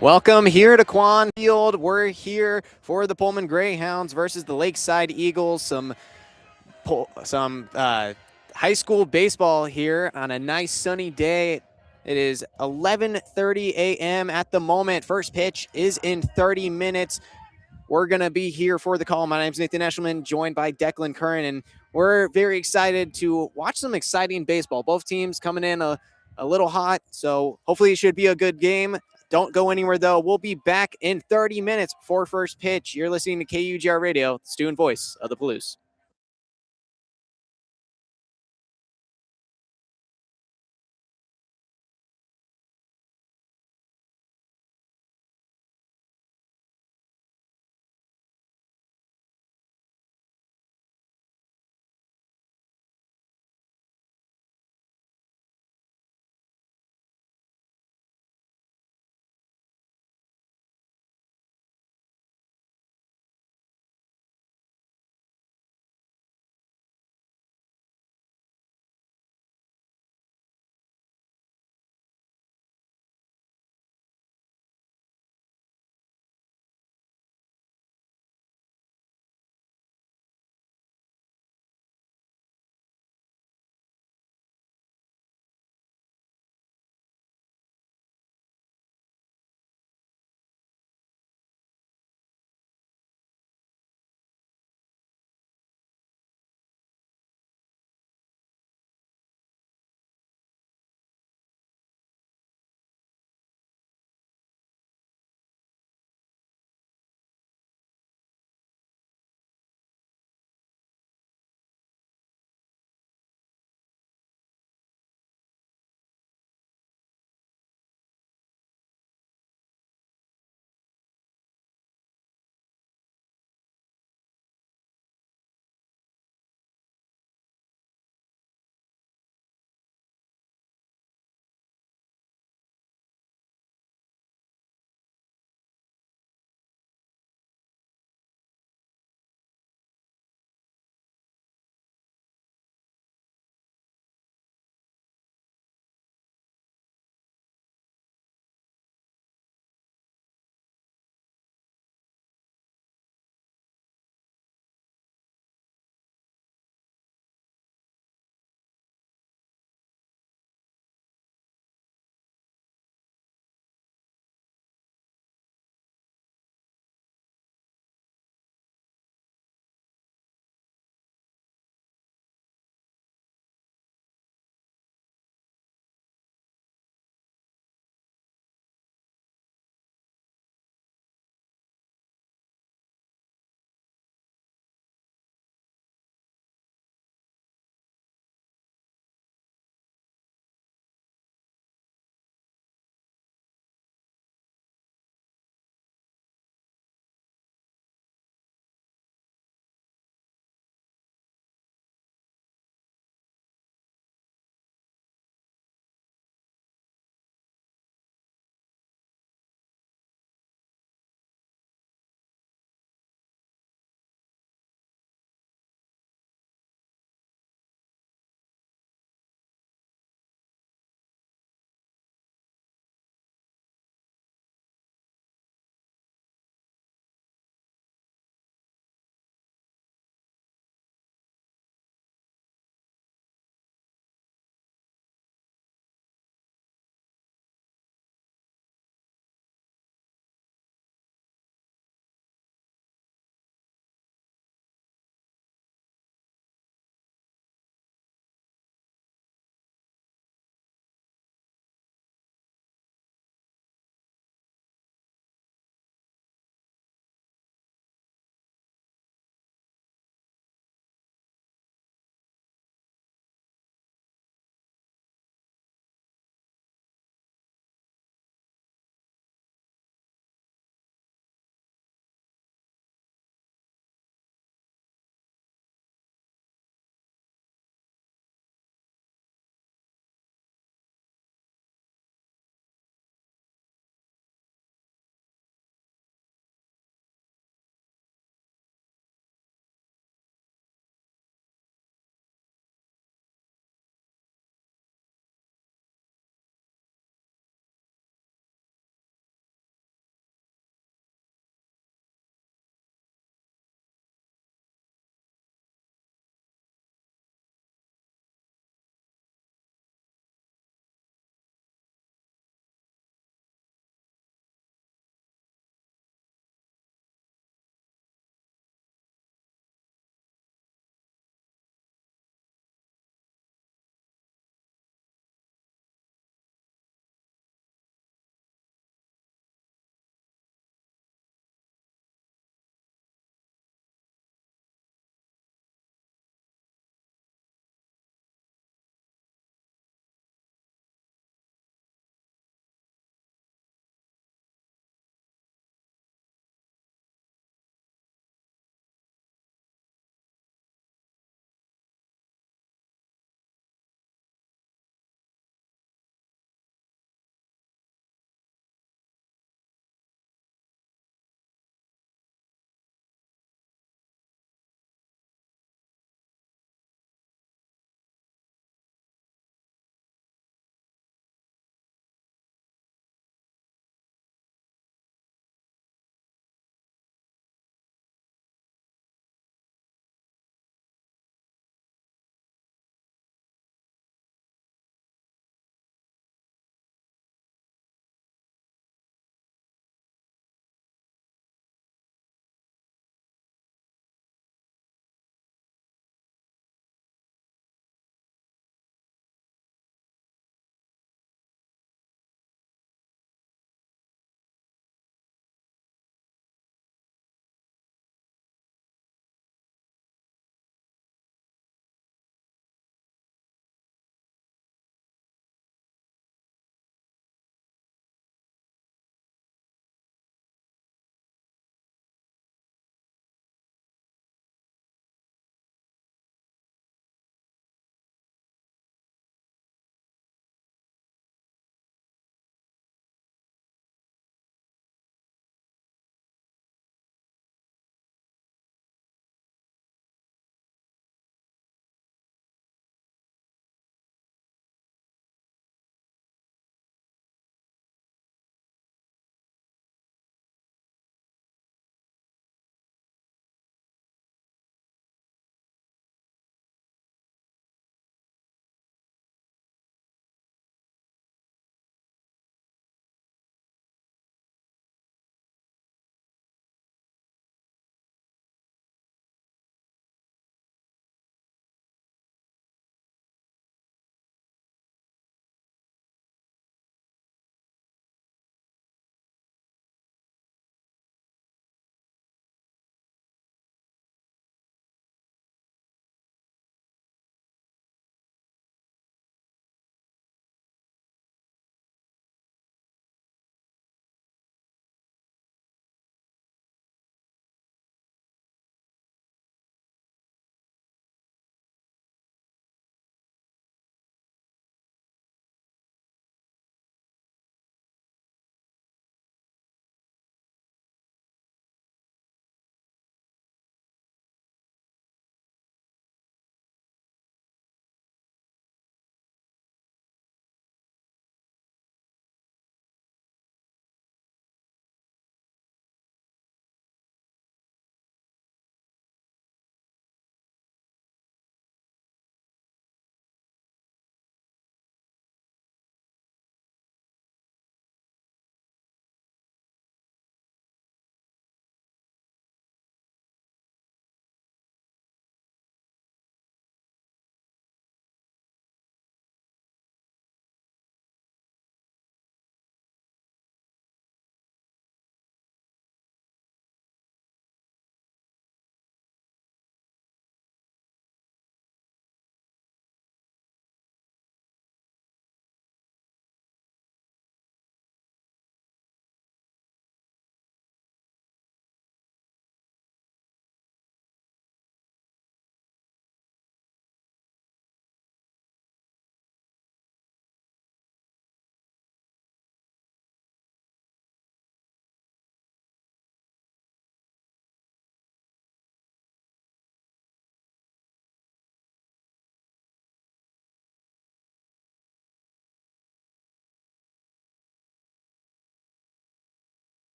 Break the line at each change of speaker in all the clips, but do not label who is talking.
Welcome here to Quann Field. We're here for the Pullman Greyhounds versus the Lakeside Eagles. Some high school baseball here on a nice sunny day. It is 11:30 a.m. at the moment. First pitch is in 30 minutes. We're going to be here for the call. My name is Nathan Eshelman, joined by Declan Curran, and we're very excited to watch some exciting baseball. Both teams coming in a little hot, so hopefully it should be a good game. Don't go anywhere, though. We'll be back in 30 minutes before first pitch. You're listening to KUGR Radio, the student voice of the Palouse.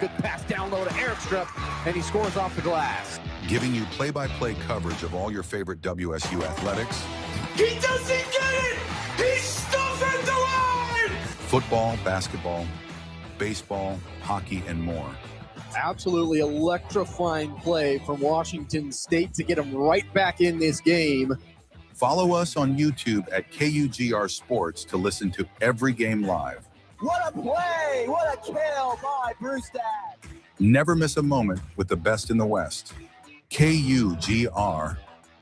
Good pass down low to Ericstrup, and he scores off the glass.
Giving you play-by-play coverage of all your favorite WSU athletics.
He doesn't get it! He's stuffed at the line!
Football, basketball, baseball, hockey, and more.
Absolutely electrifying play from Washington State to get him right back in this game.
Follow us on YouTube at KUGR Sports to listen to every game live.
What a play! What a kill by Brewstad!
Never miss a moment with the best in the West. KUGR,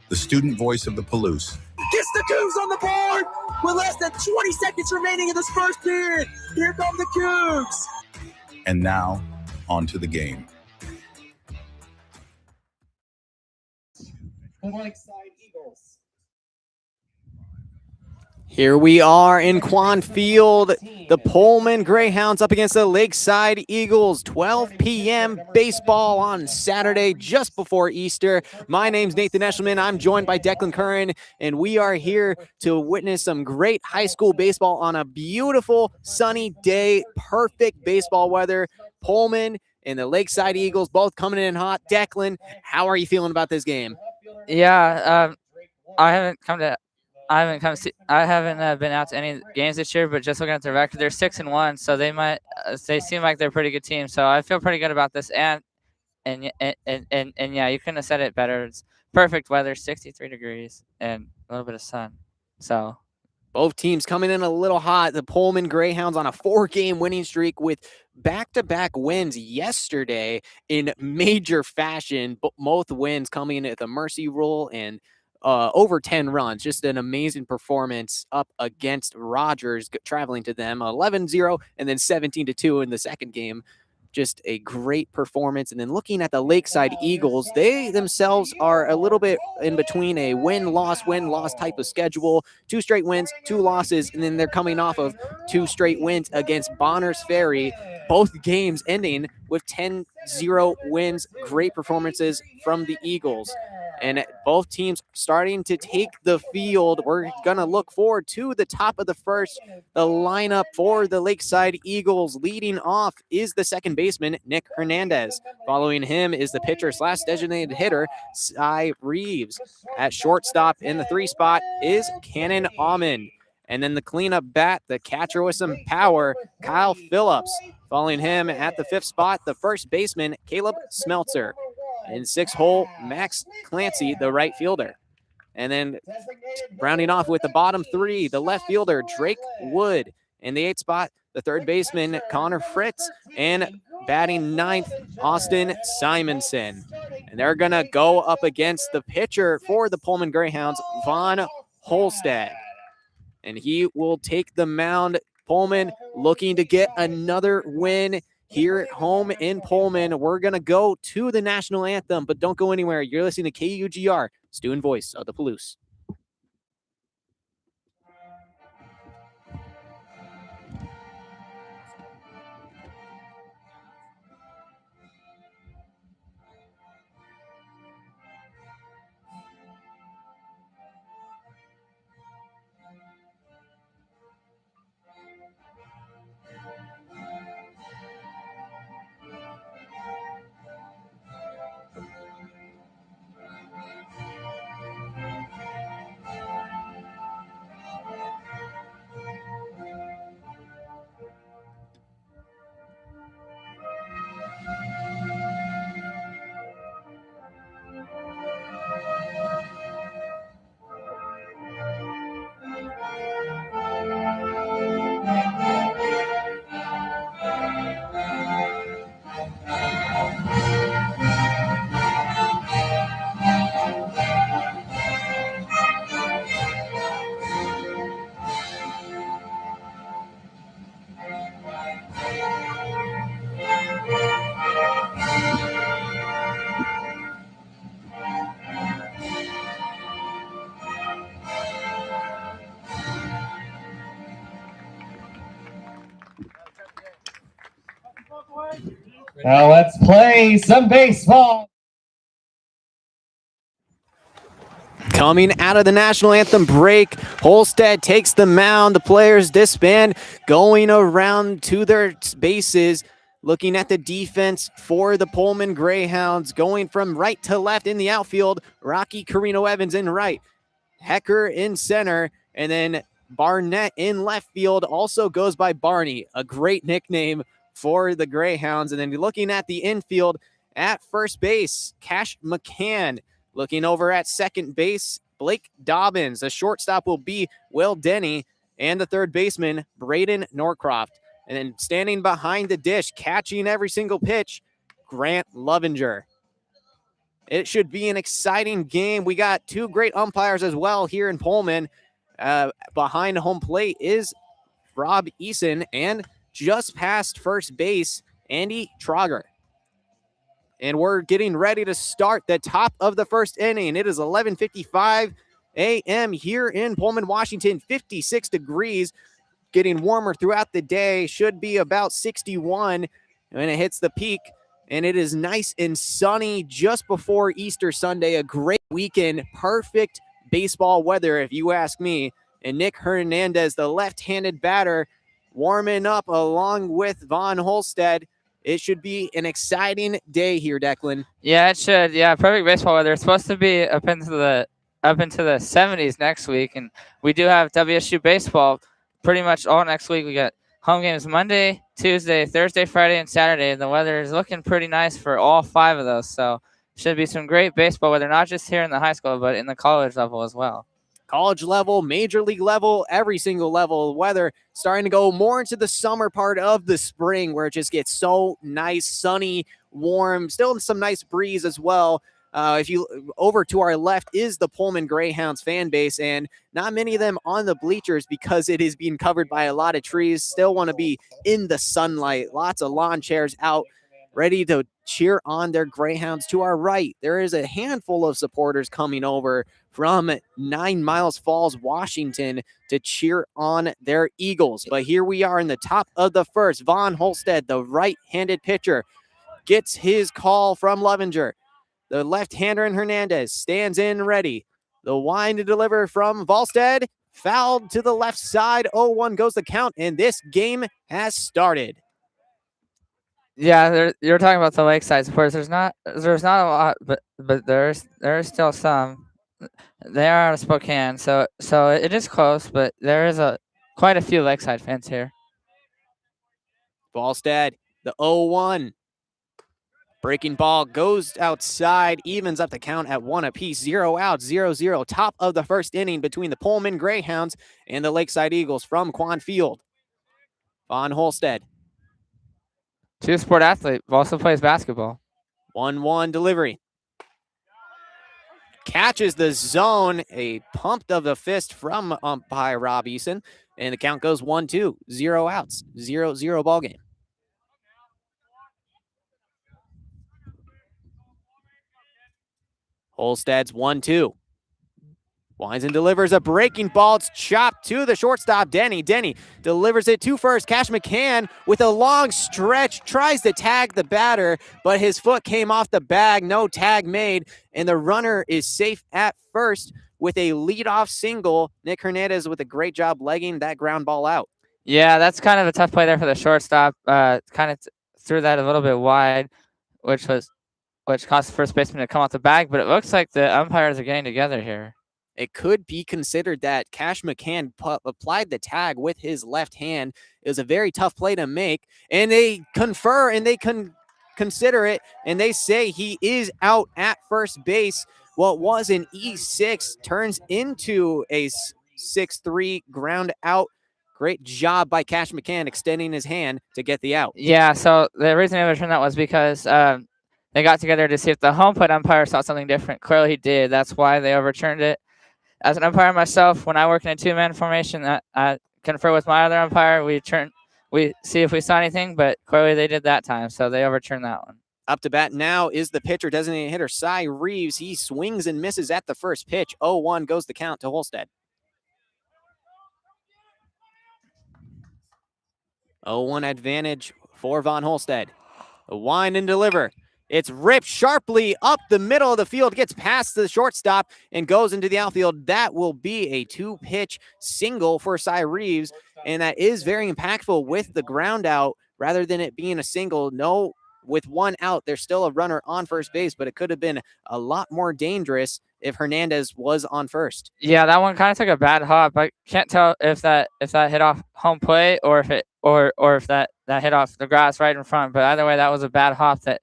the student voice of the Palouse.
Gets the Cougs on the board with less than 20 seconds remaining in this first period. Here come the Cougs.
And now, on to the game.
Lakeside Eagles.
Here we are in Quann Field. The Pullman Greyhounds up against the Lakeside Eagles. 12 p.m. baseball on Saturday just before Easter. My name's Nathan Eshelman. I'm joined by Declan Curran, and we are here to witness some great high school baseball on a beautiful sunny day. Perfect baseball weather. Pullman and the Lakeside Eagles both coming in hot. Declan, how are you feeling about this game?
Yeah, I haven't been out to any games this year, but just looking at the record, they're 6-1, so they seem like they're a pretty good team. So I feel pretty good about this. And yeah, you couldn't have said it better. It's perfect weather, 63 degrees and a little bit of sun. So
both teams coming in a little hot. The Pullman Greyhounds on a 4-game winning streak with back-to-back wins yesterday in major fashion. Both wins coming in at the mercy rule and over 10 runs. Just an amazing performance up against Rogers, traveling to them 11-0 and then 17-2 in the second game. Just a great performance. And then looking at the Lakeside Eagles, they themselves are a little bit in between a win-loss type of schedule. 2 straight wins, 2 losses, and then they're coming off of 2 straight wins against Bonners Ferry. Both games ending with 10-0 wins. Great performances from the Eagles. And both teams starting to take the field. We're going to look forward to the top of the first. The lineup for the Lakeside Eagles leading off is the second baseman, Nick Hernandez. Following him is the pitcher/designated hitter, Cy Reeves. At shortstop in the 3 spot is Cannon Almond. And then the cleanup bat, the catcher with some power, Kyle Phillips. Following him at the 5th spot, the first baseman, Caleb Smeltzer. In 6th hole, Max Clancy, the right fielder. And then rounding off with the bottom 3, the left fielder, Drake Wood. In the 8th spot, the third baseman, Connor Fritz. And batting 9th, Austin Simonson. And they're going to go up against the pitcher for the Pullman Greyhounds, Vaughn Holstad. And he will take the mound. Pullman looking to get another win here at home in Pullman. We're going to go to the national anthem, but don't go anywhere. You're listening to KUGR, student voice of the Palouse.
Now let's play some baseball.
Coming out of the national anthem break, Holstead takes the mound. The players disband, going around to their bases. Looking at the defense for the Pullman Greyhounds, going from right to left in the outfield, Rocky Carino Evans in right, Hecker in center, and then Barnett in left field also goes by Barney, a great nickname for the Greyhounds. And then looking at the infield at first base, Cash McCann. Looking over at second base, Blake Dobbins. The shortstop will be Will Denny, and the third baseman, Braden Norcroft. And then standing behind the dish, catching every single pitch, Grant Lovinger. It should be an exciting game. We got two great umpires as well here in Pullman. Behind home plate is Rob Eason, and just past first base, Andy Trauger. And we're getting ready to start the top of the first inning. It is 11:55 a.m. here in Pullman, Washington, 56 degrees. Getting warmer throughout the day, should be about 61 when it hits the peak. And it is nice and sunny just before Easter Sunday. A great weekend, perfect baseball weather, if you ask me. And Nick Hernandez, the left-handed batter, warming up along with Von Holstead. It should be an exciting day here, Declan.
Yeah, it should. Yeah, perfect baseball weather. It's supposed to be up into the 70s next week, and we do have WSU baseball pretty much all next week. We got home games Monday, Tuesday, Thursday, Friday, and Saturday, and the weather is looking pretty nice for all 5 of those. So should be some great baseball weather, not just here in the high school, but in the college level as well.
College level, major league level, every single level of weather, starting to go more into the summer part of the spring where it just gets so nice, sunny, warm, still some nice breeze as well. If you over to our left is the Pullman Greyhounds fan base, and not many of them on the bleachers because it is being covered by a lot of trees. Still want to be in the sunlight. Lots of lawn chairs out, ready to cheer on their Greyhounds. To our right, there is a handful of supporters coming over from 9 Miles Falls, Washington, to cheer on their Eagles. But here we are in the top of the first. Von Holstead, the right-handed pitcher, gets his call from Lovinger. The left-hander in Hernandez stands in ready. The wind to deliver from Volstead. Fouled to the left side. 0-1 goes the count, and this game has started.
Yeah, you're talking about the Lakeside supporters. There's not a lot, but there's still some. They are out of Spokane, so it is close, but there is quite a few Lakeside fans here.
Volstead, the 0-1. Breaking ball goes outside, evens up the count at 1 apiece. 0 out, 0-0. Top of the first inning between the Pullman Greyhounds and the Lakeside Eagles from Quann Field. Von Holstead.
Two-sport athlete, also plays basketball.
1-1 delivery. Catches the zone, a pump of the fist from umpire Rob Eason, and the count goes 1-2. 0 outs, 0-0 ball game. Holstead's 1-2. Winds and delivers a breaking ball. It's chopped to the shortstop, Denny. Denny delivers it to first. Cash McCann with a long stretch tries to tag the batter, but his foot came off the bag. No tag made, and the runner is safe at first with a leadoff single. Nick Hernandez with a great job legging that ground ball out.
Yeah, that's kind of a tough play there for the shortstop. Kind of threw that a little bit wide, which caused the first baseman to come off the bag, but it looks like the umpires are getting together here.
It could be considered that Cash McCann applied the tag with his left hand. It was a very tough play to make, and they confer and they consider it, and they say he is out at first base. What was an E6 turns into a 6-3 ground out. Great job by Cash McCann extending his hand to get the out.
Yeah, so the reason they overturned that was because they got together to see if the home plate umpire saw something different. Clearly he did. That's why they overturned it. As an umpire myself, when I work in a two-man formation, I confer with my other umpire. We see if we saw anything, but clearly they did that time, so they overturned that one.
Up to bat now is the pitcher, designated hitter, Cy Reeves. He swings and misses at the first pitch. 0-1 goes the count to Holstead. 0-1 advantage for Von Holstead. A wind and deliver. It's ripped sharply up the middle of the field, gets past the shortstop, and goes into the outfield. That will be a 2-pitch single for Cy Reeves, and that is very impactful with the ground out. rather than it being a single. No, with one out, there's still a runner on first base, but it could have been a lot more dangerous if Hernandez was on first.
Yeah, that one kind of took a bad hop. I can't tell if that hit off home plate or if that hit off the grass right in front. But either way, that was a bad hop. It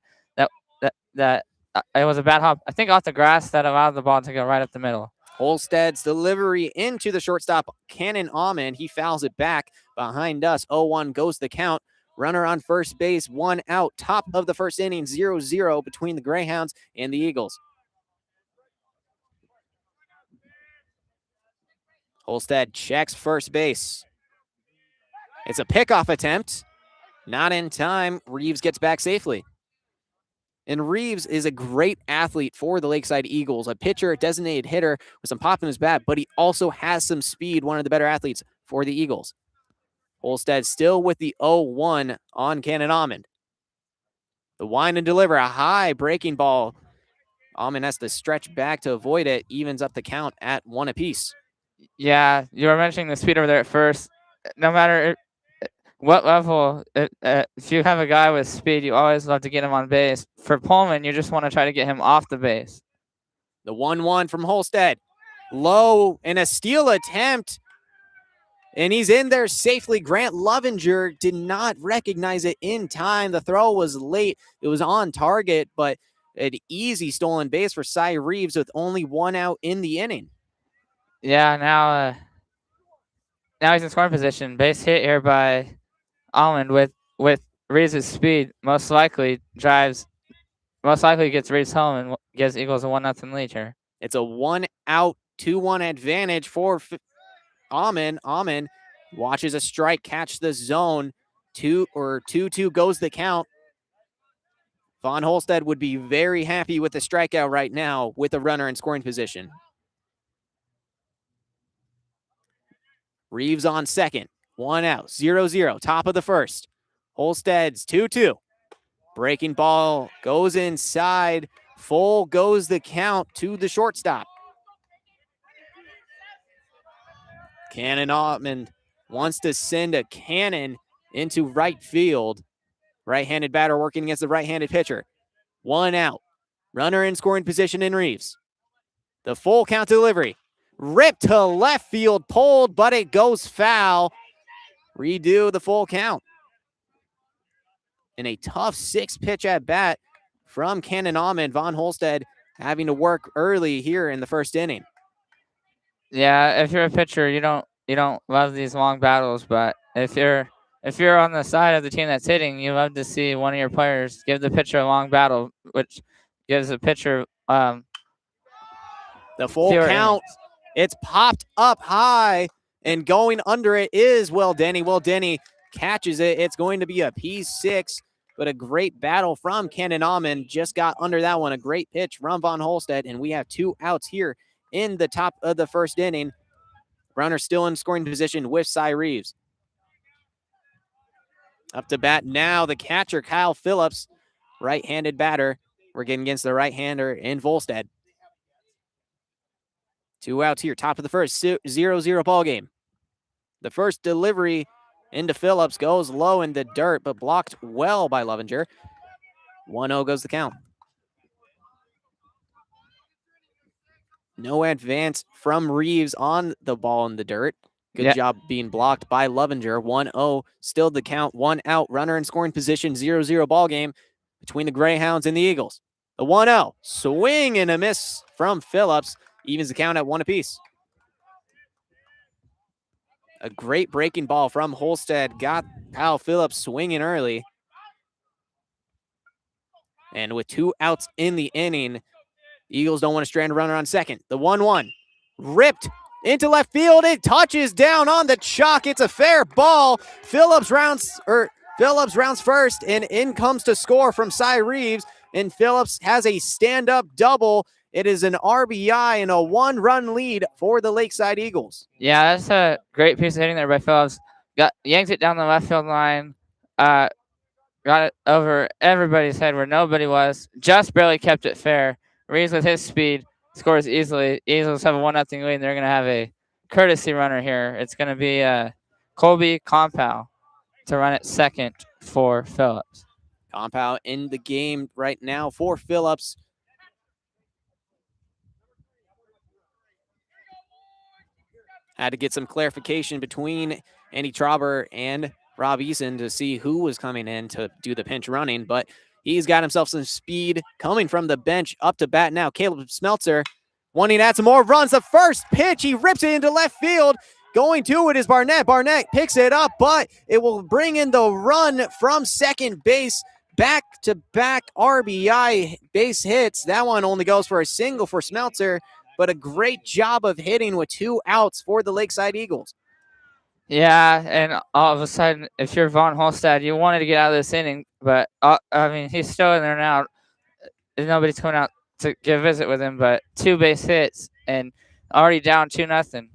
was a bad hop. I think off the grass that allowed the ball to go right up the middle.
Holstead's delivery into the shortstop, Cannon Almond. He fouls it back behind us. 0-1 goes the count. Runner on first base, one out. Top of the first inning, 0-0 between the Greyhounds and the Eagles. Holstead checks first base. It's a pickoff attempt. Not in time. Reeves gets back safely. And Reeves is a great athlete for the Lakeside Eagles, a pitcher, a designated hitter with some pop in his bat, but he also has some speed, one of the better athletes for the Eagles. Holstead still with the 0-1 on Cannon Almond. The wind and deliver, a high breaking ball. Almond has to stretch back to avoid it, evens up the count at 1 apiece.
Yeah, you were mentioning the speed over there at first. No matter what level, if you have a guy with speed, you always love to get him on base. For Pullman, you just want to try to get him off the base.
The 1-1 from Holstead. Low and a steal attempt. And he's in there safely. Grant Lovinger did not recognize it in time. The throw was late. It was on target, but an easy stolen base for Cy Reeves with only one out in the inning.
Yeah, now he's in scoring position. Base hit here by Almond with Reeves' speed. Most likely gets Reeves home and gives Eagles a 1-0 lead here.
It's a 1-out, 2-1 advantage for Almond. Almond watches a strike catch the zone. 2-2 goes the count. Von Holstead would be very happy with the strikeout right now with a runner in scoring position. Reeves on second. 1 out, 0-0, top of the first. Holstead's 2-2. Breaking ball goes inside. Full goes the count to the shortstop. Cannon Almond wants to send a cannon into right field. Right-handed batter working against the right-handed pitcher. 1 out. Runner in scoring position in Reeves. The full count delivery. Ripped to left field, pulled, but it goes foul. Redo the full count. In a tough 6-pitch at bat from Cannon Almond, Von Holstead having to work early here in the first inning.
Yeah, if you're a pitcher, you don't love these long battles, but if you're on the side of the team that's hitting, you love to see one of your players give the pitcher a long battle, which gives the pitcher
the full count. It's popped up high, and going under it is Will Denny. Will Denny catches it. It's going to be a P6, but a great battle from Cannon Almond. Just got under that one. A great pitch from Von Holstead, and we have 2 outs here in the top of the first inning. Runner still in scoring position with Cy Reeves. Up to bat now, the catcher, Kyle Phillips, right-handed batter. We're getting against the right-hander in Volstead. 2 outs here, top of the first, 0-0 ball game. The first delivery into Phillips goes low in the dirt, but blocked well by Lovinger. 1-0 goes the count. No advance from Reeves on the ball in the dirt. Good job being blocked by Lovinger. 1-0, still the count, 1 out. Runner in scoring position, 0-0 ball game between the Greyhounds and the Eagles. The 1-0, swing and a miss from Phillips. Evens the count at 1 apiece. A great breaking ball from Holstead. Got Kyle Phillips swinging early. And with 2 outs in the inning, the Eagles don't want to strand a runner on second. The 1-1, ripped into left field. It touches down on the chalk. It's a fair ball. Phillips rounds first, and in comes to score from Cy Reeves. And Phillips has a stand-up double. It is an RBI and a 1-run lead for the Lakeside Eagles.
Yeah, that's a great piece of hitting there by Phillips. Yanked it down the left field line. Got it over everybody's head where nobody was. Just barely kept it fair. Reeves with his speed scores easily. Eagles have a 1-0 lead, and they're going to have a courtesy runner here. It's going to be Colby Compow to run at second for Phillips.
Compound in the game right now for Phillips. Had to get some clarification between Andy Trauber and Rob Eason to see who was coming in to do the pinch running, but he's got himself some speed coming from the bench up to bat now. Caleb Smeltzer wanting to add some more runs. The first pitch, he rips it into left field. Going to it is Barnett. Barnett picks it up, but it will bring in the run from second base. Back-to-back RBI base hits. That one only goes for a single for Smeltzer, but a great job of hitting with 2 outs for the Lakeside Eagles.
Yeah, and all of a sudden, if you're Von Holstad, you wanted to get out of this inning, but I mean, he's still in there now. Nobody's coming out to get a visit with him, but 2 base hits and already down 2-0.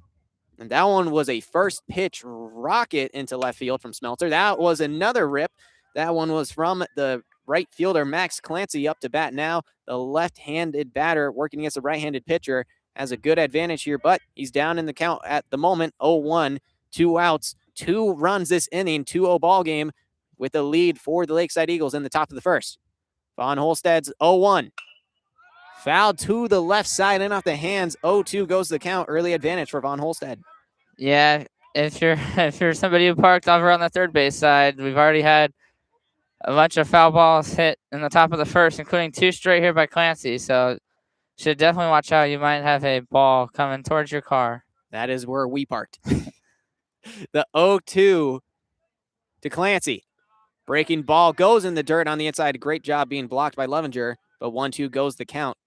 And that one was a first pitch rocket into left field from Smeltzer. That was another rip. That one was from the right fielder, Max Clancy, up to bat now. The left-handed batter working against the right-handed pitcher has a good advantage here, but he's down in the count at the moment, 0-1, 2 outs, 2 runs this inning, 2-0 ball game with a lead for the Lakeside Eagles in the top of the first. Von Holstad's 0-1. Foul to the left side and off the hands. 0-2 goes the count. Early advantage for Von Holstad.
Yeah, if you're somebody who parked over on the third base side, we've already had a bunch of foul balls hit in the top of the first, including 2 straight here by Clancy. So should definitely watch out. You might have a ball coming towards your car.
That is where we parked. The 0-2 to Clancy. Breaking ball goes in the dirt on the inside. Great job being blocked by Levenger, but 1-2 goes the count.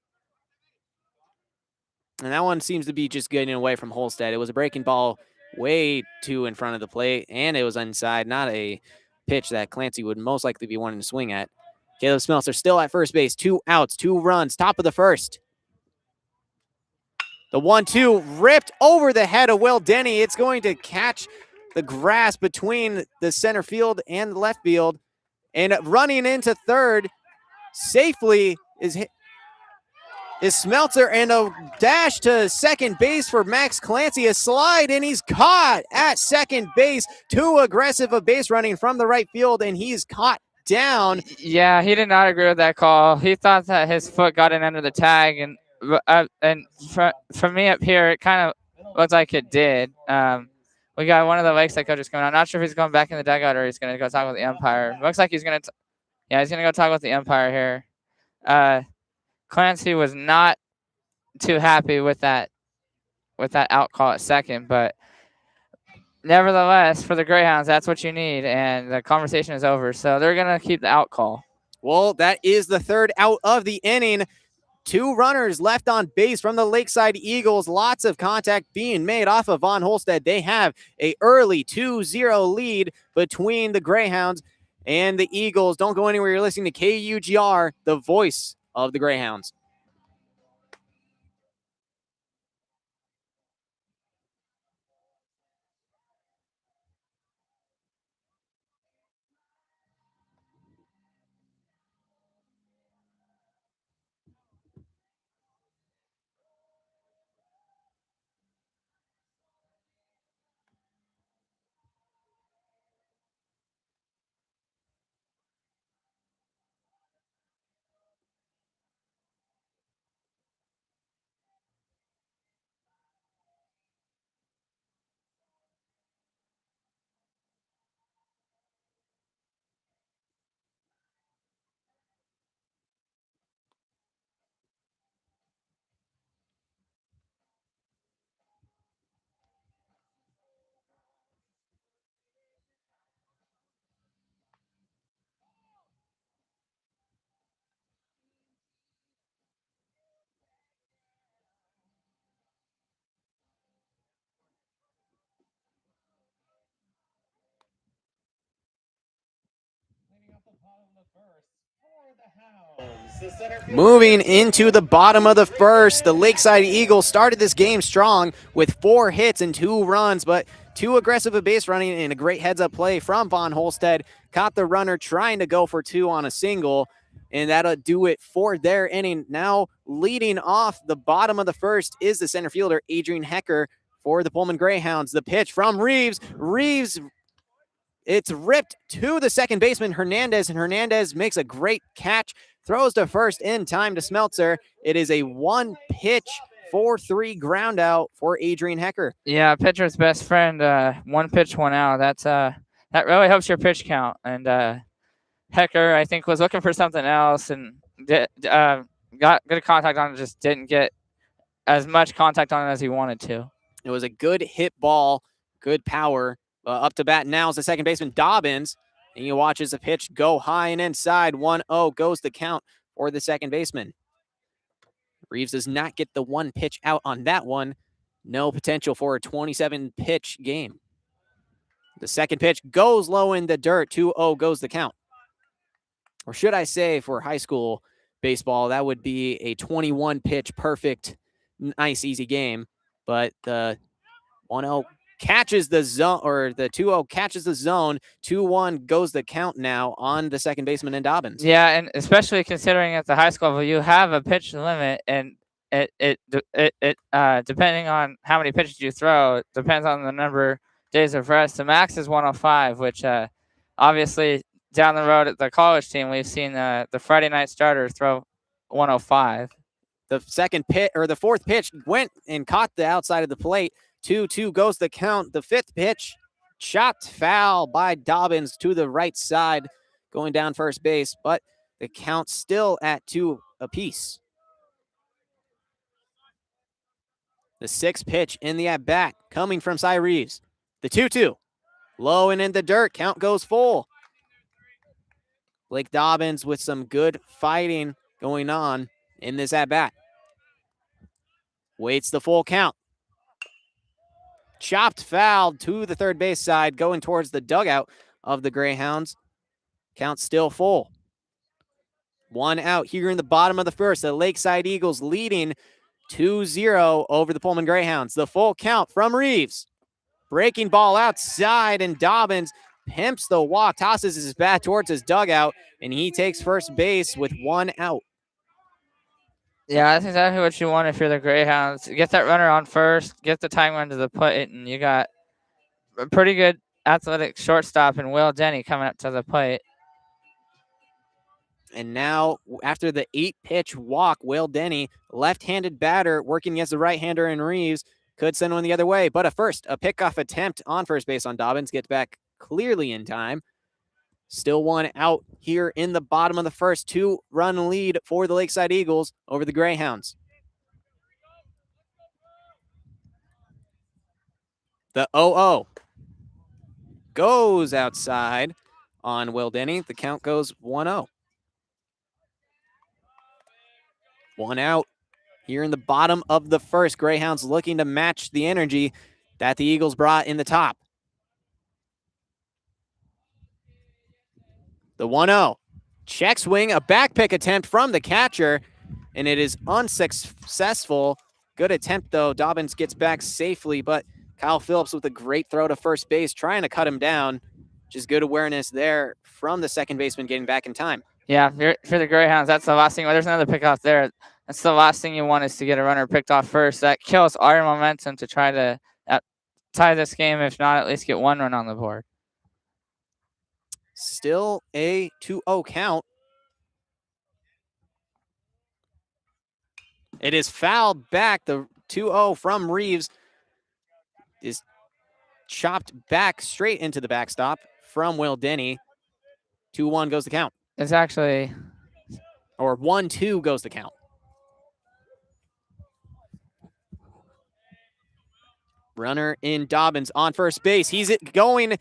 And that one seems to be just getting away from Holstead. It was a breaking ball way too in front of the plate, and it was inside, not a pitch that Clancy would most likely be wanting to swing at. Caleb Smeltzer still at first base. 2 outs, 2 runs, top of the first. The 1-2 ripped over the head of Will Denny. It's going to catch the grass between the center field and the left field. And running into third safely is Smeltzer, and a dash to second base for Max Clancy. A slide, and he's caught at second base. Too aggressive a base running from the right field, and he's caught down.
Yeah, he did not agree with that call. He thought that his foot got in under the tag, and from me up here, it kind of looked like it did. We got one of the Lakeside coaches coming out. I'm not sure if he's going back in the dugout or he's going to go talk with the umpire. Looks like he's going to he's going to go talk with the umpire here. Clancy was not too happy with that out call at second, but nevertheless, for the Greyhounds, that's what you need, and the conversation is over. So they're going to keep the out call.
Well, that is the third out of the inning. 2 runners left on base from the Lakeside Eagles. Lots of contact being made off of Von Holstead. They have a early 2-0 lead between the Greyhounds and the Eagles. Don't go anywhere. You're listening to KUGR, the voice of the Greyhounds. Moving into the bottom of the first, the Lakeside Eagles started this game strong with 4 hits and 2 runs, but too aggressive a base running and a great heads-up play from Von Holstead. Caught the runner trying to go for 2 on a single, and that'll do it for their inning. Now leading off the bottom of the first is the center fielder, Adrian Hecker, for the Pullman Greyhounds. The pitch from Reeves. Reeves It's ripped to the second baseman, Hernandez, and Hernandez makes a great catch, throws to first in time to Smeltzer. It is a 1-pitch 4-3 ground out for Adrian Hecker.
Yeah, pitcher's best friend. 1 pitch, 1 out. That really helps your pitch count. And Hecker, I think, was looking for something else and got good contact on it, just didn't get as much contact on it as he wanted to.
It was a good hit ball, good power. Up to bat now is the second baseman, Dobbins. And he watches the pitch go high and inside. 1-0 goes the count for the second baseman. Reeves does not get the 1 pitch out on that one. No potential for a 27-pitch game. The second pitch goes low in the dirt. 2-0 goes the count. Or should I say, for high school baseball, that would be a 21-pitch perfect, nice, easy game. But the 1-0 catches the zone, or the 2-0 catches the zone. 2-1 goes the count now on the second baseman and Dobbins.
Yeah, and especially considering at the high school level, you have a pitch limit, and it depending on how many pitches you throw, it depends on the number of days of rest. The max is 105, which obviously down the road at the college team, we've seen the Friday night starter throw 105.
The second pitch, or the fourth pitch, went and caught the outside of the plate. 2-2 goes the count. The fifth pitch, chopped foul by Dobbins to the right side, going down first base, but the count still at 2 apiece. The sixth pitch in the at-bat, coming from Cy Reeves. The 2-2, low and in the dirt, count goes full. Blake Dobbins with some good fighting going on in this at-bat. Waits the full count. Chopped foul to the third base side, going towards the dugout of the Greyhounds. Count still full. 1 out here in the bottom of the first. The Lakeside Eagles leading 2-0 over the Pullman Greyhounds. The full count from Reeves. Breaking ball outside, and Dobbins pimps the walk, tosses his bat towards his dugout, and he takes first base with 1 out.
Yeah, that's exactly what you want if you're the Greyhounds. Get that runner on first, get the time run to the plate, and you got a pretty good athletic shortstop in Will Denny coming up to the plate.
And now, after the 8-pitch walk, Will Denny, left-handed batter, working against the right-hander in Reeves, could send one the other way. But a pickoff attempt on first base on Dobbins, gets back clearly in time. Still 1 out here in the bottom of the first. 2-run lead for the Lakeside Eagles over the Greyhounds. The 0-0 goes outside on Will Denny. The count goes 1-0. 1 out here in the bottom of the first. Greyhounds looking to match the energy that the Eagles brought in the top. The 1-0. Check swing, a back pick attempt from the catcher, and it is unsuccessful. Good attempt, though. Dobbins gets back safely, but Kyle Phillips with a great throw to first base, trying to cut him down. Just good awareness there from the second baseman getting back in time.
Yeah, for the Greyhounds, that's the last thing. Well, there's another pick off there. That's the last thing you want, is to get a runner picked off first. That kills our momentum to try to tie this game, if not at least get 1 run on the board.
Still a 2-0 count. It is fouled back. The 2-0 from Reeves is chopped back straight into the backstop from Will Denny. 2-1 goes the count.
It's actually...
Or 1-2 goes the count. Runner in Dobbins on first base. He's going...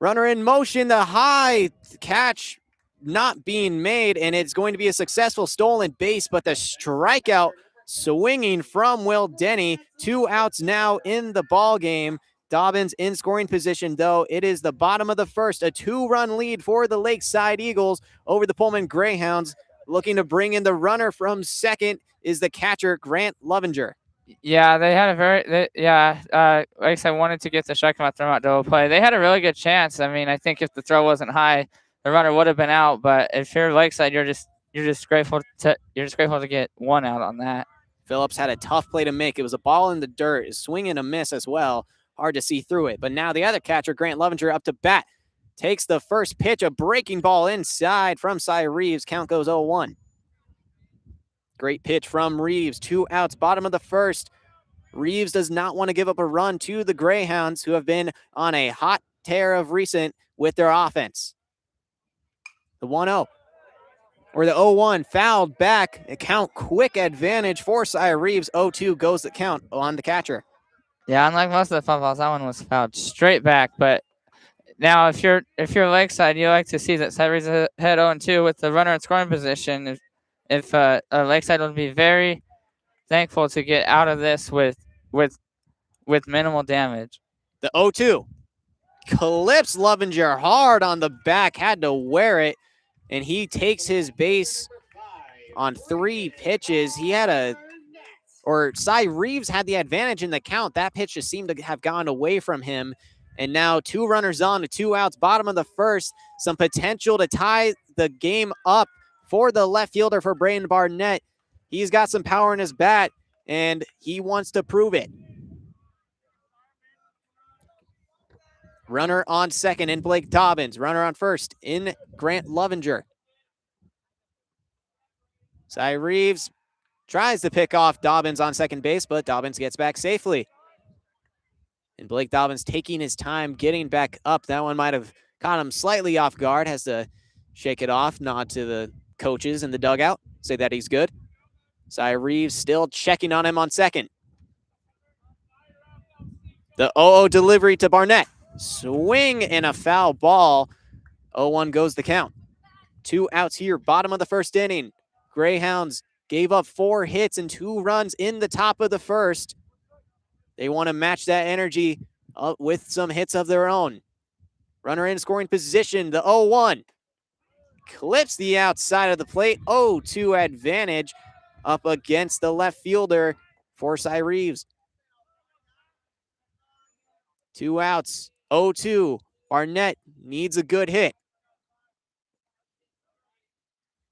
Runner in motion, the high catch not being made, and it's going to be a successful stolen base, but the strikeout swinging from Will Denny. 2 outs now in the ball game. Dobbins in scoring position, though. It is the bottom of the first, a 2-run lead for the Lakeside Eagles over the Pullman Greyhounds. Looking to bring in the runner from second is the catcher, Grant Lovinger.
Yeah, they had a very, like I said, wanted to get the strikeout throw out double play. They had a really good chance. I mean, I think if the throw wasn't high, the runner would have been out. But if you're Lakeside, you're just grateful to get 1 out on that.
Phillips had a tough play to make. It was a ball in the dirt, a swing and a miss as well. Hard to see through it. But now the other catcher, Grant Lovinger, up to bat. takes the first pitch, a breaking ball inside from Cy Reeves. Count goes 0-1. Great pitch from Reeves. 2 outs, bottom of the first. Reeves does not want to give up a run to the Greyhounds, who have been on a hot tear of recent with their offense. The 1-0, or the 0-1, fouled back. A count quick advantage for Cy Reeves. 0-2 goes the count on the catcher.
Yeah, unlike most of the foul balls, that one was fouled straight back. But now, if you're Lakeside, you like to see that Cy Reeves head 0-2 with the runner in scoring position. If Lakeside would be very thankful to get out of this with minimal damage.
The 0-2 clips Lovinger hard on the back, had to wear it, and he takes his base on 3 pitches. Cy Reeves had the advantage in the count. That pitch just seemed to have gone away from him. And now 2 runners on to 2 outs, bottom of the first. Some potential to tie the game up for the left fielder for Braden Barnett. He's got some power in his bat, and he wants to prove it. Runner on second in Blake Dobbins. Runner on first in Grant Lovinger. Cy Reeves tries to pick off Dobbins on second base, but Dobbins gets back safely. And Blake Dobbins taking his time getting back up. That one might have caught him slightly off guard. Has to shake it off, nod to the coaches in the dugout, say that he's good. Cy Reeves still checking on him on second. The 0-0 delivery to Barnett. Swing and a foul ball. 0-1 goes the count. 2 outs here, bottom of the first inning. Greyhounds gave up 4 hits and 2 runs in the top of the first. They want to match that energy with some hits of their own. Runner in scoring position, the 0-1. Clips the outside of the plate. 0-2 advantage up against the left fielder for Cy Reeves. 2 outs, 0-2. Barnett needs a good hit.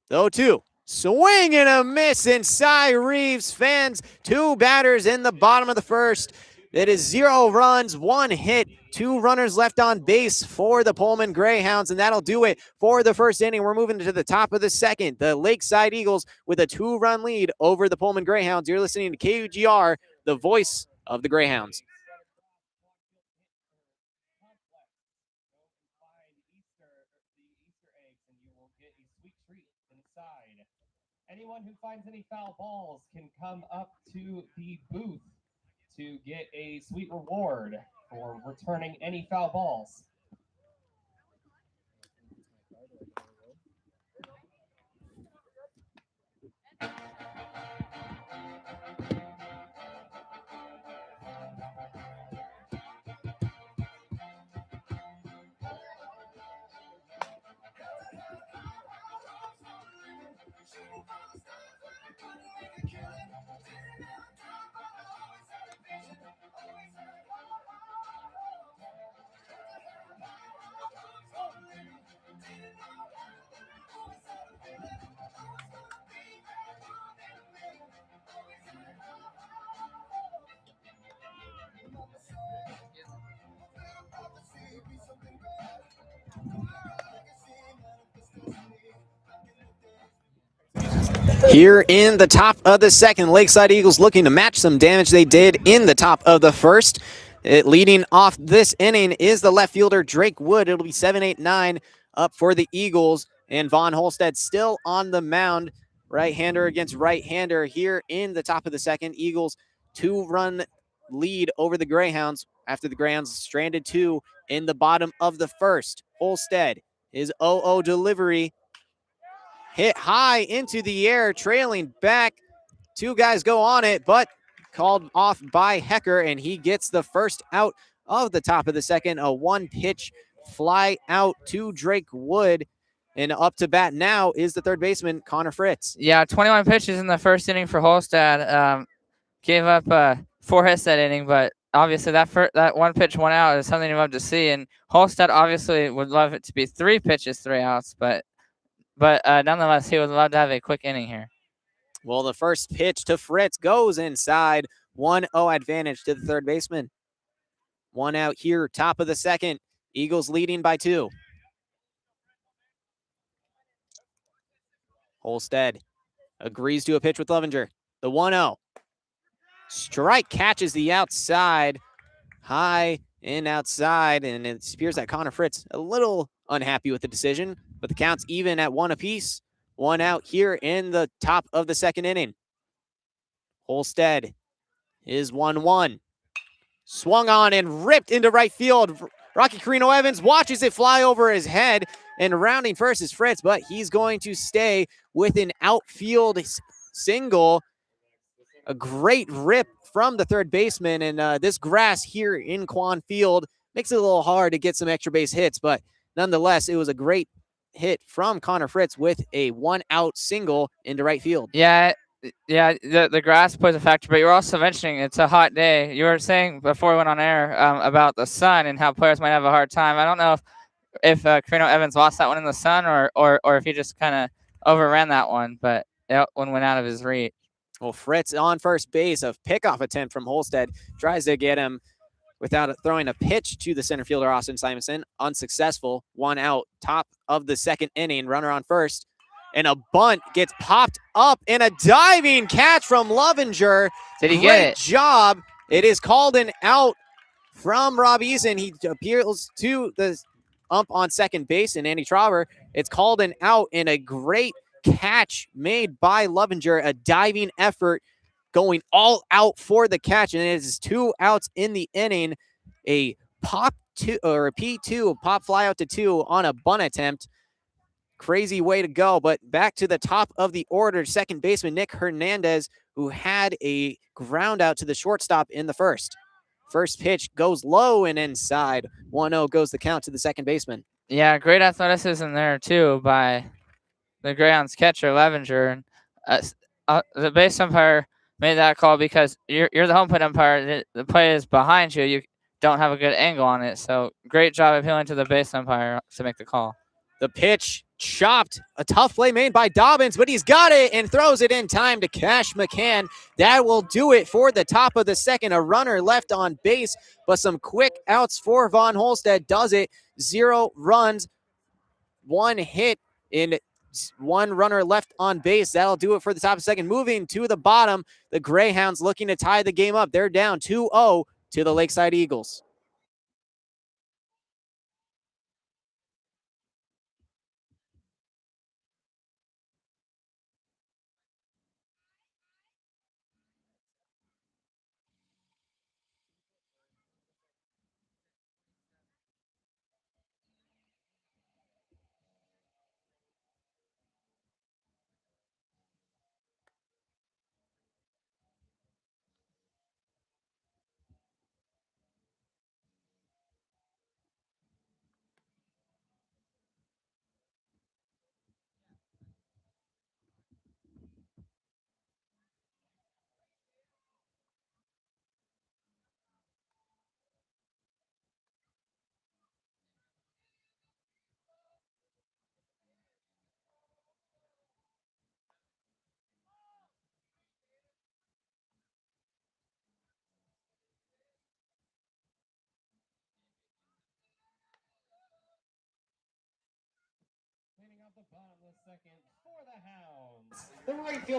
The 0-2. Swing and a miss, and Cy Reeves fans 2 batters in the bottom of the first. It is 0 runs, 1 hit, 2 runners left on base for the Pullman Greyhounds, and that'll do it for the first inning. We're moving to the top of the second. The Lakeside Eagles with a 2-run lead over the Pullman Greyhounds. You're listening to KUGR, the voice of the Greyhounds.
Anyone who finds any foul balls can come up to the booth to get a sweet reward for returning any foul balls.
Here in the top of the second, Lakeside Eagles looking to match some damage they did in the top of the first. Leading off this inning is the left fielder, Drake Wood. It'll be 7-8-9 up for the Eagles. And Vaughn Holstead still on the mound. Right-hander against right-hander here in the top of the second. Eagles 2-run lead over the Greyhounds after the Greyhounds stranded 2 in the bottom of the first. Holstead, his 0-0 delivery. Hit high into the air, trailing back. 2 guys go on it, but called off by Hecker, and he gets the first out of the top of the second. A 1-pitch fly out to Drake Wood. And up to bat now is the third baseman, Connor Fritz.
Yeah, 21 pitches in the first inning for Holstead. Gave up 4 hits that inning, but obviously that 1 pitch, 1 out is something you love to see. And Holstead obviously would love it to be 3 pitches, 3 outs, but nonetheless, he would love to have a quick inning here.
Well, the first pitch to Fritz goes inside. 1-0 advantage to the third baseman. 1 out here, top of the second. Eagles leading by 2. Holstead agrees to a pitch with Lovinger. The 1-0. Strike catches the outside, high and outside, and it appears that Connor Fritz a little unhappy with the decision, but the count's even at 1 apiece. 1 out here in the top of the second inning. Holstead is 1-1. Swung on and ripped into right field. Rocky Carino Evans watches it fly over his head, and rounding first is Fritz, but he's going to stay with an outfield single. A great rip from the third baseman, and this grass here in Quann Field makes it a little hard to get some extra base hits, but nonetheless, it was a great hit from Connor Fritz with a 1-out single into right field.
Yeah, the grass plays a factor, but you were also mentioning it's a hot day. You were saying before we went on air about the sun and how players might have a hard time. I don't know if Carino Evans lost that one in the sun or if he just kind of overran that one, but that one went out of his reach.
Well, Fritz on first base, a pickoff attempt from Holstead, tries to get him without throwing a pitch to the center fielder, Austin Simonson. Unsuccessful. 1 out, top of the second inning, runner on first. And a bunt gets popped up in a diving catch from Lovinger.
Did he get it?
Great job. It is called an out from Rob Eason. He appeals to the ump on second base, and Andy Trauber. It's called an out, and a great catch made by Lovinger, a diving effort going all out for the catch, and it is 2 outs in the inning. A pop two or a P2, a pop fly out to 2 on a bunt attempt. Crazy way to go, but back to the top of the order, second baseman Nick Hernandez, who had a ground out to the shortstop in the first. First pitch goes low and inside. 1-0 goes the count to the second baseman.
Yeah, great athleticism there too by the Greyhounds catcher Lovinger. The base umpire made that call because you're the home plate umpire. The play is behind you. You don't have a good angle on it. So great job appealing to the base umpire to make the call.
The pitch chopped. A tough play made by Dobbins, but he's got it and throws it in time to Cash McCann. That will do it for the top of the second. A runner left on base, but some quick outs for Von Holstead does it. 0 runs, 1 hit, in 1 runner left on base. That'll do it for the top of the second. Moving to the bottom, the Greyhounds looking to tie the game up. They're down 2-0 to the Lakeside Eagles.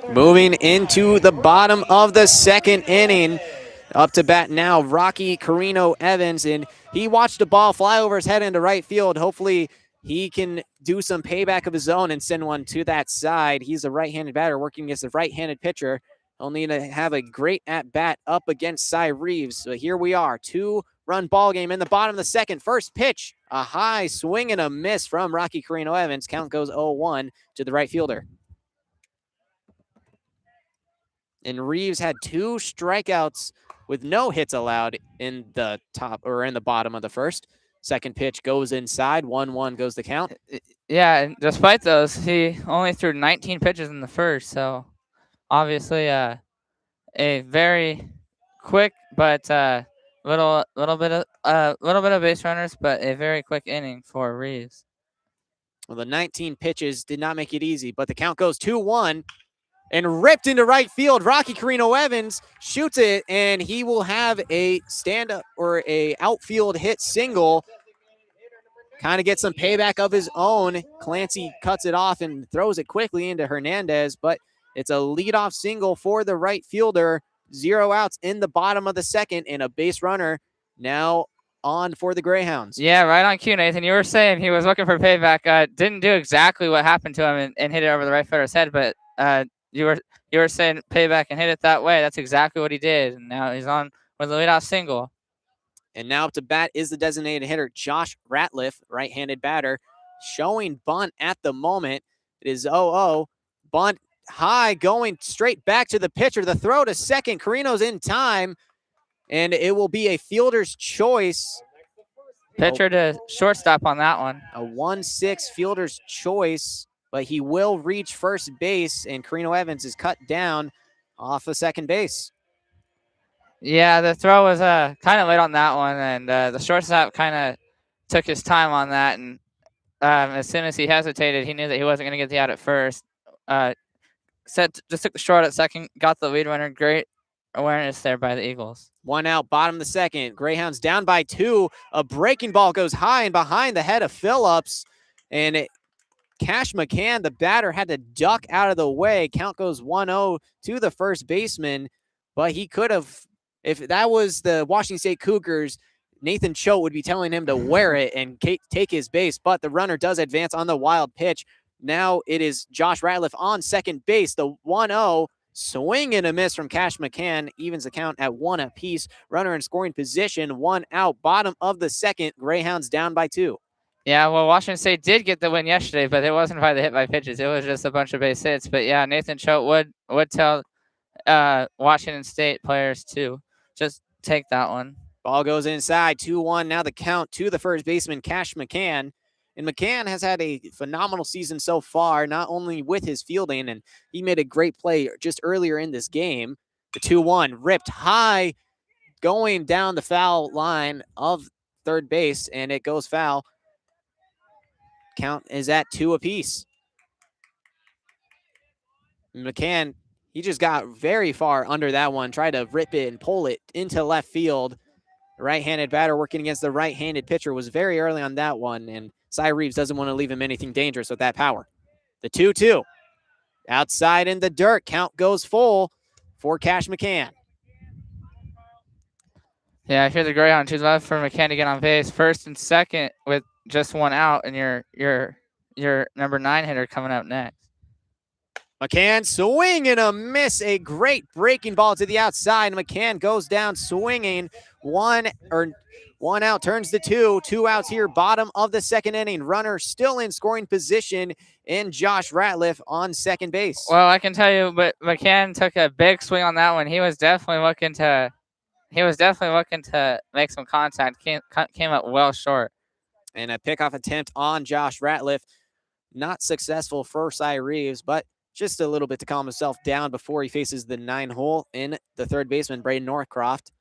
Moving into the bottom of the second inning. Up to bat now, Rocky Carino Evans, and he watched the ball fly over his head into right field. Hopefully he can do some payback of his own and send one to that side. He's a right-handed batter working against a right-handed pitcher. He'll need to have a great at-bat up against Cy Reeves. So here we are, 2-run ball game in the bottom of the second. First pitch, a high swing and a miss from Rocky Carino Evans. Count goes 0-1 to the right fielder. And Reeves had 2 strikeouts with no hits allowed in the top or in the bottom of the first. Second pitch goes inside. 1-1 goes the count.
Yeah, and despite those, he only threw 19 pitches in the first. So obviously a very quick but little bit of base runners, but a very quick inning for Reeves.
Well, the 19 pitches did not make it easy, but the count goes 2-1. And ripped into right field. Rocky Carino Evans shoots it, and he will have a stand-up or a outfield hit single. kind of get some payback of his own. Clancy cuts it off and throws it quickly into Hernandez, but it's a leadoff single for the right fielder. 0 outs in the bottom of the second, and a base runner now on for the Greyhounds.
Yeah, right on cue, Nathan. You were saying he was looking for payback. Didn't do exactly what happened to him and hit it over the right fielder's head, but you were saying payback and hit it that way. That's exactly what he did, and now he's on with a leadoff single.
And now up to bat is the designated hitter, Josh Ratliff, right-handed batter, showing bunt at the moment. It is 0-0. Bunt high, going straight back to the pitcher. The throw to second. Carino's in time, and it will be a fielder's choice.
Pitcher to shortstop on that one.
A 1-6 fielder's choice, but he will reach first base, and Carino Evans is cut down off of second base.
Yeah, the throw was kind of late on that one, and the shortstop kind of took his time on that. And as soon as he hesitated, he knew that he wasn't going to get the out at first. Just took the short at second, got the lead runner. Great awareness there by the Eagles.
1 out, bottom of the second. Greyhounds down by 2. A breaking ball goes high and behind the head of Phillips, and Cash McCann, the batter, had to duck out of the way. Count goes 1-0 to the first baseman, but he could have. If that was the Washington State Cougars, Nathan Choate would be telling him to wear it and take his base, but the runner does advance on the wild pitch. Now it is Josh Ratliff on second base. The 1-0 swing and a miss from Cash McCann evens the count at 1 apiece. Runner in scoring position, 1 out, bottom of the second. Greyhounds down by 2.
Yeah, well, Washington State did get the win yesterday, but it wasn't by the hit by pitches. It was just a bunch of base hits. But yeah, Nathan Choate would tell Washington State players to just take that one.
Ball goes inside, 2-1. Now the count to the first baseman, Cash McCann. And McCann has had a phenomenal season so far, not only with his fielding, and he made a great play just earlier in this game. The 2-1 ripped high, going down the foul line of third base, and it goes foul. Count is at 2 apiece. McCann, he just got very far under that one, tried to rip it and pull it into left field. The right-handed batter working against the right-handed pitcher was very early on that one, and Cy Reeves doesn't want to leave him anything dangerous with that power. The 2-2. Outside in the dirt. Count goes full for Cash McCann.
Yeah, here's the Greyhound. Choose left for McCann to get on base. First and second with just 1 out, and your number 9 hitter coming up next.
McCann swing and a miss. A great breaking ball to the outside. McCann goes down swinging. 1 out, turns to 2. 2 outs here, bottom of the second inning. Runner still in scoring position, and Josh Ratliff on second base.
Well, I can tell you, but McCann took a big swing on that one. He was definitely looking to make some contact. Came up well short.
And a pickoff attempt on Josh Ratliff. Not successful for Cy Reeves, but just a little bit to calm himself down before he faces the 9-hole in the third baseman, Braden Norcroft.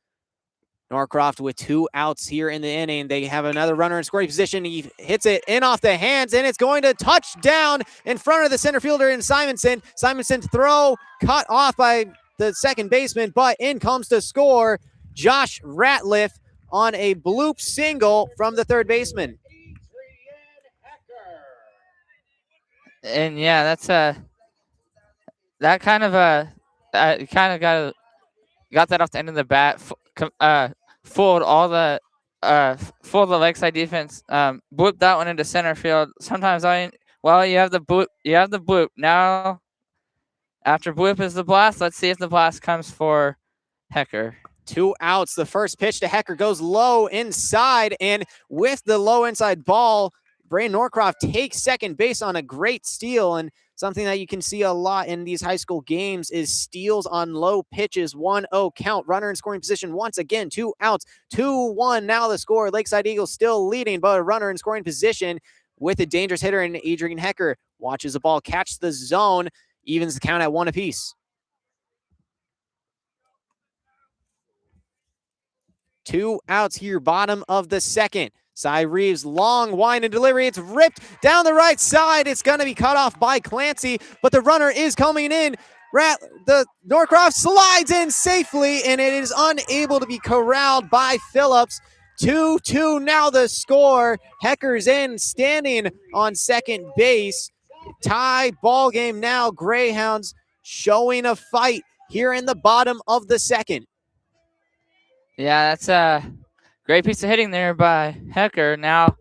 Norcroft with 2 outs here in the inning. They have another runner in scoring position. He hits it in off the hands, and it's going to touch down in front of the center fielder in Simonson. Simonson's throw cut off by the second baseman, but in comes to score Josh Ratliff on a bloop single from the third baseman.
And yeah, that's that kind of got that off the end of the bat. Fooled the Lakeside defense. Blooped that one into center field. Sometimes you have the bloop. Now, after bloop is the blast. Let's see if the blast comes for Hecker.
2 outs. The first pitch to Hecker goes low inside, and with the low inside ball, Braden Norcroft takes second base on a great steal. And something that you can see a lot in these high school games is steals on low pitches. 1-0 count. Runner in scoring position once again. 2 outs. 2-1 now the score. Lakeside Eagles still leading, but a runner in scoring position with a dangerous hitter in Adrian Hecker. Watches the ball catch the zone. Evens the count at 1 apiece. 2 outs here, bottom of the second. Cy Reeves, long wind and delivery. It's ripped down the right side. It's going to be cut off by Clancy, but the runner is coming in. The Norcroft slides in safely, and it is unable to be corralled by Phillips. 2-2 now the score. Hecker's in, standing on second base. Tie ball game now. Greyhounds showing a fight here in the bottom of the second.
Yeah, that's a great piece of hitting there by Hecker. Now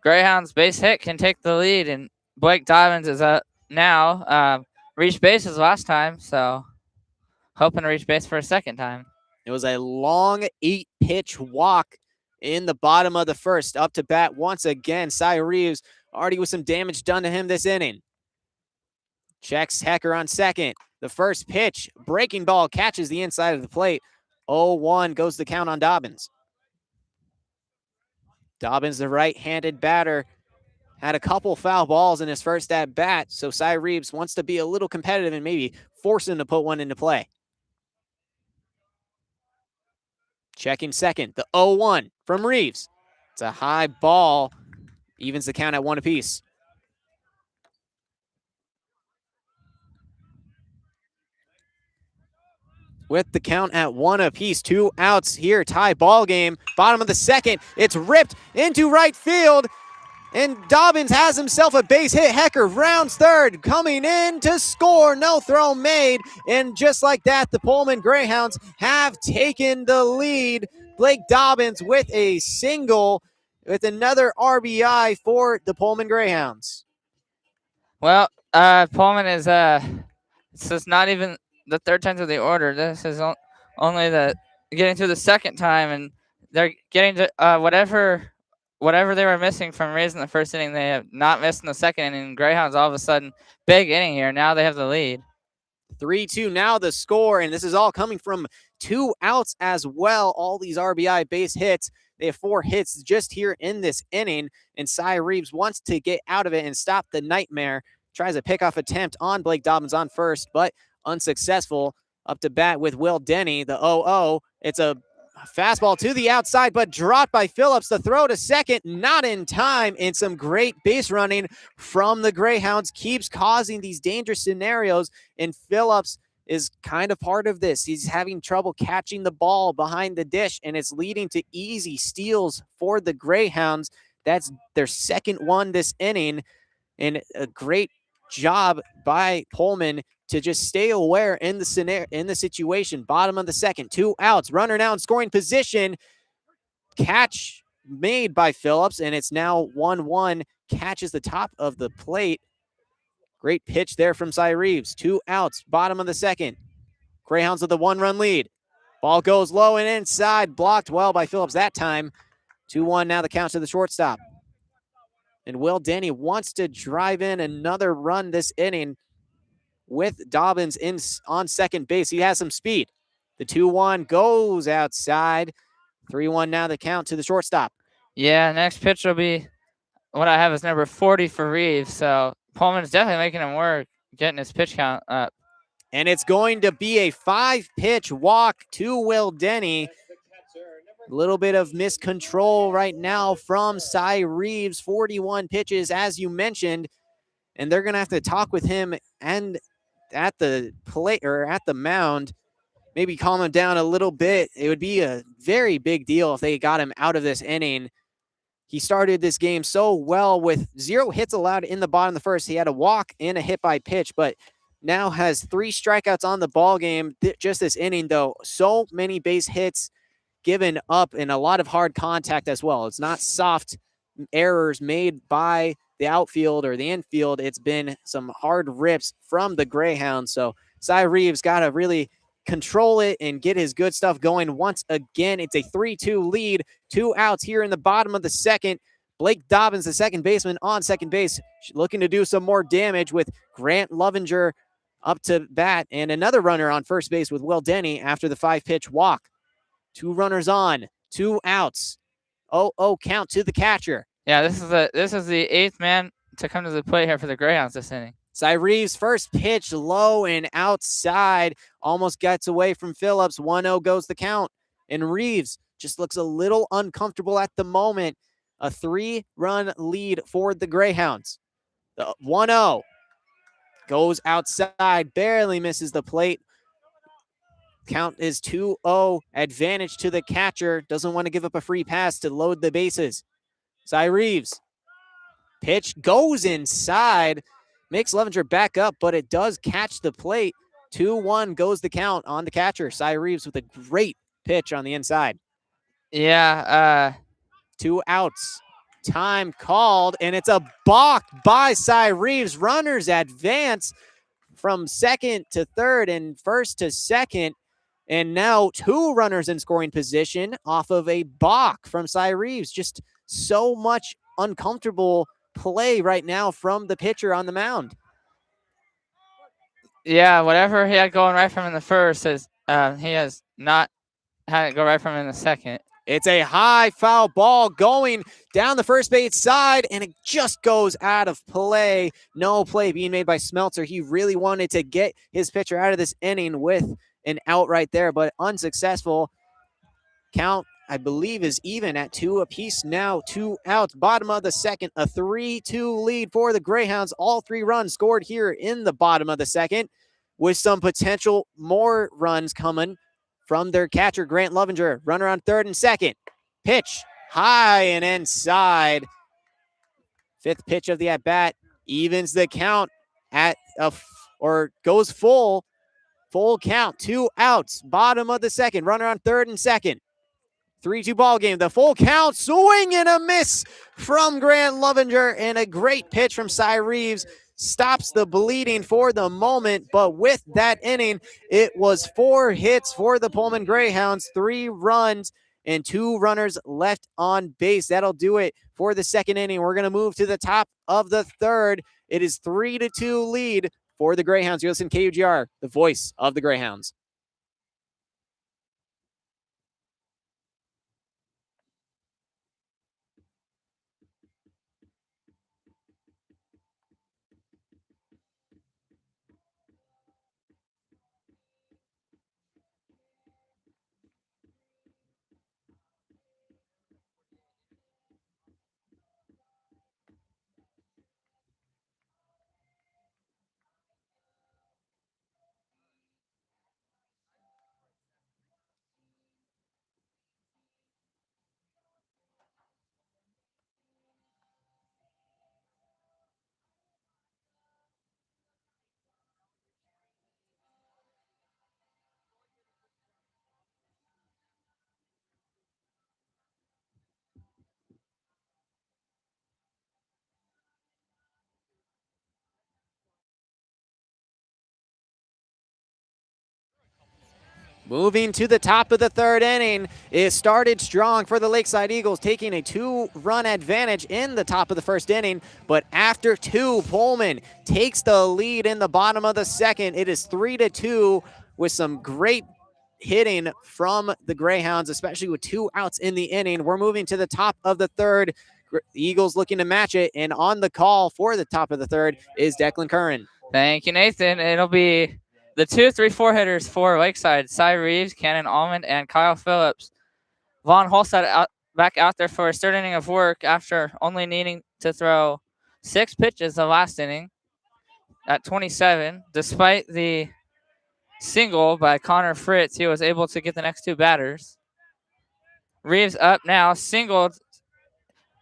Greyhounds base hit can take the lead, and Blake Dobbins is up now. Reached bases last time, so hoping to reach base for a second time.
It was a long 8-pitch walk in the bottom of the first. Up to bat once again. Cy Reeves already with some damage done to him this inning. Checks Hecker on second. The first pitch, breaking ball, catches the inside of the plate. 0-1 goes the count on Dobbins. Dobbins, the right-handed batter, had a couple foul balls in his first at bat, so Cy Reeves wants to be a little competitive and maybe force him to put one into play. Checking second, the 0-1 from Reeves. It's a high ball, evens the count at 1 apiece. With the count at 1 apiece, 2 outs here, tie ball game. Bottom of the second, it's ripped into right field, and Dobbins has himself a base hit. Hecker rounds third, coming in to score. No throw made, and just like that, the Pullman Greyhounds have taken the lead. Blake Dobbins with a single, with another RBI for the Pullman Greyhounds.
Well, Pullman is this is not even the third time to the order. This is only the getting to the second time, and they're getting to whatever they were missing from raising the first inning. They have not missed in the second inning. Greyhounds all of a sudden big inning here. Now they have the lead.
3-2 now the score, and this is all coming from 2 outs as well. All these RBI base hits. They have 4 hits just here in this inning, and Cy Reeves wants to get out of it and stop the nightmare. Tries a pickoff attempt on Blake Dobbins on first, but unsuccessful. Up to bat with Will Denny, the 0-0. It's a fastball to the outside, but dropped by Phillips. The throw to second, not in time, and some great base running from the Greyhounds keeps causing these dangerous scenarios, and Phillips is kind of part of this. He's having trouble catching the ball behind the dish, and it's leading to easy steals for the Greyhounds. That's their second one this inning, and a great job by Pullman to just stay aware in the scenario, in the situation. Bottom of the second, 2 outs, runner now in scoring position. Catch made by Phillips, and it's now 1-1. Catches the top of the plate. Great pitch there from Cy Reeves. 2 outs, bottom of the second. Greyhounds with a 1-run lead. Ball goes low and inside, blocked well by Phillips that time. 2-1 now the count to the shortstop. And Will Denny wants to drive in another run this inning with Dobbins in on second base. He has some speed. The 2-1 goes outside. 3-1 now the count to the shortstop.
Yeah, next pitch will be what I have is number 40 for Reeves. So Pullman's definitely making him work, getting his pitch count up.
And it's going to be a 5-pitch walk to Will Denny. A little bit of miscontrol right now from Cy Reeves. 41 pitches, as you mentioned. And they're going to have to talk with him and at the plate or at the mound, maybe calm him down a little bit. It would be a very big deal if they got him out of this inning. He started this game so well with 0 hits allowed in the bottom of the first. He had a walk and a hit by pitch, but now has 3 strikeouts on the ball game. Just this inning, though, so many base hits given up and a lot of hard contact as well. It's not soft errors made by the outfield or the infield. It's been some hard rips from the Greyhounds. So Cy Reeves got to really control it and get his good stuff going once again. It's a 3-2 lead, 2 outs here in the bottom of the second. Blake Dobbins, the second baseman, on second base, looking to do some more damage with Grant Lovinger up to bat and another runner on first base with Will Denny after the 5-pitch walk. 2 runners on, 2 outs. 0-0 count to the catcher.
Yeah, this is the 8th man to come to the plate here for the Greyhounds this inning.
Cy Reeves, first pitch low and outside, almost gets away from Phillips. 1-0 goes the count. And Reeves just looks a little uncomfortable at the moment. A 3-run lead for the Greyhounds. The 1-0 goes outside, barely misses the plate. Count is 2-0. Advantage to the catcher. Doesn't want to give up a free pass to load the bases. Cy Reeves. Pitch goes inside. Makes Levenger back up, but it does catch the plate. 2-1 goes the count on the catcher. Cy Reeves with a great pitch on the inside.
Yeah.
2 outs. Time called, and it's a balk by Cy Reeves. Runners advance from second to third and first to second. And now 2 runners in scoring position off of a balk from Cy Reeves. Just so much uncomfortable play right now from the pitcher on the mound.
Yeah, whatever he had going right from him in the first is he has not had it go right from him in the second.
It's a high foul ball going down the first base side, and it just goes out of play. No play being made by Smeltzer. He really wanted to get his pitcher out of this inning with an out right there, but unsuccessful. Count, I believe, is even at 2 apiece now. 2 outs. Bottom of the second, a 3-2 lead for the Greyhounds. All 3 runs scored here in the bottom of the second, with some potential more runs coming from their catcher, Grant Lovinger. Runner on third and second. Pitch high and inside. 5th pitch of the at-bat evens the count at goes full count. 2 outs. Bottom of the second. Runner on third and second. 3-2 ball game. The full count. Swing and a miss from Grant Lovinger, and a great pitch from Cy Reeves stops the bleeding for the moment. But with that inning, it was 4 hits for the Pullman Greyhounds, 3 runs, and 2 runners left on base. That'll do it for the second inning. We're going to move to the top of the third. It is 3-2 lead for the Greyhounds. You listen to KUGR, the voice of the Greyhounds. Moving to the top of the third inning, it started strong for the Lakeside Eagles, taking a 2-run advantage in the top of the first inning. But after 2, Pullman takes the lead in the bottom of the second. It is 3-2 with some great hitting from the Greyhounds, especially with 2 outs in the inning. We're moving to the top of the third. The Eagles looking to match it, and on the call for the top of the third is Declan Curran.
Thank you, Nathan. It'll be the 2, 3, 4 hitters for Lakeside: Cy Reeves, Cannon Almond, and Kyle Phillips. Vaughn Holstad back out there for his 3rd inning of work after only needing to throw 6 pitches the last inning at 27. Despite the single by Connor Fritz, he was able to get the next 2 batters. Reeves up now, singled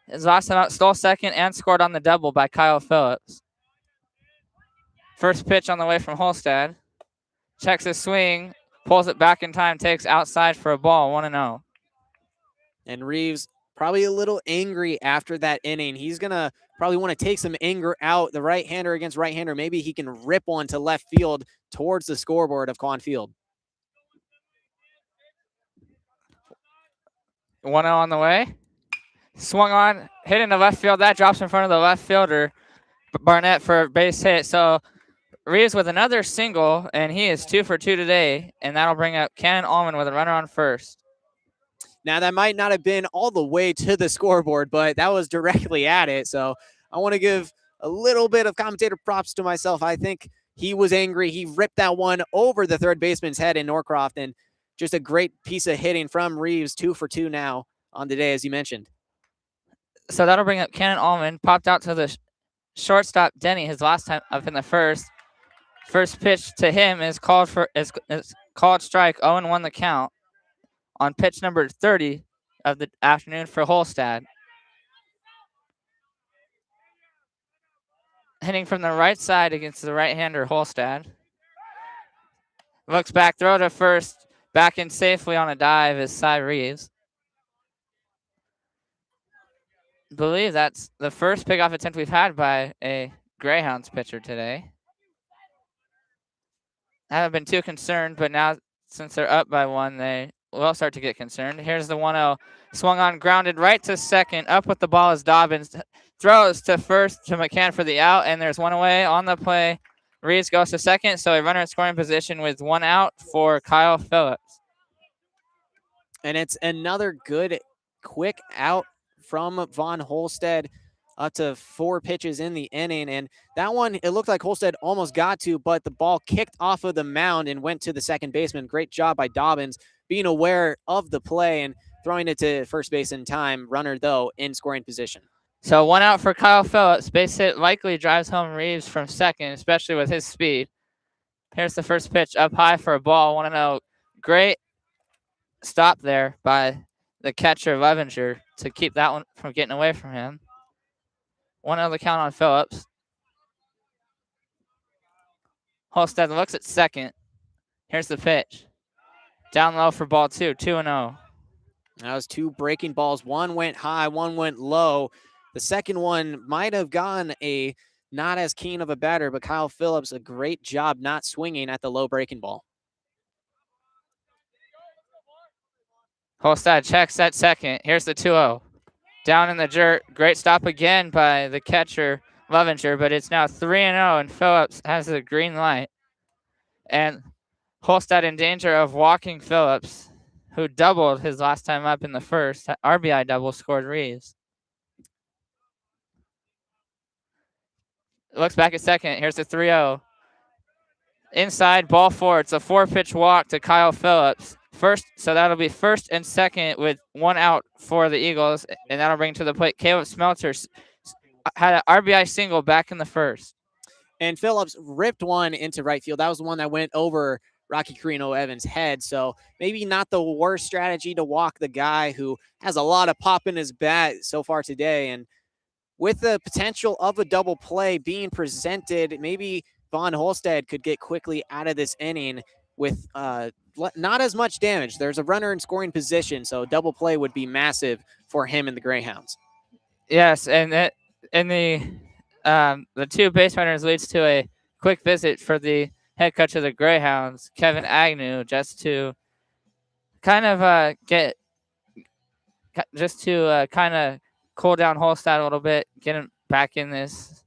his last time out, stole second, and scored on the double by Kyle Phillips. First pitch on the way from Holstad. Checks his swing, pulls it back in time, takes outside for a ball, 1-0.
And Reeves probably a little angry after that inning. He's going to probably want to take some anger out. The right-hander against right-hander. Maybe he can rip one to left field towards the scoreboard of Quann Field.
1-0 on the way. Swung on, hit into left field. That drops in front of the left fielder, Barnett, for a base hit. So Reeves with another single, and he is 2 for 2 today, and that'll bring up Cannon Almond with a runner on first.
Now, that might not have been all the way to the scoreboard, but that was directly at it. So I want to give a little bit of commentator props to myself. I think he was angry. He ripped that one over the third baseman's head in Norcroft, and just a great piece of hitting from Reeves. 2 for 2 now on the day, as you mentioned.
So that'll bring up Cannon Almond. Popped out to the shortstop, Denny, his last time up in the first. First pitch to him is called for is called strike, 0-1 the count on pitch number 30 of the afternoon for Holstad. Hitting from the right side against the right-hander, Holstad. Looks back, throw to first. Back in safely on a dive is Cy Reeves. Believe that's the first pickoff attempt we've had by a Greyhounds pitcher today. I haven't been too concerned, but now since they're up by 1, they will start to get concerned. Here's the 1-0. Swung on, grounded right to second. Up with the ball is Dobbins. Throws to first to McCann for the out, and there's 1 away on the play. Reeves goes to second, so a runner in scoring position with 1 out for Kyle Phillips.
And it's another good, quick out from Von Holstead, up to 4 pitches in the inning. And that one, it looked like Holstead almost got to, but the ball kicked off of the mound and went to the second baseman. Great job by Dobbins being aware of the play and throwing it to first base in time. Runner, though, in scoring position.
So 1 out for Kyle Phillips. Base hit likely drives home Reeves from second, especially with his speed. Here's the first pitch up high for a ball. 1-0. Great stop there by the catcher, Levenger, to keep that one from getting away from him. 1-0 the count on Phillips. Holstead looks at second. Here's the pitch. Down low for ball 2, 2-0.
That was 2 breaking balls. One went high, one went low. The second one might have gone a not as keen of a batter, but Kyle Phillips, a great job not swinging at the low breaking ball.
Holstead checks at second. Here's the 2-0. Down in the dirt. Great stop again by the catcher, Levenger, but it's now 3-0, and Phillips has the green light. And Holstead in danger of walking Phillips, who doubled his last time up in the first. RBI double scored Reeves. Looks back at second. Here's the 3-0. Inside, ball 4. It's a 4-pitch walk to Kyle Phillips. First, so that'll be first and second with 1 out for the Eagles, and that'll bring to the plate Caleb Smelter. Had an RBI single back in the first.
And Phillips ripped one into right field. That was the one that went over Rocky Carino Evans' head. So maybe not the worst strategy to walk the guy who has a lot of pop in his bat so far today. And with the potential of a double play being presented, maybe Von Holstead could get quickly out of this inning with not as much damage. There's a runner in scoring position, so double play would be massive for him and the Greyhounds.
Yes, and the 2 base runners leads to a quick visit for the head coach of the Greyhounds, Kevin Agnew, just to kind of cool down Holstead a little bit, get him back in this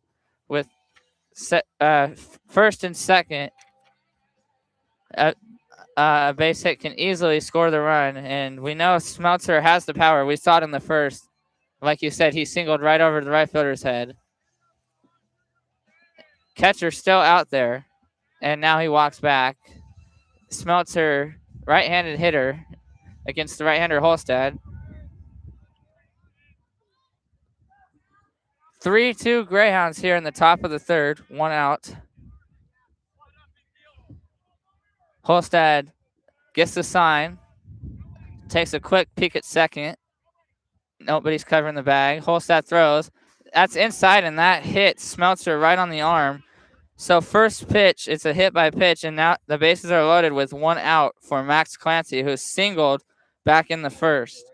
with first and second. A base hit can easily score the run, and we know Smeltzer has the power. We saw it in the first. Like you said, he singled right over the right fielder's head. Catcher still out there, and now he walks back. Smeltzer, right-handed hitter against the right-hander Holstead. 3-2 Greyhounds here in the top of the third, 1 out. Holstead gets the sign, takes a quick peek at second. Nobody's covering the bag. Holstead throws. That's inside, and that hits Smeltzer right on the arm. So first pitch, it's a hit by pitch, and now the bases are loaded with 1 out for Max Clancy, who singled back in the first.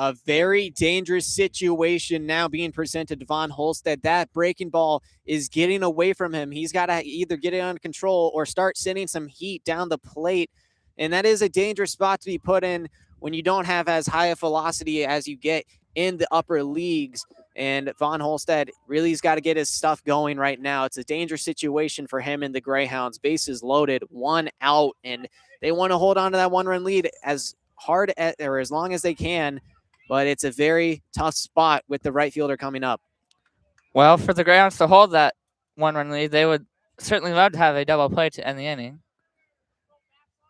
A very dangerous situation now being presented to Von Holstead. That breaking ball is getting away from him. He's got to either get it under control or start sending some heat down the plate. And that is a dangerous spot to be put in when you don't have as high a velocity as you get in the upper leagues. And Von Holstead really has got to get his stuff going right now. It's a dangerous situation for him and the Greyhounds. Bases loaded, 1 out, and they want to hold on to that 1-run lead as hard or as long as they can. But it's a very tough spot with the right fielder coming up.
Well, for the Greyhounds to hold that 1-run lead, they would certainly love to have a double play to end the inning.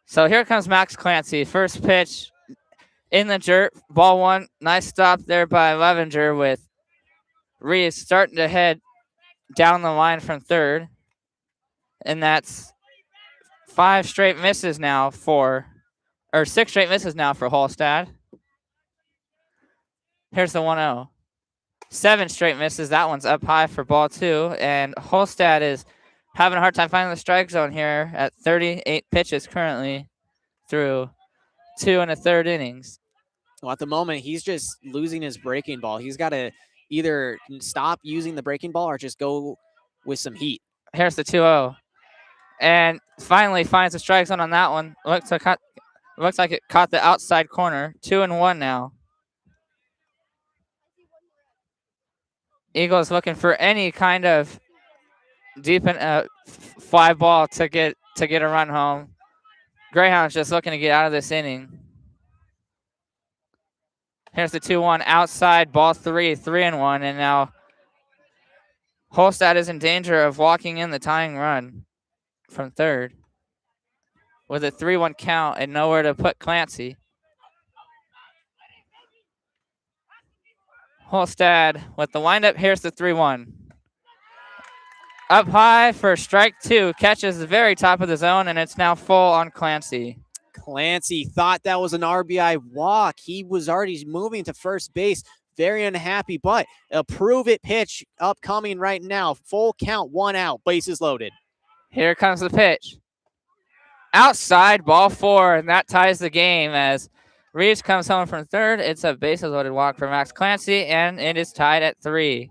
So here comes Max Clancy. First pitch in the dirt, ball 1. Nice stop there by Levenger with Reeves starting to head down the line from third. And that's six straight misses now for Holstad. Here's the 1-0. 7 straight misses. That one's up high for ball 2. And Holstad is having a hard time finding the strike zone here at 38 pitches currently through 2 1/3 innings.
Well, at the moment, he's just losing his breaking ball. He's got to either stop using the breaking ball or just go with some heat.
Here's the 2-0. And finally finds the strike zone on that one. Looks like it caught the outside corner. 2-1 now. Eagles looking for any kind of deep fly ball to get a run home. Greyhounds just looking to get out of this inning. Here's the 2-1 outside, ball 3, 3-1, and now Holstad is in danger of walking in the tying run from third with a 3-1 count and nowhere to put Clancy. Holstad with the windup. Here's the 3-1. Up high for strike 2. Catches the very top of the zone, and it's now full on Clancy.
Clancy thought that was an RBI walk. He was already moving to first base. Very unhappy, but a prove-it pitch upcoming right now. Full count, 1 out, bases loaded.
Here comes the pitch. Outside, ball 4, and that ties the game as Reeves comes home from third. It's a bases loaded walk for Max Clancy, and it is tied at 3.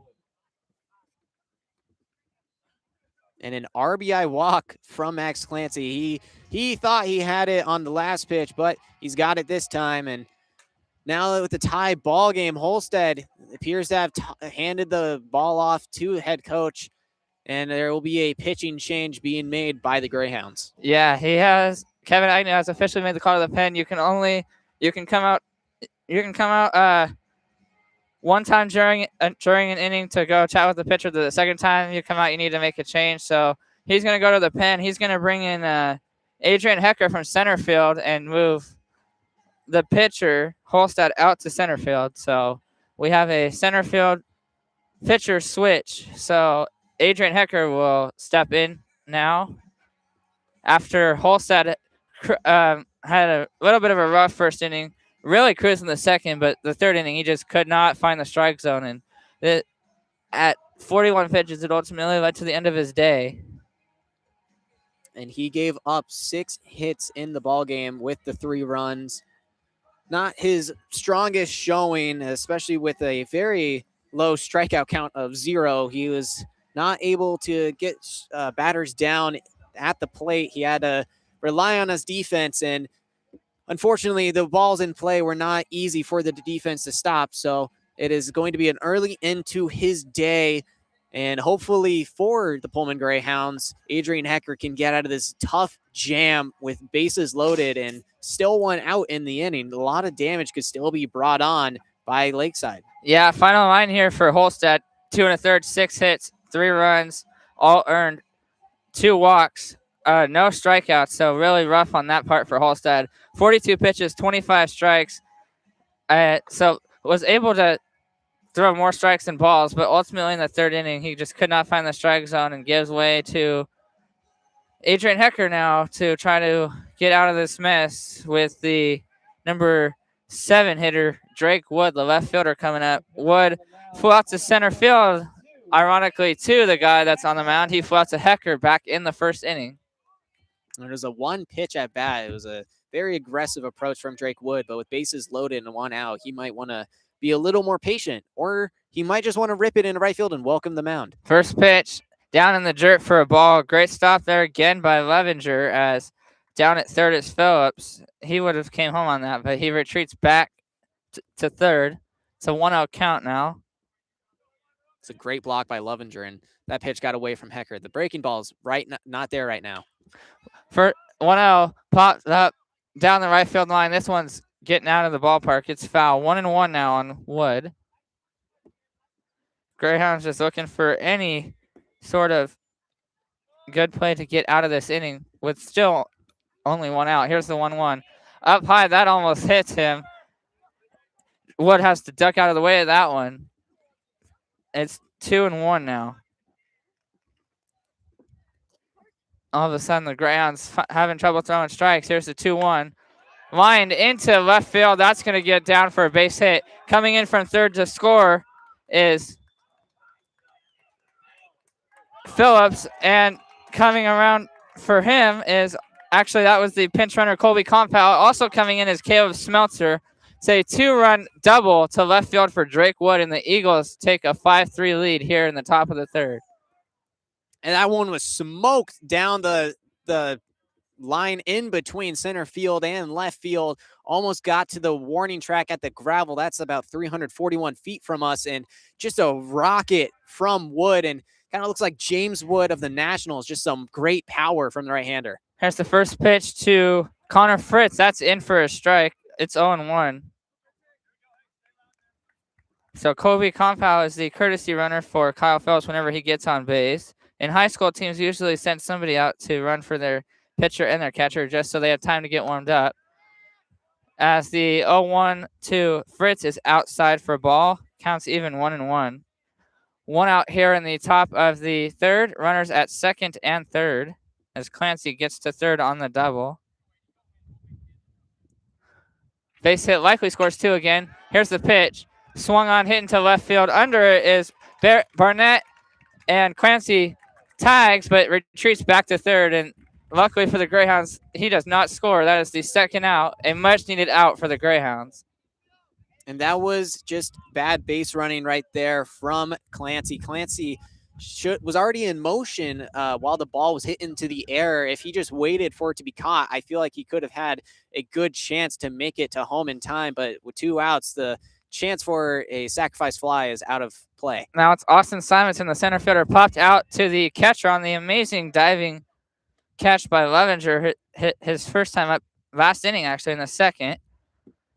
And an RBI walk from Max Clancy. He thought he had it on the last pitch, but he's got it this time. And now with the tie ball game, Holstad appears to have handed the ball off to head coach, and there will be a pitching change being made by the Greyhounds.
Yeah, he has. Kevin Agnew has officially made the call to the pen. You can come out one time during an inning to go chat with the pitcher. The second time you come out, you need to make a change. So he's going to go to the pen. He's going to bring in Adrian Hecker from center field and move the pitcher, Holstad, out to center field. So we have a center field pitcher switch. So Adrian Hecker will step in now after Holstad had a little bit of a rough first inning. Really cruising the second, but the third inning, he just could not find the strike zone. And at 41 pitches, it ultimately led to the end of his day.
And he gave up 6 hits in the ballgame with the 3 runs. Not his strongest showing, especially with a very low strikeout count of 0. He was not able to get batters down at the plate. He had to rely on his defense, and unfortunately, the balls in play were not easy for the defense to stop. So it is going to be an early end to his day. And hopefully for the Pullman Greyhounds, Adrian Hecker can get out of this tough jam with bases loaded and still 1 out in the inning. A lot of damage could still be brought on by Lakeside.
Yeah, final line here for Holstad. 2 1/3, 6 hits, 3 runs, all earned, 2 walks. No strikeouts, so really rough on that part for Holstad. 42 pitches, 25 strikes. So was able to throw more strikes than balls, but ultimately in the third inning, he just could not find the strike zone and gives way to Adrian Hecker now to try to get out of this mess with the number 7 hitter, Drake Wood, the left fielder, coming up. Wood flew out to center field, ironically, to the guy that's on the mound. He flew out to Hecker back in the first inning.
It was a 1 pitch at bat. It was a very aggressive approach from Drake Wood, but with bases loaded and 1 out, he might want to be a little more patient, or he might just want to rip it into right field and welcome the mound.
First pitch down in the dirt for a ball. Great stop there again by Levenger, as down at third is Phillips. He would have came home on that, but he retreats back to third. It's a 1-0 count now.
It's a great block by Levenger, and that pitch got away from Hecker. The breaking ball's not there right now.
For 1-0, pops up down the right field line. This one's getting out of the ballpark. It's foul. 1-1 now on Wood. Greyhounds just looking for any sort of good play to get out of this inning with still only 1 out. Here's the 1-1. Up high, that almost hits him. Wood has to duck out of the way of that one. It's 2-1 now. All of a sudden, the Greyhounds having trouble throwing strikes. Here's the 2-1. Lined into left field. That's going to get down for a base hit. Coming in from third to score is Phillips, and coming around for him is actually that was the pinch runner Colby Compound. Also coming in is Caleb Smeltzer. It's a 2-run double to left field for Drake Wood, and the Eagles take a 5-3 lead here in the top of the third.
And that one was smoked down the line in between center field and left field. Almost got to the warning track at the gravel. That's about 341 feet from us, and just a rocket from Wood, and kind of looks like James Wood of the Nationals. Just some great power from the right-hander.
Here's the first pitch to Connor Fritz. That's in for a strike. It's 0-1. So Kobe Compow is the courtesy runner for Kyle Phillips whenever he gets on base. In high school, teams usually send somebody out to run for their pitcher and their catcher just so they have time to get warmed up. As the 0-1 to Fritz is outside for a ball. Counts even 1-1. One out here in the top of the third. Runners at second and third as Clancy gets to third on the double. Base hit, likely scores 2 again. Here's the pitch. Swung on, hit into left field. Under it is Barnett, and Clancy tags but retreats back to third. And luckily for the Greyhounds, he does not score. That is the second out, a much needed out for the Greyhounds.
And that was just bad base running right there from Clancy. Clancy was already in motion while the ball was hit into the air. If he just waited for it to be caught, I feel like he could have had a good chance to make it to home in time. But with 2 outs, the chance for a sacrifice fly is out of play.
Now it's Austin Simonson, the center fielder, popped out to the catcher on the amazing diving catch by Levenger. Hit his first time up last inning, actually, in the second.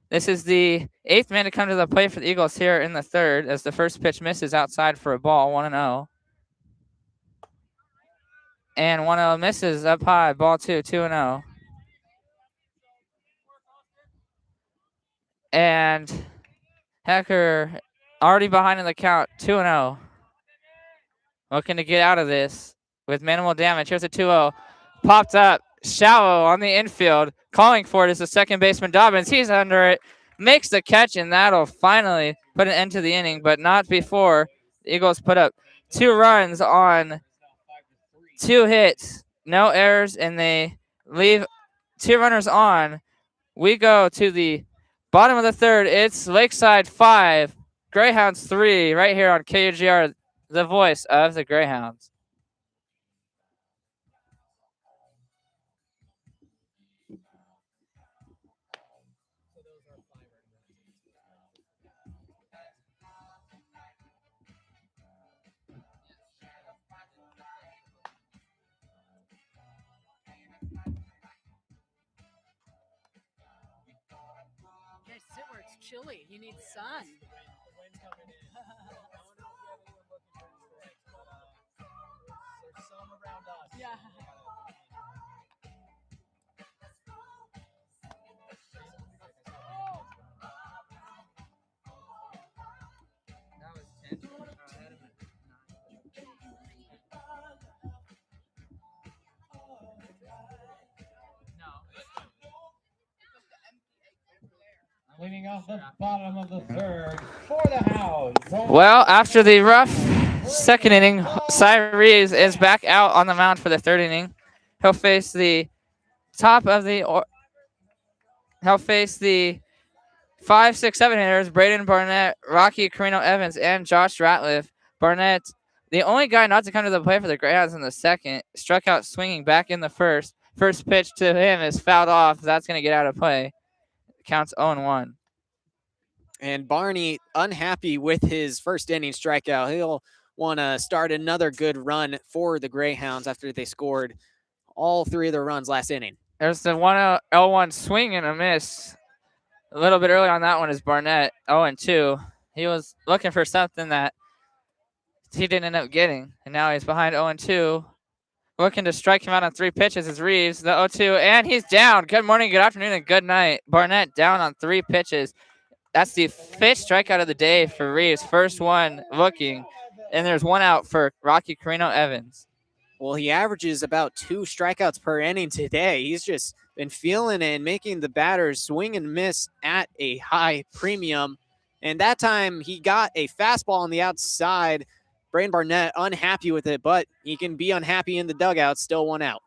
This is the 8th man to come to the plate for the Eagles here in the third as the first pitch misses outside for a ball, 1-0. And 1-0 misses up high, ball 2, 2-0. And Hecker already behind in the count, 2-0. Looking to get out of this with minimal damage. Here's a 2-0. Popped up, shallow on the infield. Calling for it is the second baseman Dobbins. He's under it, makes the catch, and that'll finally put an end to the inning, but not before the Eagles put up 2 runs on 2 hits, no errors, and they leave 2 runners on. We go to the bottom of the third. It's Lakeside 5, Greyhounds 3, right here on KUGR, the voice of the Greyhounds.
Sit where it's chilly. You need sun. Yeah.
Leading off the bottom of the third for the Hounds.
Well, after the rough second inning, Cyrese is back out on the mound for the third inning. He'll face the he'll face the 5, 6, 7 hitters: Braden Barnett, Rocky Carino Evans, and Josh Ratliff. Barnett, the only guy not to come to the plate for the Greyhounds in the second, struck out swinging back in the first. First pitch to him is fouled off. That's going to get out of play. Counts 0-1.
And Barney, unhappy with his first inning strikeout. He'll want to start another good run for the Greyhounds after they scored all 3 of their runs last inning.
There's the 1-0-1 swing and a miss. A little bit early on that one is Barnett, 0-2. He was looking for something that he didn't end up getting, and now he's behind 0-2. Looking to strike him out on 3 pitches is Reeves, the 0-2, and he's down. Good morning, good afternoon, and good night. Barnett down on 3 pitches. That's the 5th strikeout of the day for Reeves. First one looking, and there's 1 out for Rocky Carino Evans.
Well, he averages about 2 strikeouts per inning today. He's just been feeling it and making the batters swing and miss at a high premium. And that time he got a fastball on the outside. Braden Barnett unhappy with it, but he can be unhappy in the dugout. Still 1 out.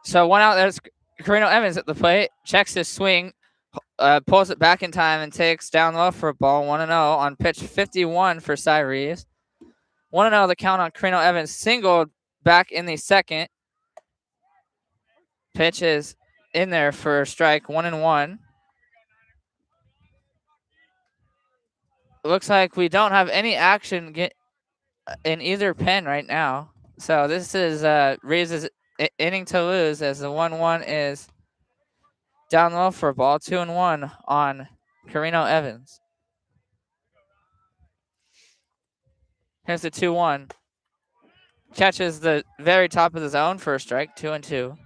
So 1 out. There's Carino Evans at the plate. Checks his swing. Pulls it back in time and takes down low for a ball. 1-0 on pitch 51 for Cy Reeves. 1-0 the count on Carino Evans. Singled back in the second. Pitch is in there for a strike. 1-1. It looks like we don't have any action in either pen right now. So this is Reeves' inning to lose as the 1-1 is down low for a ball. 2-1 on Carino Evans. Here's the 2-1. Catches the very top of the zone for a strike. 2-2.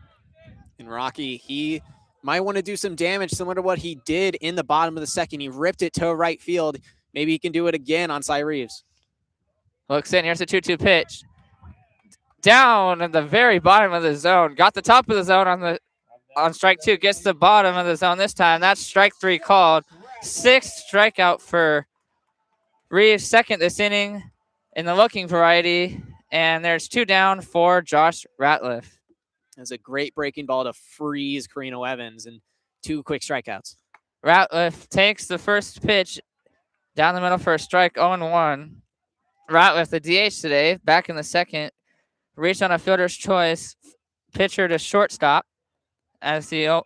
And Rocky, he might want to do some damage similar to what he did in the bottom of the second. He ripped it to right field. Maybe he can do it again on Cy Reeves.
Looks in. Here's the 2-2 pitch. Down at the very bottom of the zone. Got the top of the zone on strike 2. Gets the bottom of the zone this time. That's strike 3 called. 6th strikeout for Reeves. Second this inning in the looking variety. And there's 2 down for Josh Ratliff.
That's a great breaking ball to freeze Carino Evans and 2 quick strikeouts.
Ratliff takes the first pitch down the middle for a strike. 0-1. Ratliff, the DH today, back in the second. Reached on a fielder's choice. Pitcher to shortstop as the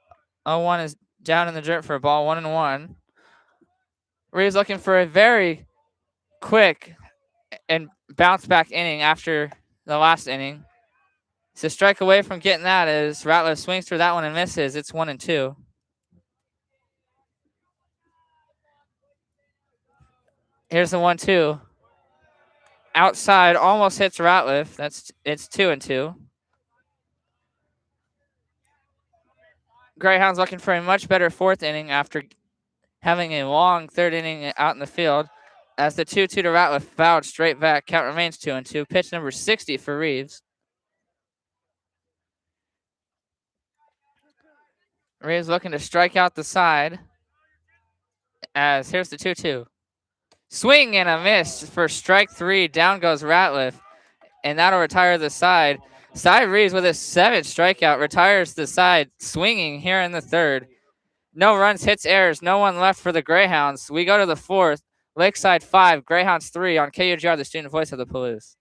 0-1 is down in the dirt for a ball. 1-1. Reeves looking for a very quick and bounce back inning after the last inning. It's a strike away from getting that as Ratliff swings through that one and misses. It's 1-2. Here's the 1-2. Outside, almost hits Ratliff. It's 2-2. Greyhounds looking for a much better 4th inning after having a long 3rd inning out in the field. As the 2-2 to Ratliff fouled straight back. Count remains 2-2. Pitch number 60 for Reeves. Reeves looking to strike out the side. As here's the 2-2. Swing and a miss for strike 3. Down goes Ratliff. And that'll retire the side. Cy Reeves with his 7th strikeout retires the side, swinging here in the 3rd. No runs, hits, errors. No one left for the Greyhounds. We go to the 4th. Lakeside 5, Greyhounds 3 on KUGR, the student voice of the Palouse.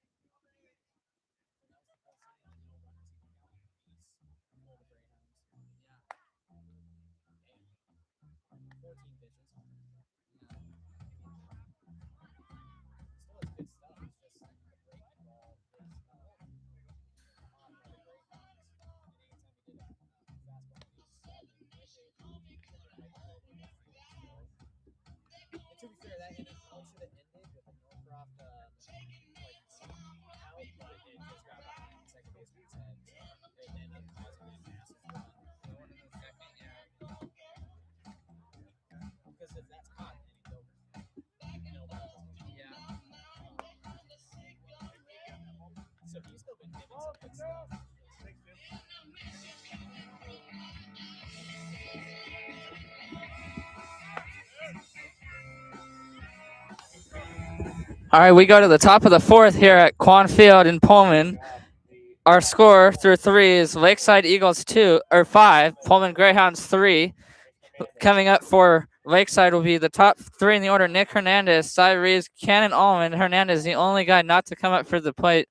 All right, we go to the top of the 4th here at Quann Field in Pullman. Our score through 3 is Lakeside Eagles 5, Pullman Greyhounds 3. Coming up for Lakeside will be the top 3 in the order: Nick Hernandez, Cy Reeves, Cannon Allman. Hernandez, the only guy not to come up for the plate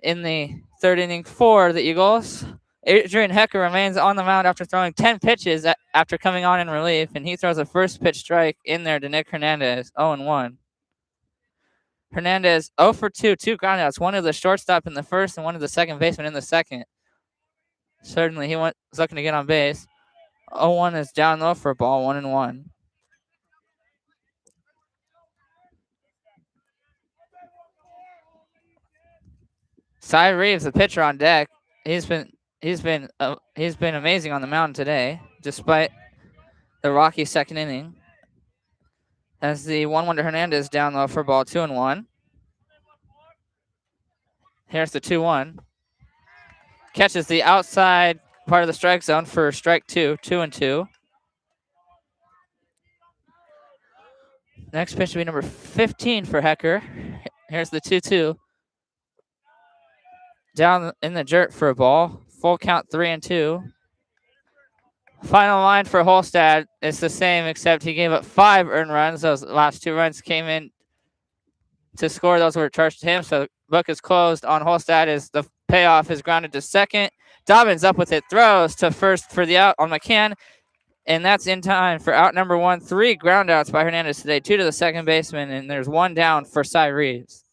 in the 3rd inning for the Eagles. Adrian Hecker remains on the mound after throwing 10 pitches after coming on in relief, and he throws a first pitch strike in there to Nick Hernandez, 0-1. Hernandez 0 for 2, 2 groundouts, one of the shortstop in the first and one of the second baseman in the second. Certainly he was looking to get on base. 0-1 is down low for a ball, 1-1. Cy Reeves, the pitcher on deck. He's been amazing on the mound today, despite the rocky second inning. As the 1-1 to Hernandez down low for ball, 2-1. Here's the 2-1. Catches the outside part of the strike zone for strike 2, 2-2. Next pitch will be number 15 for Hecker. Here's the 2-2. Down in the dirt for a ball. Full count 3-2. Final line for Holstad is the same, except he gave up 5 earned runs. Those last 2 runs came in to score. Those were charged to him. So book is closed on Holstad as the payoff is grounded to second. Dobbins up with it, throws to first for the out on McCann. And that's in time for out number 1. 3 ground outs by Hernandez today, 2 to the second baseman, and there's 1 down for Cy Reeves.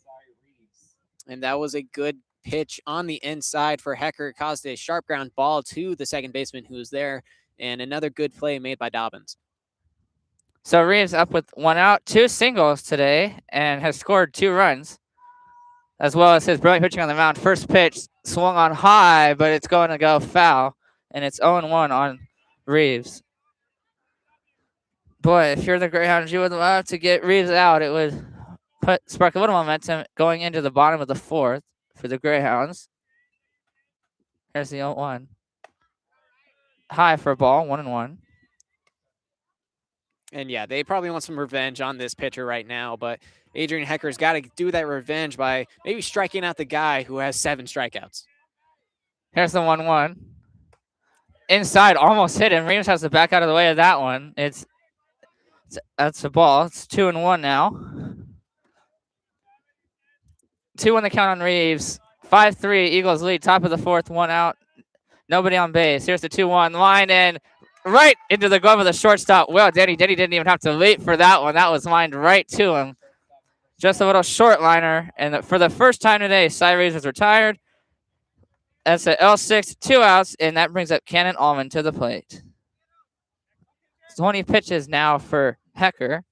And that was a good pitch on the inside for Hecker. It caused a sharp ground ball to the second baseman who was there, and another good play made by Dobbins.
So Reeves up with 1 out, 2 singles today, and has scored 2 runs, as well as his brilliant pitching on the mound. First pitch swung on high, but it's going to go foul, and it's 0-1 on Reeves. Boy, if you're the Greyhounds, you would love to get Reeves out. It would spark a little momentum going into the bottom of the 4th for the Greyhounds. Here's the 0-1. High for a ball, 1-1.
And yeah, they probably want some revenge on this pitcher right now, but Adrian Hecker's got to do that revenge by maybe striking out the guy who has 7 strikeouts.
Here's the 1-1. Inside, almost hit him. Reeves has to back out of the way of that one. That's a ball. It's 2-1 now. 2 on the count on Reeves. 5-3, Eagles lead, top of the 4th, 1 out. Nobody on base. Here's the 2-1 line and right into the glove of the shortstop. Well, Denny didn't even have to wait for that one. That was lined right to him. Just a little short liner. And for the first time today, Cy Reeves is retired. That's an L6, 2 outs, and that brings up Cannon Allman to the plate. 20 pitches now for Hecker.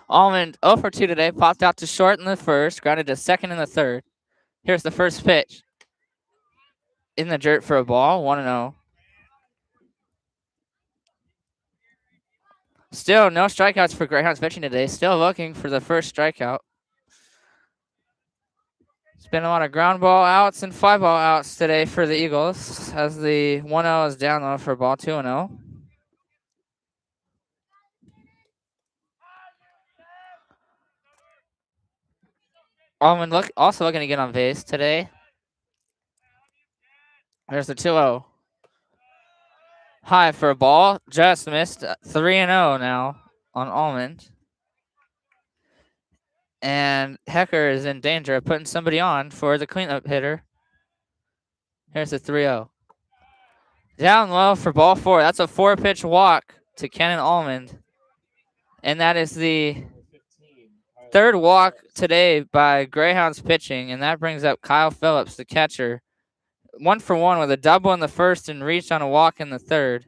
Allman 0 for 2 today. Popped out to short in the first, grounded to second in the 3rd. Here's the first pitch. In the dirt for a ball, 1-0. Still no strikeouts for Greyhounds pitching today. Still looking for the first strikeout. It's been a lot of ground ball outs and fly ball outs today for the Eagles as the 1-0 is down low for a ball, 2-0. Allman also looking to get on base today. There's the 2-0. High for a ball. Just missed. 3-0 now on Allman. And Hecker is in danger of putting somebody on for the cleanup hitter. Here's the 3-0. Down low for ball 4. That's a 4-pitch walk to Cannon Allman. And that is the 3rd walk today by Greyhounds pitching. And that brings up Kyle Phillips, the catcher. 1 for 1 with a double in the 1st and reached on a walk in the 3rd.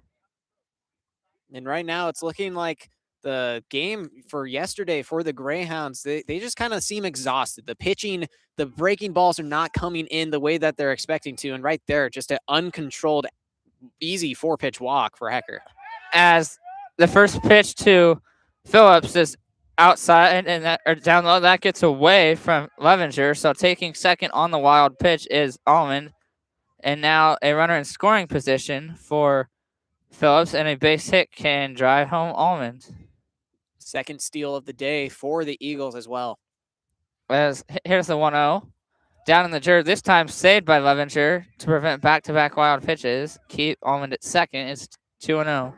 And right now it's looking like the game for yesterday for the Greyhounds, they just kind of seem exhausted. The pitching, the breaking balls are not coming in the way that they're expecting to. And right there, just an uncontrolled, easy 4-pitch walk for Hecker.
As the first pitch to Phillips is outside and that, or down low, that gets away from Levenger. So taking second on the wild pitch is Allman. And now a runner in scoring position for Phillips, and a base hit can drive home Allman.
Second steal of the day for the Eagles as well.
As here's the 1-0. Down in the dirt, this time saved by Levenger to prevent back-to-back wild pitches. Keep Allman at second. It's 2-0.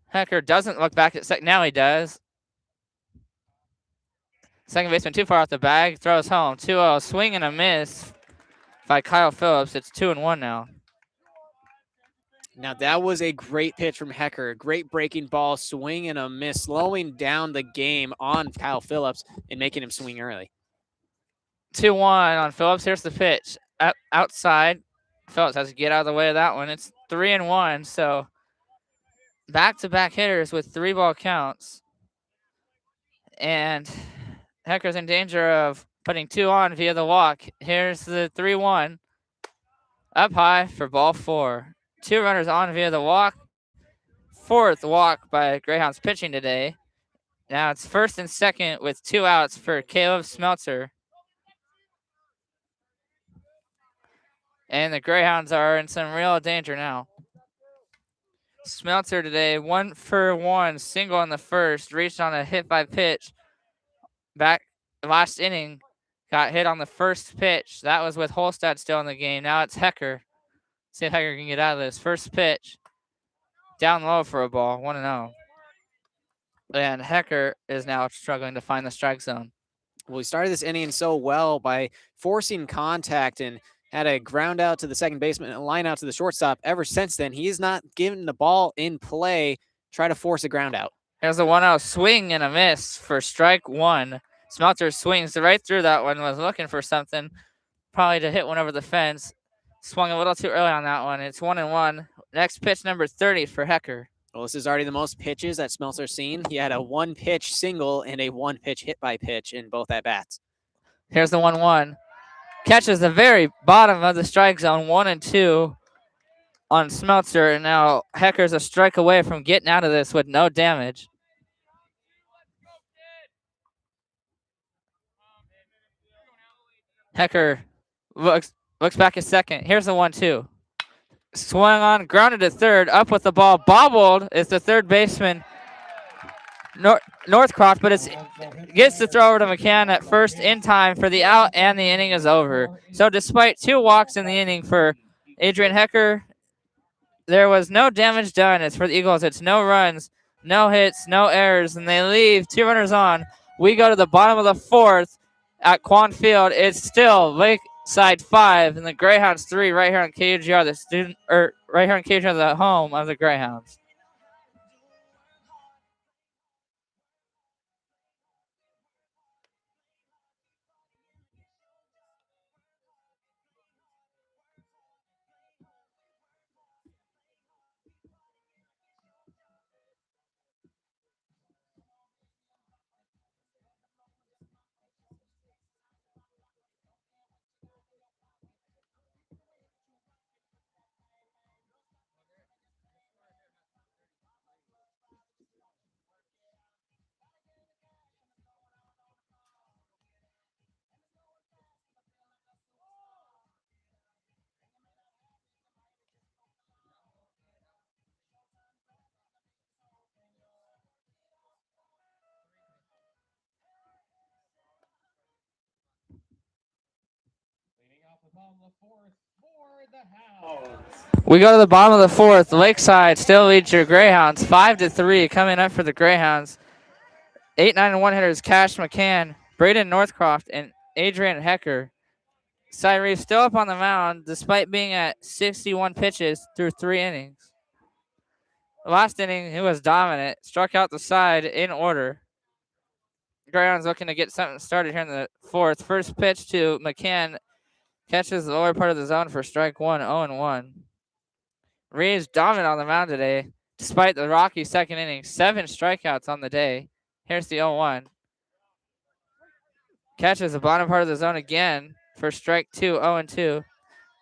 Hecker doesn't look back at second. Now he does. Second baseman too far off the bag. Throws home. 2-0. Swing and a miss by Kyle Phillips. It's 2-1 now.
Now that was a great pitch from Hecker. Great breaking ball, swing and a miss, slowing down the game on Kyle Phillips and making him swing early.
2-1 on Phillips. Here's the pitch. Outside. Phillips has to get out of the way of that one. It's 3-1. So back-to-back hitters with 3-ball counts. And Hecker's in danger of putting 2 on via the walk. Here's the 3-1. Up high for ball 4. 2 runners on via the walk. 4th walk by Greyhounds pitching today. Now it's 1st and 2nd with 2 outs for Caleb Smeltzer. And the Greyhounds are in some real danger now. Smeltzer today, 1 for 1, single in the 1st, reached on a hit by pitch. Back last inning, got hit on the 1st pitch. That was with Holstad still in the game. Now it's Hecker. See if Hecker can get out of this. 1st pitch, down low for a ball, 1-0. And Hecker is now struggling to find the strike zone.
Well, he started this inning so well by forcing contact and had a ground out to the second baseman and a line out to the shortstop. Ever since then, he has not given the ball in play, try to force a ground out.
Here's a 1-0 swing and a miss for strike 1. Smeltzer swings right through that one, was looking for something, probably to hit one over the fence. Swung a little too early on that one. It's 1-1. Next pitch, number 30 for Hecker.
Well, this is already the most pitches that Smeltzer's seen. He had a 1-pitch single and a 1-pitch hit by pitch in both at bats.
Here's the 1-1. Catches the very bottom of the strike zone, 1-2 on Smeltzer. And now Hecker's a strike away from getting out of this with no damage. Hecker looks back a second. Here's the 1-2. Swung on, grounded to third, up with the ball, bobbled. It's the third baseman, Northcroft, but it gets the throw over to McCann at first in time for the out, and the inning is over. So despite 2 walks in the inning for Adrian Hecker, there was no damage done. It's for the Eagles. It's no runs, no hits, no errors, and they leave 2 runners on. We go to the bottom of the 4th at Quann Field. It's still Lakeside 5 and the Greyhounds 3 right here on KUGR, right here on KUGR, the home of the Greyhounds. We go to the bottom of the 4th. Lakeside still leads your Greyhounds 5-3. Coming up for the Greyhounds, 8, 9, and 1 hitters: Cash McCann, Braden Northcroft, and Adrian Hecker. Cyree still up on the mound despite being at 61 pitches through 3 innings. Last inning, he was dominant, struck out the side in order. Greyhounds looking to get something started here in the 4th. First pitch to McCann, catches the lower part of the zone for strike 1, 0-1. Reeves dominant on the mound today, despite the rocky second inning. 7 strikeouts on the day. Here's the 0-1. Catches the bottom part of the zone again for strike 2, 0-2.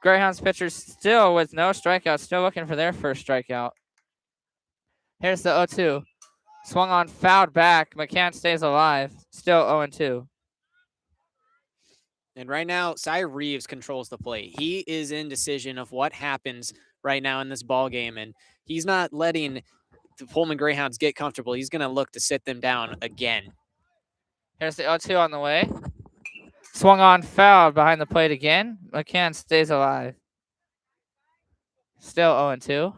Greyhounds pitchers still with no strikeouts, still looking for their first strikeout. Here's the 0-2. Swung on, fouled back. McCann stays alive, still 0-2.
And right now, Cy Reeves controls the plate. He is in decision of what happens right now in this ball game, and he's not letting the Pullman Greyhounds get comfortable. He's going to look to sit them down again.
Here's the 0-2 on the way. Swung on, fouled behind the plate again. McCann stays alive. Still 0-2.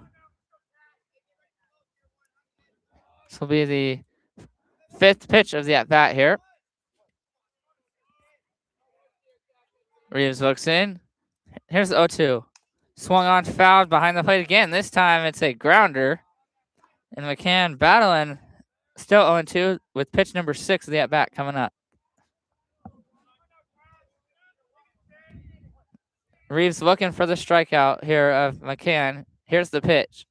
This will be the 5th pitch of the at-bat here. Reeves looks in. Here's the 0-2. Swung on, fouled behind the plate again. This time it's a grounder. And McCann battling, still 0-2 with pitch number 6 of the at-bat coming up. Reeves looking for the strikeout here of McCann. Here's the pitch.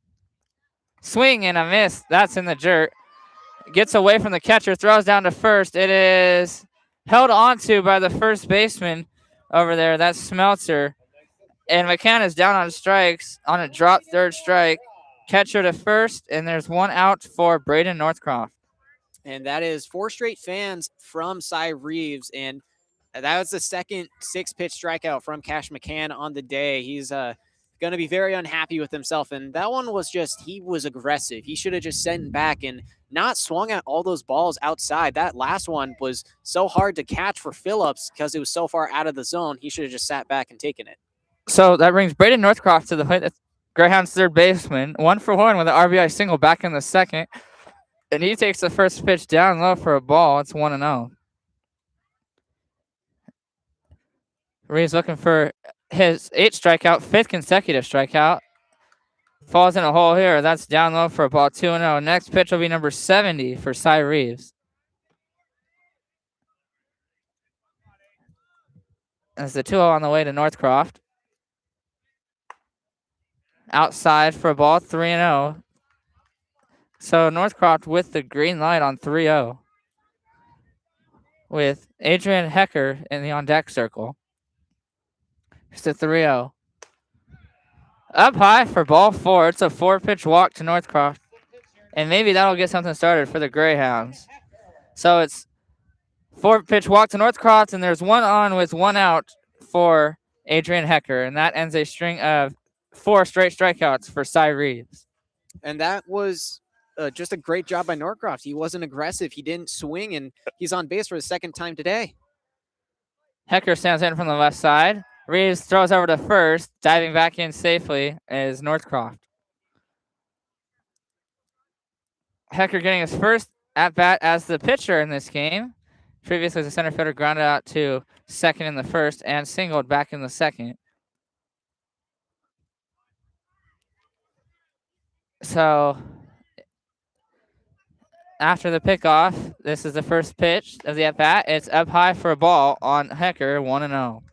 Swing and a miss. That's in the dirt. Gets away from the catcher, throws down to first. It is held onto by the first baseman over there. That's Smeltzer. And McCann is down on strikes on a drop third strike. catcher to first, and there's one out for Braden Northcroft.
And that is 4 straight fans from Cy Reeves. And that was the second 6-pitch strikeout from Cash McCann on the day. He's going to be very unhappy with himself. And that one was just, he was aggressive. He should have just sent back and not swung at all those balls outside. That last one was so hard to catch for Phillips because it was so far out of the zone. He should have just sat back and taken it.
So that brings Braden Northcroft to the plate. That's Greyhounds third baseman, 1-for-1 with an RBI single back in the second. And he takes the first pitch down low for a ball. It's 1-0. Reeves looking for his 8th strikeout, 5th consecutive strikeout. Falls in a hole here. That's down low for a ball, 2-0. Next pitch will be number 70 for Cy Reeves. That's the 2-0 on the way to Northcroft. Outside for a ball, 3-0. So Northcroft with the green light on 3-0. With Adrian Hecker in the on-deck circle. It's a 3-0. Up high for ball 4. It's a 4-pitch walk to Northcroft. And maybe that'll get something started for the Greyhounds. So it's 4-pitch walk to Northcroft, and there's one on with one out for Adrian Hecker. And that ends a string of 4 straight strikeouts for Cy Reeves.
And that was just a great job by Northcroft. He wasn't aggressive. He didn't swing, and he's on base for the second time today.
Hecker stands in from the left side. Reeves throws over to first. Diving back in safely is Northcroft. Hecker getting his first at-bat as the pitcher in this game. Previously, the center fielder grounded out to second in the first and singled back in the second. So after the pickoff, this is the first pitch of the at-bat. It's up high for a ball on Hecker, 1-0.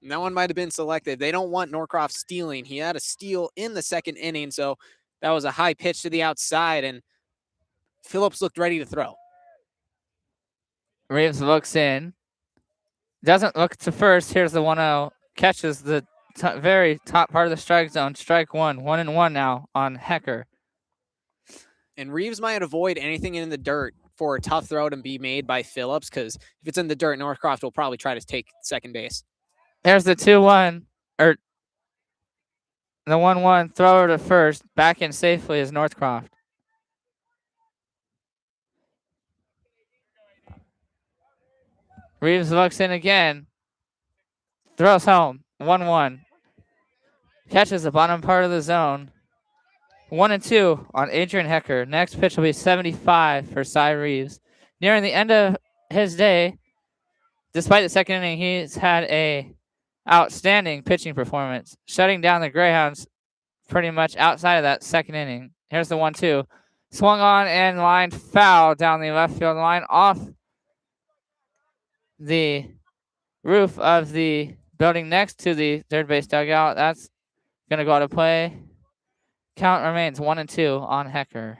And that one might have been selected. They don't want Northcroft stealing. He had a steal in the second inning, so that was a high pitch to the outside, and Phillips looked ready to throw.
Reeves looks in. Doesn't look to first. Here's the 1-0. Catches the very top part of the strike zone. Strike one. 1-1 now on Hecker.
And Reeves might avoid anything in the dirt for a tough throw to be made by Phillips, because if it's in the dirt, Northcroft will probably try to take second base.
There's the 2-1, or the 1-1 thrower to first. Back in safely is Northcroft. Reeves looks in again. Throws home. 1-1. Catches the bottom part of the zone. 1-2 on Adrian Hecker. Next pitch will be 75 for Cy Reeves. Nearing the end of his day, despite the second inning, he's had a outstanding pitching performance, shutting down the Greyhounds pretty much outside of that second inning. Here's the 1-2. Swung on and lined foul down the left field line off the roof of the building next to the third base dugout. That's going to go out of play. Count remains 1-2 on Hecker.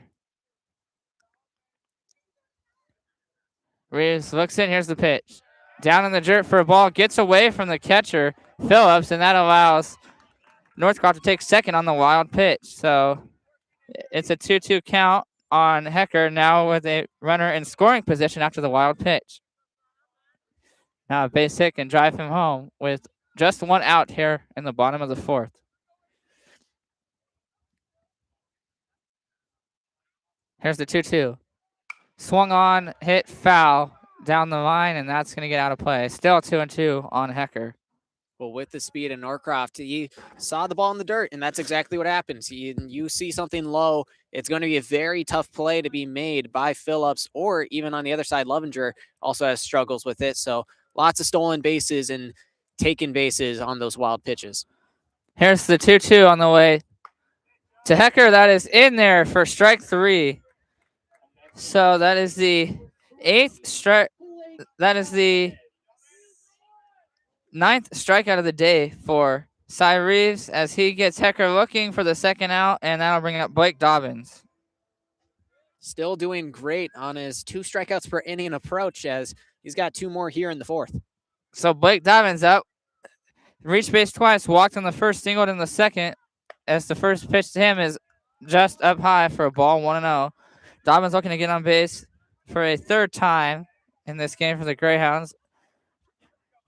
Reeves looks in. Here's the pitch. Down in the dirt for a ball. Gets away from the catcher, Phillips, and that allows Northcroft to take second on the wild pitch. So it's a 2-2 count on Hecker, now with a runner in scoring position after the wild pitch. Now a base hit can drive him home with just one out here in the bottom of the fourth. Here's the 2-2. Swung on, hit foul down the line, and that's going to get out of play. Still 2-2 on Hecker.
Well, with the speed of Northcroft, he saw the ball in the dirt, and that's exactly what happens. You see something low, it's going to be a very tough play to be made by Phillips, or even on the other side, Lovinger also has struggles with it. So lots of stolen bases and taken bases on those wild pitches.
Here's the 2-2 on the way to Hecker. That is in there for strike 3. So that is the 8th strike. That is the 9th strikeout of the day for Cy Reeves as he gets Hecker looking for the second out, and that'll bring up Blake Dobbins.
Still doing great on his 2 strikeouts per inning approach, as he's got 2 more here in the fourth.
So Blake Dobbins up, reached base twice, walked in the first, singled in the second. as the first pitch to him is just up high for a ball, 1-0. Dobbins looking to get on base for a third time in this game for the Greyhounds.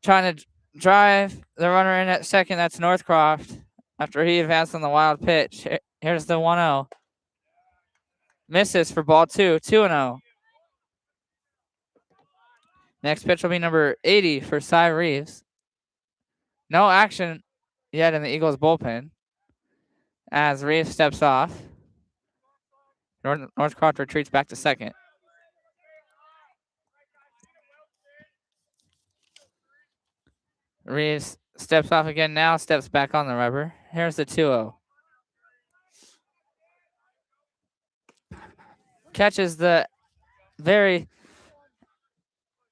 Trying to drive the runner in at second. That's Northcroft after he advanced on the wild pitch. Here's the 1-0. Misses for ball 2, 2-0. Next pitch will be number 80 for Cy Reeves. No action yet in the Eagles bullpen as Reeves steps off. Northcroft retreats back to second. Reeves steps off again now, steps back on the rubber. Here's the 2-0. Catches the very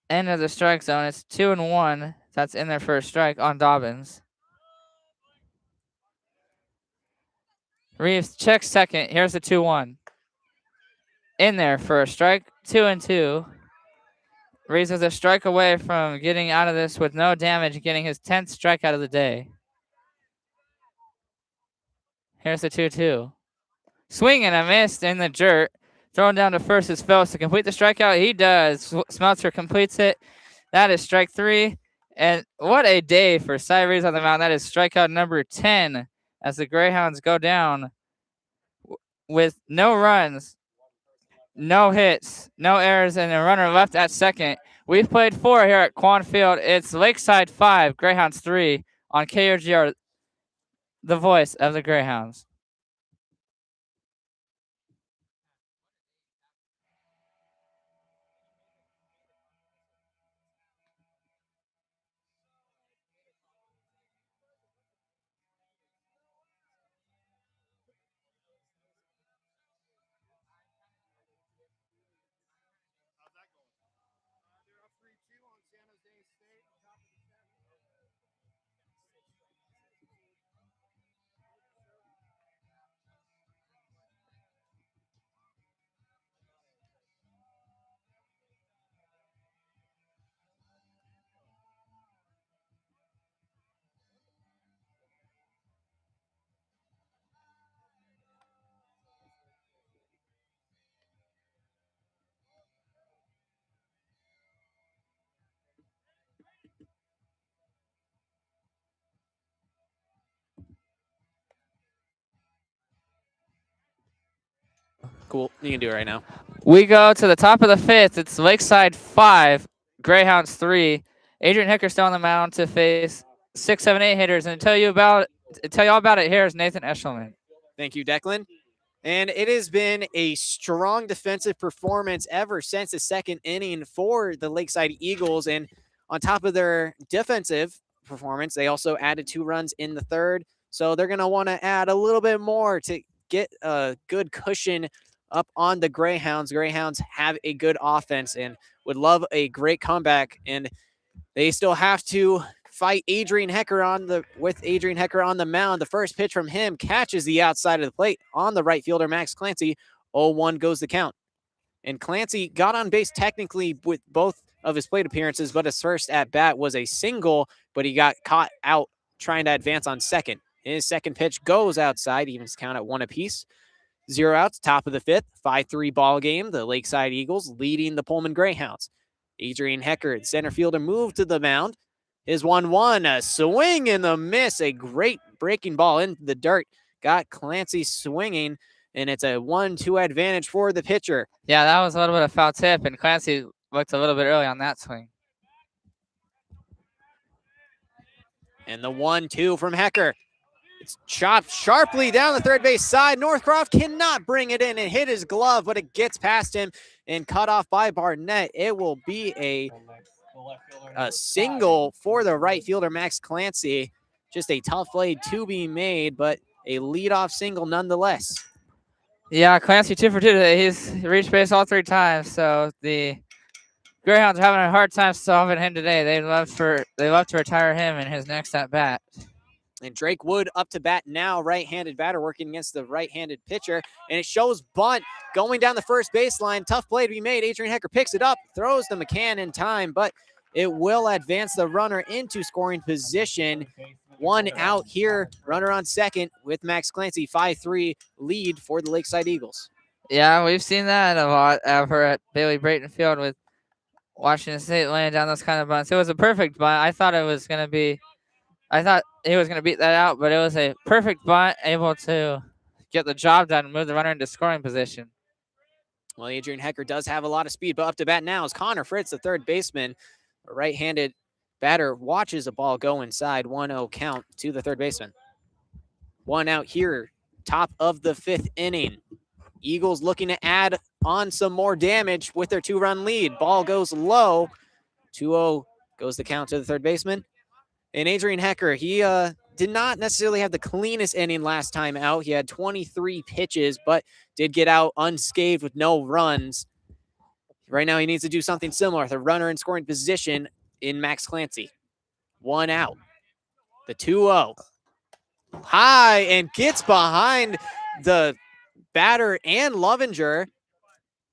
end of the strike zone. It's 2-1. That's in their first strike on Dobbins. Reeves checks second. Here's the 2-1. In there for a strike, 2-2. Reeves is a strike away from getting out of this with no damage, getting his 10th strikeout of the day. Here's the 2-2. Swing and a miss in the dirt. Thrown down to first is Phelps to complete the strikeout. He does. Smeltzer completes it. That is strike 3. And what a day for Cy Reeves on the mound. That is strikeout number 10 as the Greyhounds go down with no runs, no hits, no errors, and a runner left at second. We've played 4 here at Quann Field. It's Lakeside 5, Greyhounds 3 on KRGR, the voice of the Greyhounds.
Cool. You can do it right now.
We go to the top of the 5th. It's Lakeside 5, Greyhounds 3. Adrian Hicker still on the mound to face 6, 7, 8 hitters. And to tell you all about it, here is Nathan Eshelman.
Thank you, Declan. And it has been a strong defensive performance ever since the second inning for the Lakeside Eagles. And on top of their defensive performance, they also added 2 runs in the third. So they're going to want to add a little bit more to get a good cushion up on the Greyhounds. Greyhounds have a good offense and would love a great comeback. And they still have to fight Adrian Hecker with Adrian Hecker on the mound. The first pitch from him catches the outside of the plate on the right fielder, Max Clancy. 0-1 goes the count. And Clancy got on base technically with both of his plate appearances, but his first at bat was a single, but he got caught out trying to advance on second. His second pitch goes outside, evens count at 1 apiece. 0 outs, top of the 5th, 5-3 ball game. The Lakeside Eagles leading the Pullman Greyhounds. Adrian Hecker, the center fielder, moved to the mound. His 1-1, a swing and a miss, a great breaking ball into the dirt. Got Clancy swinging, and it's a 1-2 advantage for the pitcher.
Yeah, that was a little bit of foul tip, and Clancy looked a little bit early on that swing.
And the 1-2 from Hecker. It's chopped sharply down the third base side. Northcroft cannot bring it in and hit his glove, but it gets past him and cut off by Barnett. It will be a single for the right fielder, Max Clancy. Just a tough play to be made, but a leadoff single nonetheless.
Yeah, Clancy 2 for 2 today. He's reached base all 3 times, so the Greyhounds are having a hard time solving him today. They love to retire him in his next at bat.
And Drake Wood up to bat now, right-handed batter working against the right-handed pitcher. And it shows bunt going down the first baseline. Tough play to be made. Adrian Hecker picks it up, throws to McCann in time, but it will advance the runner into scoring position 1 out here. Runner on second with Max Clancy. 5-3 lead for the Lakeside Eagles.
Yeah, we've seen that a lot over at Bailey Brayton Field with Washington State laying down those kind of bunts. It was a perfect bunt. I thought he was going to beat that out, but it was a perfect bunt, able to get the job done and move the runner into scoring position.
Well, Adrian Hecker does have a lot of speed, but up to bat now is Connor Fritz, the third baseman. A right-handed batter watches a ball go inside. 1-0 count to the third baseman. 1 out here, top of the 5th inning. Eagles looking to add on some more damage with their 2-run lead. Ball goes low. 2-0 goes the count to the third baseman. And Adrian Hecker, he did not necessarily have the cleanest inning last time out. He had 23 pitches, but did get out unscathed with no runs. Right now, he needs to do something similar with a runner in scoring position in Max Clancy. 1 out. The 2-0. High and gets behind the batter and Lovinger.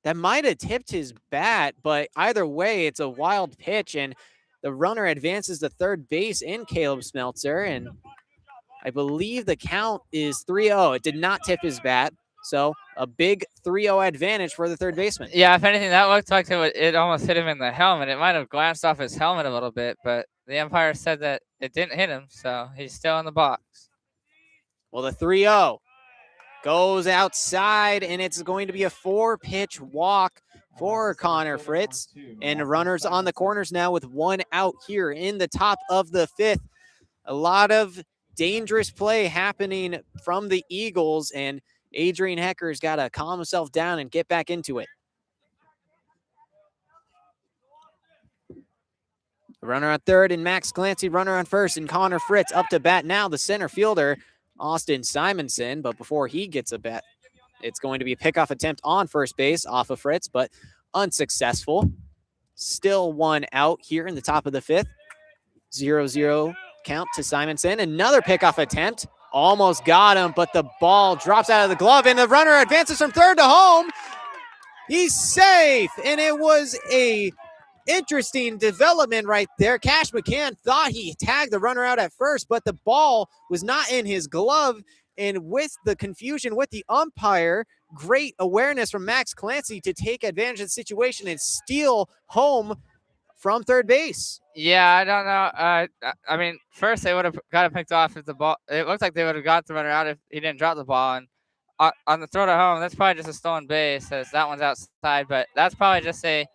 That might have tipped his bat, but either way, it's a wild pitch, and the runner advances to third base in Caleb Smeltzer, and I believe the count is 3-0. It did not tip his bat, so a big 3-0 advantage for the third baseman.
Yeah, if anything, that looked like it almost hit him in the helmet. It might have glanced off his helmet a little bit, but the umpire said that it didn't hit him, so he's still in the box.
Well, the 3-0 goes outside, and it's going to be a 4-pitch walk for Connor Fritz. And runners on the corners now with 1 out here in the top of the 5th. A lot of dangerous play happening from the Eagles, and Adrian Hecker's got to calm himself down and get back into it. Runner on third and Max Clancy, runner on first, and Connor Fritz up to bat now, the center fielder, Austin Simonson. But before he gets a bat, it's going to be a pickoff attempt on first base off of Fritz, but unsuccessful. Still 1 out here in the top of the 5th. 0-0 count to Simonson. Another pickoff attempt. Almost got him, but the ball drops out of the glove, and the runner advances from third to home. He's safe, and it was a interesting development right there. Cash McCann thought he tagged the runner out at first, but the ball was not in his glove. And with the confusion with the umpire, great awareness from Max Clancy to take advantage of the situation and steal home from third base.
Yeah, I don't know. I mean, first they would have got it picked off if the ball. It looked like they would have got the runner out if he didn't drop the ball. And on the throw to home, that's probably just a stolen base, as that one's outside. But that's probably just a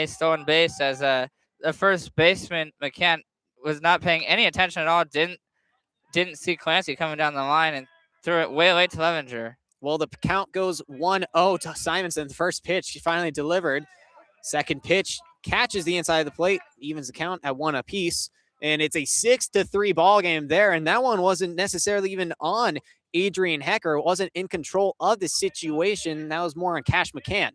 stolen base, as the first baseman McCann was not paying any attention at all. Didn't see Clancy coming down the line and threw it way late to Levinger.
Well, the count goes 1-0 to Simonson. The first pitch he finally delivered. Second pitch catches the inside of the plate, evens the count at 1 apiece, and it's a 6-3 ball game there. And that one wasn't necessarily even on Adrian Hecker. It wasn't in control of the situation. That was more on Cash McCann.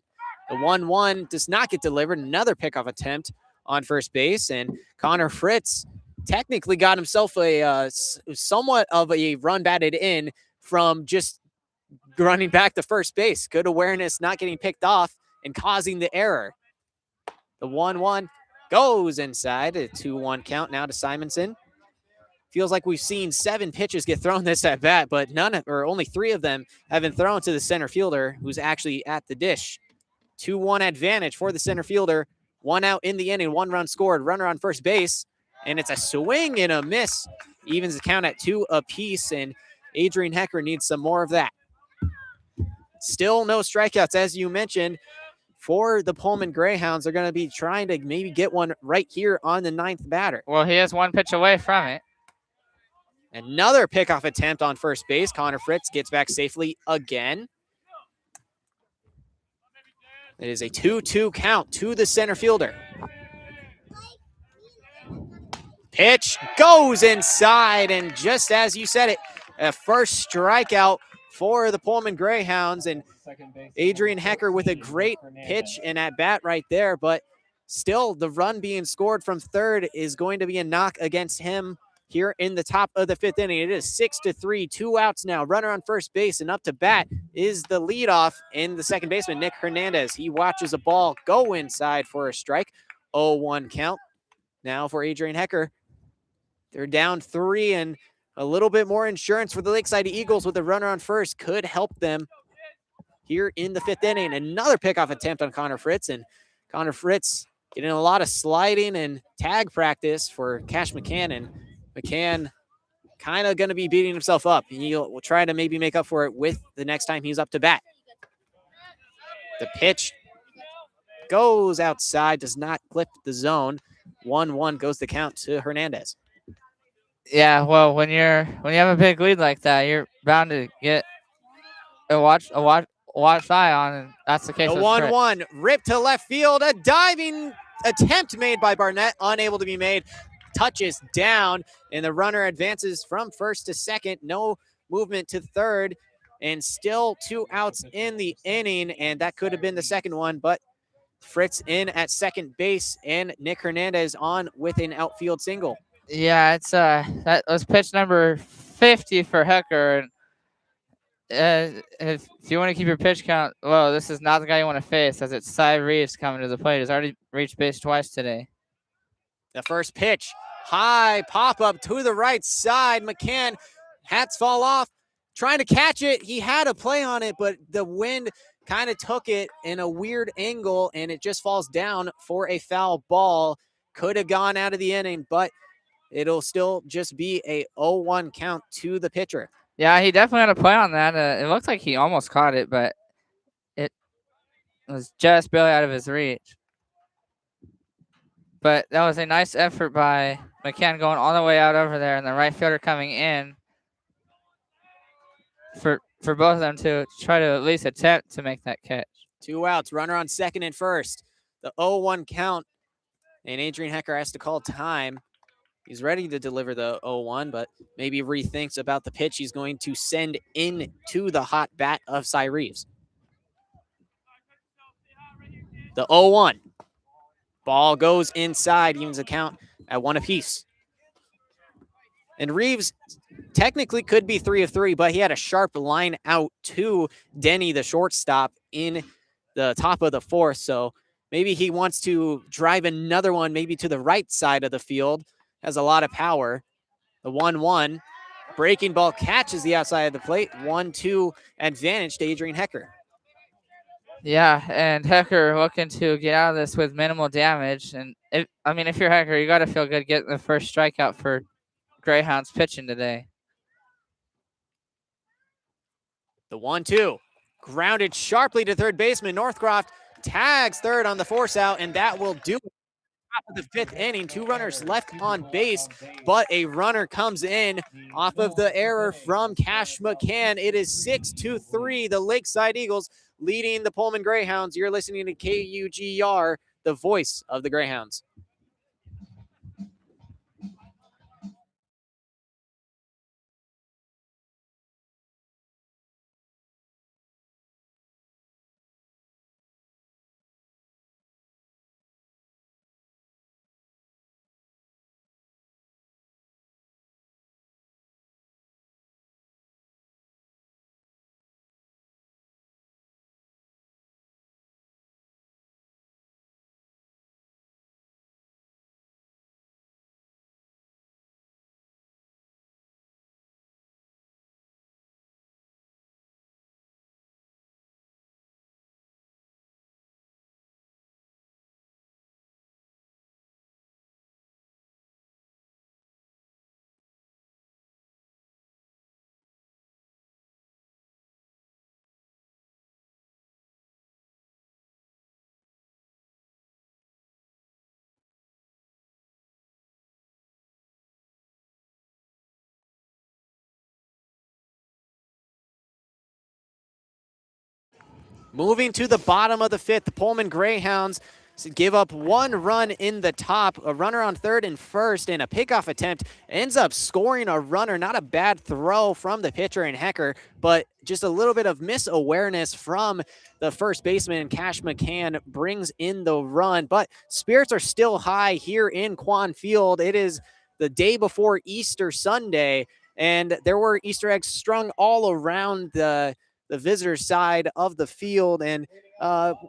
The 1-1 does not get delivered. Another pickoff attempt on first base, and Connor Fritz technically got himself a somewhat of a run batted in from just running back to first base. Good awareness, not getting picked off and causing the error. The 1-1 goes inside. A 2-1 count now to Simonson. Feels like we've seen 7 pitches get thrown this at bat, but only 3 of them have been thrown to the center fielder, who's actually at the dish. 2-1 advantage for the center fielder. 1 out in the inning, 1 run scored, runner on first base, and it's a swing and a miss. Evens the count at 2 apiece, and Adrian Hecker needs some more of that. Still no strikeouts, as you mentioned, for the Pullman Greyhounds. They're going to be trying to maybe get one right here on the 9th batter.
Well, he is 1 pitch away from it.
Another pickoff attempt on first base. Connor Fritz gets back safely again. It is a 2-2 count to the center fielder. Pitch goes inside, and just as you said it, a first strikeout for the Pullman Greyhounds, and Adrian Hecker with a great pitch and at bat right there, but still the run being scored from third is going to be a knock against him here in the top of the 5th inning. It is 6-3, 2 outs now, runner on first base, and up to bat is the leadoff in the second baseman, Nick Hernandez. He watches a ball go inside for a strike. 0-1 count now for Adrian Hecker. They're down 3, and a little bit more insurance for the Lakeside Eagles with a runner on first could help them here in the 5th inning. Another pickoff attempt on Connor Fritz, and Connor Fritz getting a lot of sliding and tag practice for Cash McCann, and McCann kind of going to be beating himself up. He'll try to maybe make up for it with the next time he's up to bat. The pitch goes outside, does not clip the zone. 1-1 goes the count to Hernandez.
Yeah, well, when you have a big lead like that, you're bound to get a watch eye on, and that's the case.
The
with
1-1 ripped to left field. A diving attempt made by Barnett, unable to be made. Touches down, and the runner advances from first to second. No movement to third, and still 2 outs in the inning, and that could have been the second one, but Fritz in at second base, and Nick Hernandez on with an outfield single.
Yeah, it's that was pitch number 50 for Hecker. And if you want to keep your pitch count, well, this is not the guy you want to face, as it's Cy Reeves coming to the plate. He's already reached base twice today.
The first pitch, high pop up to the right side. McCann, hats fall off, trying to catch it. He had a play on it, but the wind kind of took it in a weird angle, and it just falls down for a foul ball. Could have gone out of the inning, but it'll still just be a 0-1 count to the pitcher.
Yeah, he definitely had a play on that. It looked like he almost caught it, but it was just barely out of his reach. But that was a nice effort by McCann going all the way out over there, and the right fielder coming in for both of them to try to at least attempt to make that catch.
2 outs, runner on second and first. The 0-1 count, and Adrian Hecker has to call time. He's ready to deliver the 0-1, but maybe rethinks about the pitch he's going to send into the hot bat of Cy Reeves. The 0-1. Ball goes inside, evens the count at 1 apiece. And Reeves technically could be 3 of 3, but he had a sharp line out to Denny, the shortstop, in the top of the 4th. So maybe he wants to drive another one, maybe to the right side of the field. Has a lot of power. The 1-1 breaking ball catches the outside of the plate. 1-2 advantage to Adrian Hecker.
Yeah, and Hecker looking to get out of this with minimal damage. And if you're Hecker, you got to feel good getting the first strikeout for Greyhounds pitching today.
The 1-2 grounded sharply to third baseman. Northcroft tags third on the force out, and that will do it. Top of the 5th inning, 2 runners left on base, but a runner comes in off of the error from Cash McCann. It is 6-3, the Lakeside Eagles leading the Pullman Greyhounds. You're listening to KUGR, the voice of the Greyhounds. Moving to the bottom of the 5th, the Pullman Greyhounds give up 1 run in the top, a runner on third and first, and a pickoff attempt ends up scoring a runner. Not a bad throw from the pitcher in Hecker, but just a little bit of misawareness from the first baseman. Cash McCann brings in the run, but spirits are still high here in Quann Field. It is the day before Easter Sunday, and there were Easter eggs strung all around the visitor side of the field, and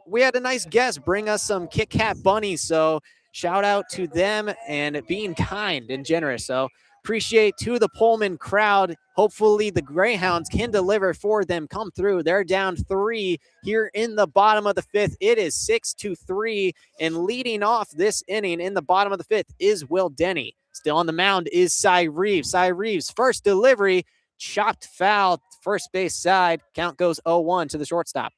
we had a nice guest bring us some Kit Kat bunnies, so shout out to them and being kind and generous. So appreciate to the Pullman crowd. Hopefully the Greyhounds can deliver for them, come through. They're down 3 here in the bottom of the 5th. It is 6-3, and leading off this inning in the bottom of the 5th is Will Denny. Still on the mound is Cy Reeves. Cy Reeves, first delivery, chopped foul, first base side. Count goes 0-1 to the shortstop.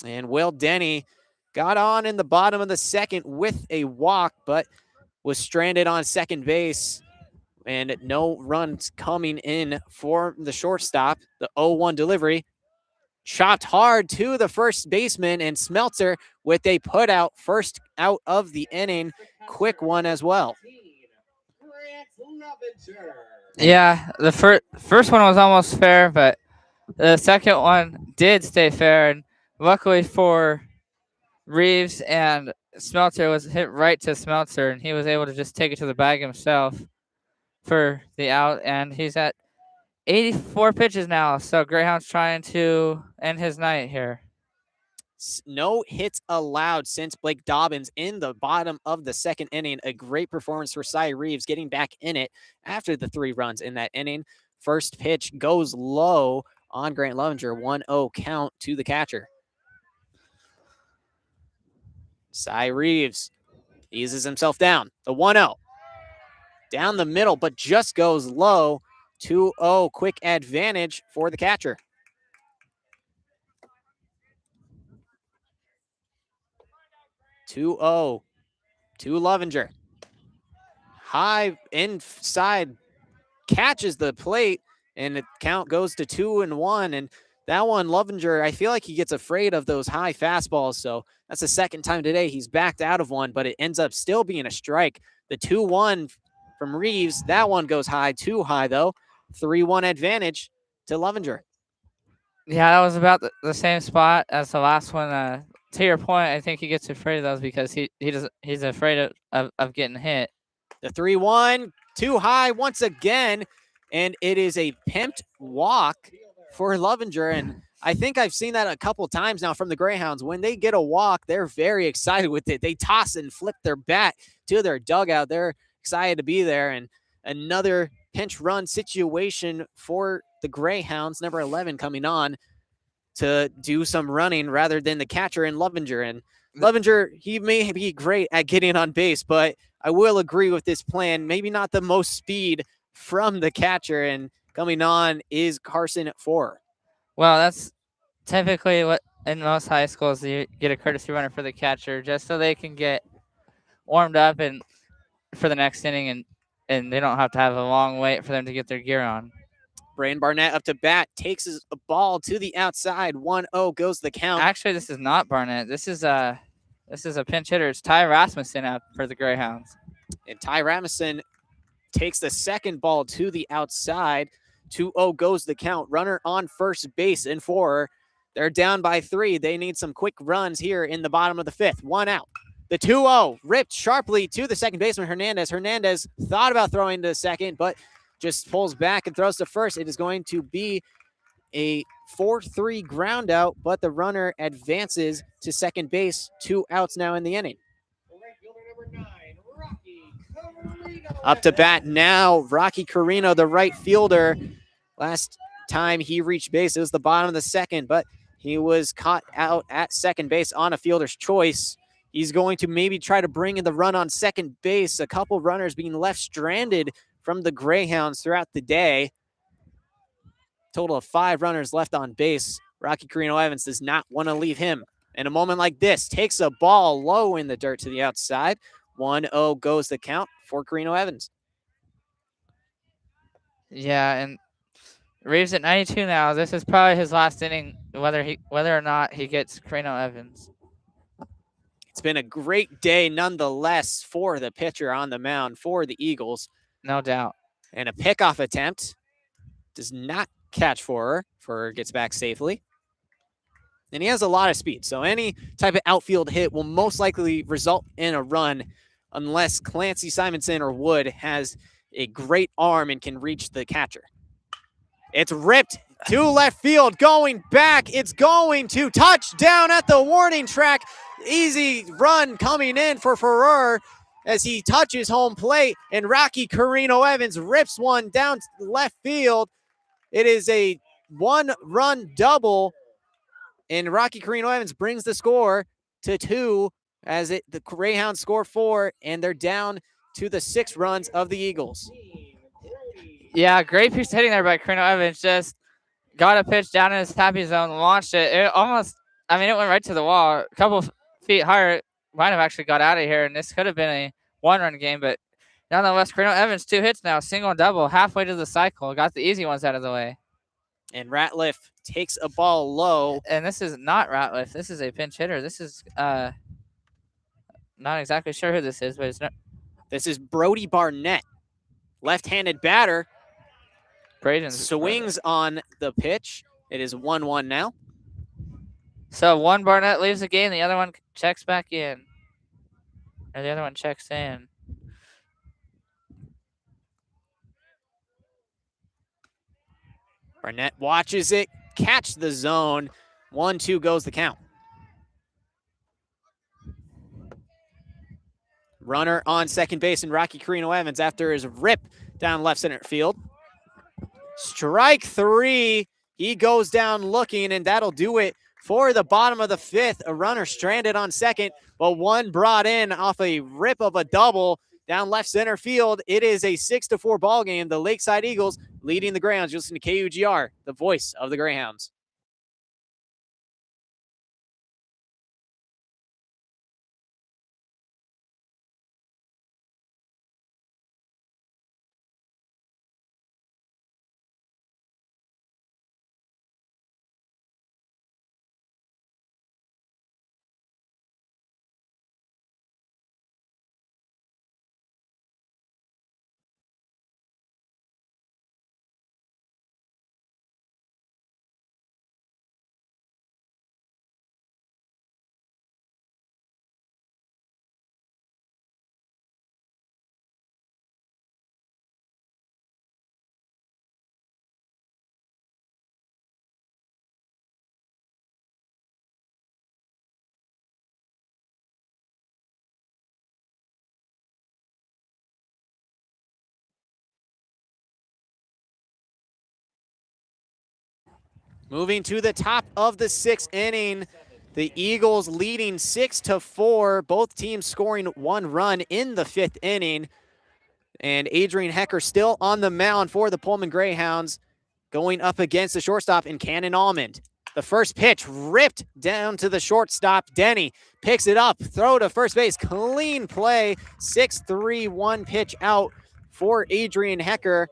And Will Denny got on in the bottom of the 2nd with a walk, but was stranded on second base, and no runs coming in for the shortstop. The 0-1 delivery, chopped hard to the first baseman, and Smeltzer with a putout, first out of the inning. Quick one as well.
Yeah, the first one was almost fair, but the second one did stay fair, and luckily for Reeves and Smeltzer was hit right to Smeltzer, and he was able to just take it to the bag himself for the out, and he's at 84 pitches now, so Greyhound's trying to end his night here.
No hits allowed since Blake Dobbins in the bottom of the 2nd inning. A great performance for Cy Reeves getting back in it after the 3 runs in that inning. First pitch goes low on Grant Lovinger. 1-0 count to the catcher. Cy Reeves eases himself down. The 1-0. Down the middle, but just goes low. 2-0 quick advantage for the catcher. To Lovinger. High inside, catches the plate, and the count goes to 2-1. And that one, Lovinger, I feel like he gets afraid of those high fastballs. So that's the 2nd time today he's backed out of one, but it ends up still being a strike. The 2-1 from Reeves, that one goes high, too high though. 3-1 advantage to Lovinger.
Yeah, that was about the same spot as the last one. To your point, I think he gets afraid of those because he's afraid of getting hit.
The 3-1, too high once again, and it is a pimped walk for Lovinger. And I think I've seen that a couple times now from the Greyhounds. When they get a walk, they're very excited with it. They toss and flip their bat to their dugout. They're excited to be there. And another pinch run situation for the Greyhounds, number 11 coming on to do some running rather than the catcher and Lovinger. And Lovinger, he may be great at getting on base, but I will agree with this plan. Maybe not the most speed from the catcher, and coming on is Carson Forer.
Well, that's typically what in most high schools you get a courtesy runner for the catcher just so they can get warmed up and for the next inning, and they don't have to have a long wait for them to get their gear on.
Braden Barnett up to bat, takes a ball to the outside. 1-0 goes the count.
Actually, this is not Barnett. This is a pinch hitter. It's Ty Rasmussen up for the Greyhounds.
And Ty Rasmussen takes the second ball to the outside. 2-0 goes the count. Runner on first base and Forer. They're down by 3. They need some quick runs here in the bottom of the 5th. 1 out. The 2-0 ripped sharply to the second baseman, Hernandez. Hernandez thought about throwing to second, but just pulls back and throws to first. It is going to be a 4-3 ground out, but the runner advances to second base. 2 outs now in the inning. Up to bat now, Rocky Carino, the right fielder. Last time he reached base, it was the bottom of the 2nd, but he was caught out at second base on a fielder's choice. He's going to maybe try to bring in the run on second base. A couple runners being left stranded from the Greyhounds throughout the day. Total of 5 runners left on base. Rocky Carino Evans does not want to leave him. In a moment like this, takes a ball low in the dirt to the outside. 1-0 goes the count for Carino Evans.
Yeah, and Reeves at 92 now. This is probably his last inning, whether or not he gets Carino Evans.
It's been a great day nonetheless for the pitcher on the mound for the Eagles.
No doubt.
And a pickoff attempt does not catch Forer. Forer gets back safely. And he has a lot of speed, so any type of outfield hit will most likely result in a run unless Clancy Simonson or Wood has a great arm and can reach the catcher. It's ripped to left field, going back. It's going to touchdown at the warning track. Easy run coming in for Ferrer. as he touches home plate, and Rocky Carino Evans rips one down left field. It is a 1-run double, and Rocky Carino Evans brings the score to 2 as the Greyhounds score 4, and they're down to the 6 runs of the Eagles.
Yeah, great piece of hitting there by Carino Evans. Just got a pitch down in his happy zone, launched it. It almost, I mean, it went right to the wall. A couple feet higher, might have actually got out of here, and this could have been a 1-run game, but nonetheless, Carino Evans, 2 hits now, single and double, halfway to the cycle. Got the easy ones out of the way.
And Ratliff takes a ball low.
And this is not Ratliff. This is a pinch hitter. This is not exactly sure who this is, but it's not.
This is Brody Barnett, left-handed batter.
Braden's
swings on the pitch. It is 1-1 now.
So one Barnett leaves the game, the other one checks back in. Or the other one checks in.
Barnett watches it, catch the zone. 1-2 goes the count. Runner on second base, and Rocky Carino Evans after his rip down left center field. Strike 3. He goes down looking, and that'll do it for the bottom of the 5th. A runner stranded on second, but one brought in off a rip of a double down left center field. It is a 6-4 ball game. The Lakeside Eagles leading the Greyhounds. You listen to KUGR, the voice of the Greyhounds. Moving to the top of the 6th inning, the Eagles leading 6-4. Both teams scoring 1 run in the 5th inning. And Adrian Hecker still on the mound for the Pullman Greyhounds, going up against the shortstop in Cannon Almond. The first pitch ripped down to the shortstop. Denny picks it up, throw to first base, clean play. 6-3-1 pitch out for Adrian Hecker.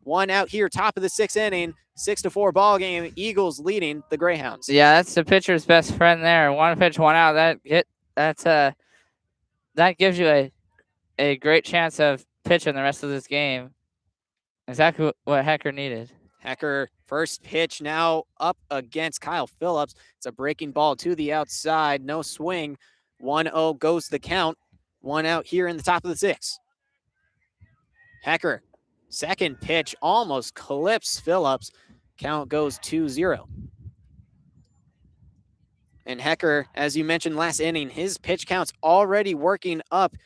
1 out here, top of the 6th inning. 6-4 ball game. Eagles leading the Greyhounds.
Yeah, that's the pitcher's best friend there. 1 pitch, 1 out. That gives you a great chance of pitching the rest of this game. Exactly what Hecker needed.
Hecker, first pitch now up against Kyle Phillips. It's a breaking ball to the outside. No swing. 1-0 goes the count. 1 out here in the top of the 6th. Hecker, second pitch almost clips Phillips. Count goes 2-0. And Hecker, as you mentioned last inning, his pitch count's already working up.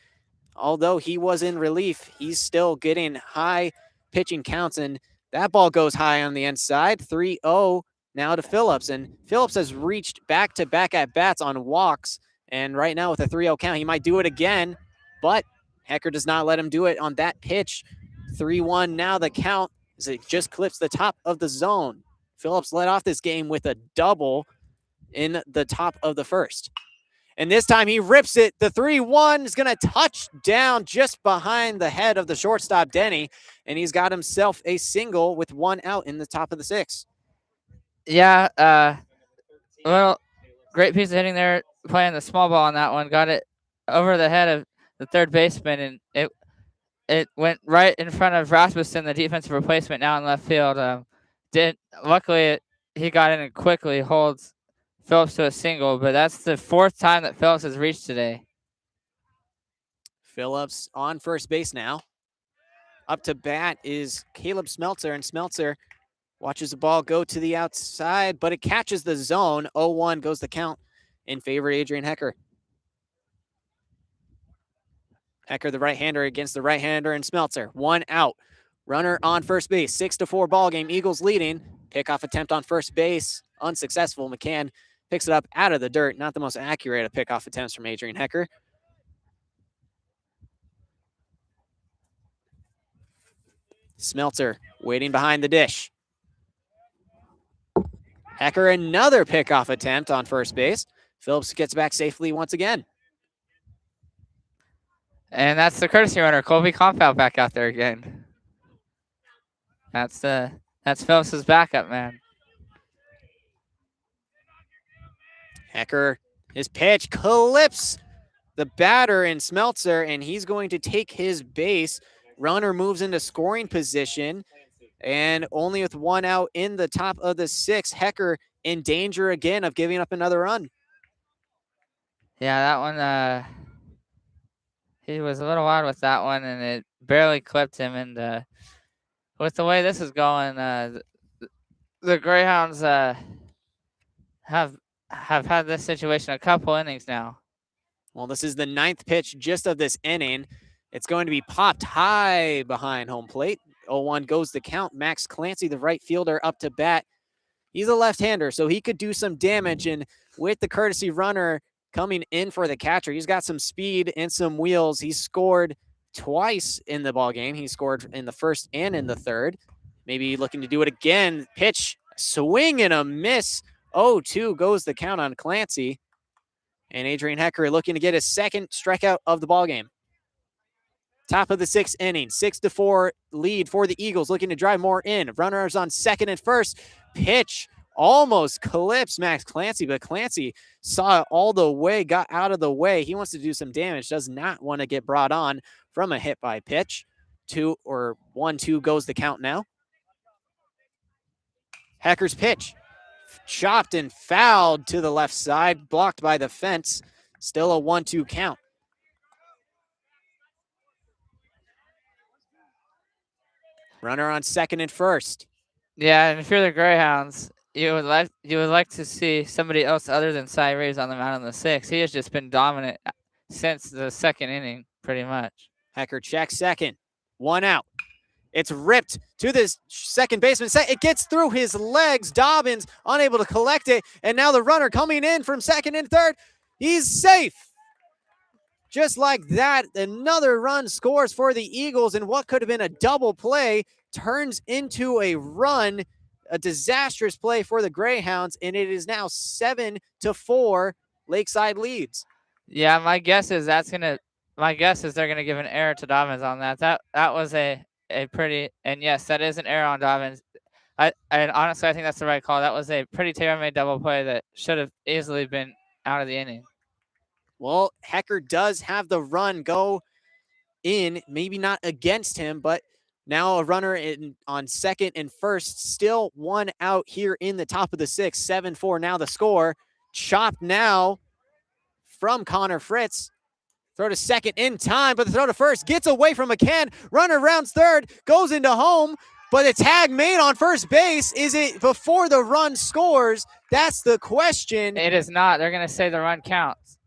Although he was in relief, he's still getting high pitching counts, and that ball goes high on the inside. 3-0 now to Phillips, and Phillips has reached back-to-back at-bats on walks, and right now with a 3-0 count, he might do it again, but Hecker does not let him do it on that pitch. 3-1 now the count as it just clips the top of the zone. Phillips led off this game with a double in the top of the 1st. And this time he rips it. The 3-1 is going to touch down just behind the head of the shortstop, Denny. And he's got himself a single with 1 out in the top of the 6th.
Yeah, well, great piece of hitting there, playing the small ball on that one. Got it over the head of the third baseman, and it went right in front of Rasmussen, the defensive replacement, now in left field. Luckily, he got in and quickly holds Phillips to a single, but that's the 4th time that Phillips has reached today.
Phillips on first base now. Up to bat is Caleb Smeltzer, and Smeltzer watches the ball go to the outside, but it catches the zone. 0-1 goes the count in favor of Adrian Hecker. Hecker, the right-hander against the right-hander, and Smeltzer. 1 out. Runner on first base. 6-4 ball game. Eagles leading. Pickoff attempt on first base. Unsuccessful. McCann picks it up out of the dirt. Not the most accurate of pickoff attempts from Adrian Hecker. Smeltzer waiting behind the dish. Hecker, another pickoff attempt on first base. Phillips gets back safely once again.
And that's the courtesy runner, Colby Compound, back out there again. That's Phillips's backup man.
Hecker, his pitch clips the batter in Smeltzer, and he's going to take his base. Runner moves into scoring position, and only with 1 out in the top of the 6th, Hecker in danger again of giving up another run.
Yeah, that one, he was a little wild with that one, and it barely clipped him. And with the way this is going, the Greyhounds have had this situation a couple innings now.
Well, this is the 9th pitch just of this inning. It's going to be popped high behind home plate. 0-1 goes the count. Max Clancy, the right fielder, up to bat. He's a left-hander, so he could do some damage. And with the courtesy runner coming in for the catcher, he's got some speed and some wheels. He scored twice in the ball game. He scored in the first and in the third. Maybe looking to do it again. Pitch, swing and a miss. 0-2 goes the count on Clancy. And Adrian Hecker looking to get his second strikeout of the ballgame. Top of the 6th inning, 6-4 lead for the Eagles, looking to drive more in. Runners on second and first. Pitch almost clips Max Clancy, but Clancy saw it all the way, got out of the way. He wants to do some damage, does not want to get brought on from a hit by pitch. 1-2 goes the count now. Hecker's pitch. Chopped and fouled to the left side, blocked by the fence. Still a 1-2 count. Runner on second and first.
Yeah, and if you're the Greyhounds, you would like to see somebody else other than Cy Reeves on the mound in the 6th. He has just been dominant since the 2nd inning, pretty much.
Hecker checks second. 1 out. It's ripped to this second baseman. It gets through his legs. Dobbins unable to collect it. And now the runner coming in from second and third. He's safe. Just like that, another run scores for the Eagles. And what could have been a double play turns into a run. A disastrous play for the Greyhounds. And it is now 7-4. Lakeside leads.
Yeah, my guess is they're gonna give an error to Dobbins on that. That was a pretty, and yes, that is an error on Dobbins. And honestly, I think that's the right call. That was a pretty tailor-made double play that should have easily been out of the inning.
Well, Hecker does have the run go in, maybe not against him, but now a runner on second and first, still 1 out here in the top of the 6th. 7-4 now the score. Chopped now from Connor Fritz. Throw to second in time, but the throw to first gets away from McCann. Runner rounds third, goes into home, but a tag made on first base. Is it before the run scores? That's the question.
It is not. They're going to say the run counts.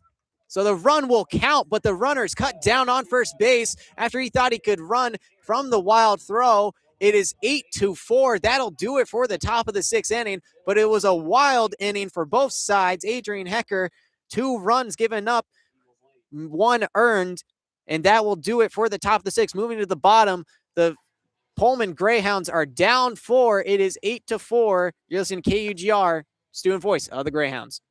So the run will count, but the runner's cut down on first base after he thought he could run from the wild throw. It is 8-4. That'll do it for the top of the 6th inning, but it was a wild inning for both sides. Adrian Hecker, 2 runs given up, 1 earned, and that will do it for the top of the 6th. Moving to the bottom, the Pullman Greyhounds are down 4. It is 8-4. You're listening to KUGR, student voice of the Greyhounds.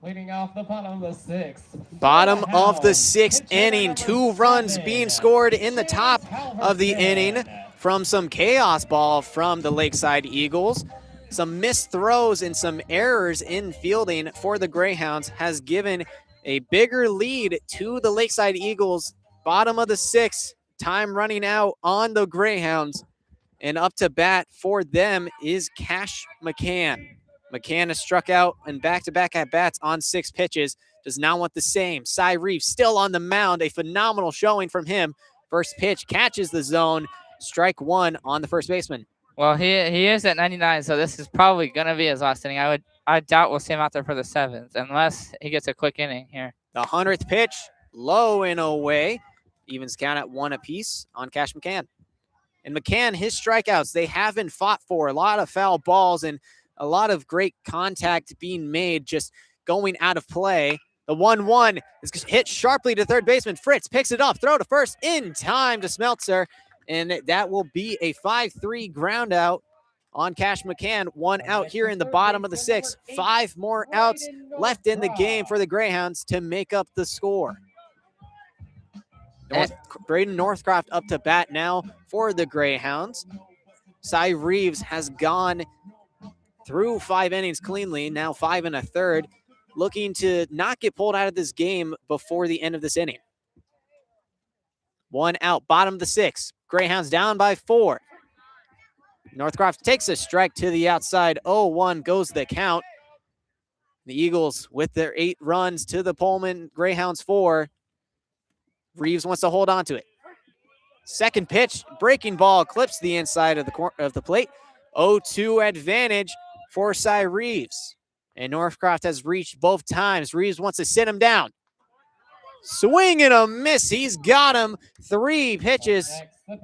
Leading off the bottom of the sixth.
Bottom of the sixth inning, 2 runs being scored in the top of the inning from some chaos ball from the Lakeside Eagles. Some missed throws and some errors in fielding for the Greyhounds has given a bigger lead to the Lakeside Eagles. Bottom of the sixth, time running out on the Greyhounds. And up to bat for them is Cash McCann. McCann has struck out and back-to-back at-bats on 6 pitches. Does not want the same. Cy Reeves still on the mound. A phenomenal showing from him. First pitch catches the zone. Strike 1 on the first baseman.
Well, he is at 99, so this is probably gonna be his last inning. I doubt we'll see him out there for the 7th unless he gets a quick inning here.
The 100th pitch, low and away. Evens count at 1 apiece on Cash McCann. And McCann, his strikeouts, they have been fought for. A lot of foul balls and a lot of great contact being made, just going out of play. The 1-1 is hit sharply to third baseman. Fritz picks it up, throw to first in time to Smeltzer. And that will be a 5-3 ground out on Cash McCann. 1 out here in the bottom of the 6th. 5 more outs left in the game for the Greyhounds to make up the score. Braden Northcroft up to bat now for the Greyhounds. Cy Reeves has gone through 5 innings cleanly, now 5 1/3, looking to not get pulled out of this game before the end of this inning. 1 out, bottom of the 6th. Greyhounds down by 4. Northcroft takes a strike to the outside. 0-1 goes the count. The Eagles with their 8 runs to the Pullman Greyhounds 4. Reeves wants to hold on to it. Second pitch, breaking ball, clips the inside of the plate. 0-2 advantage for Cy Reeves. And Northcroft has reached both times. Reeves wants to sit him down. Swing and a miss. He's got him. 3 pitches.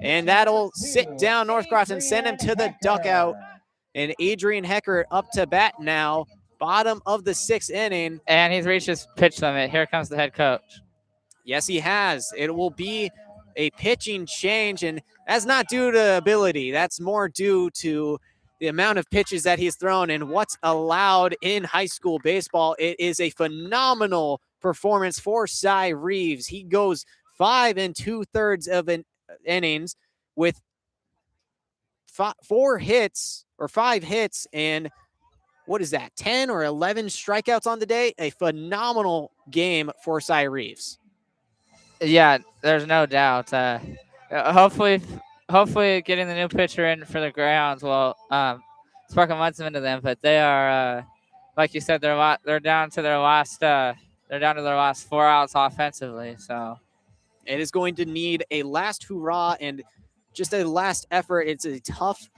And that'll sit down Northcroft and send him to the dugout. And Adrian Hecker up to bat now. Bottom of the 6th inning.
And he's reached his pitch limit. Here comes the head coach.
Yes, he has. It will be a pitching change, and that's not due to ability. That's more due to the amount of pitches that he's thrown and what's allowed in high school baseball. It is a phenomenal performance for Cy Reeves. He goes 5 2/3 of innings with 4 hits or 5 hits and what is that, 10 or 11 strikeouts on the day? A phenomenal game for Cy Reeves.
Yeah, there's no doubt. Hopefully getting the new pitcher in for the Greyhounds will spark a momentum into them. But they are, like you said, they're down to their last 4 outs offensively. So
it is going to need a last hurrah and just a last effort. It's a tough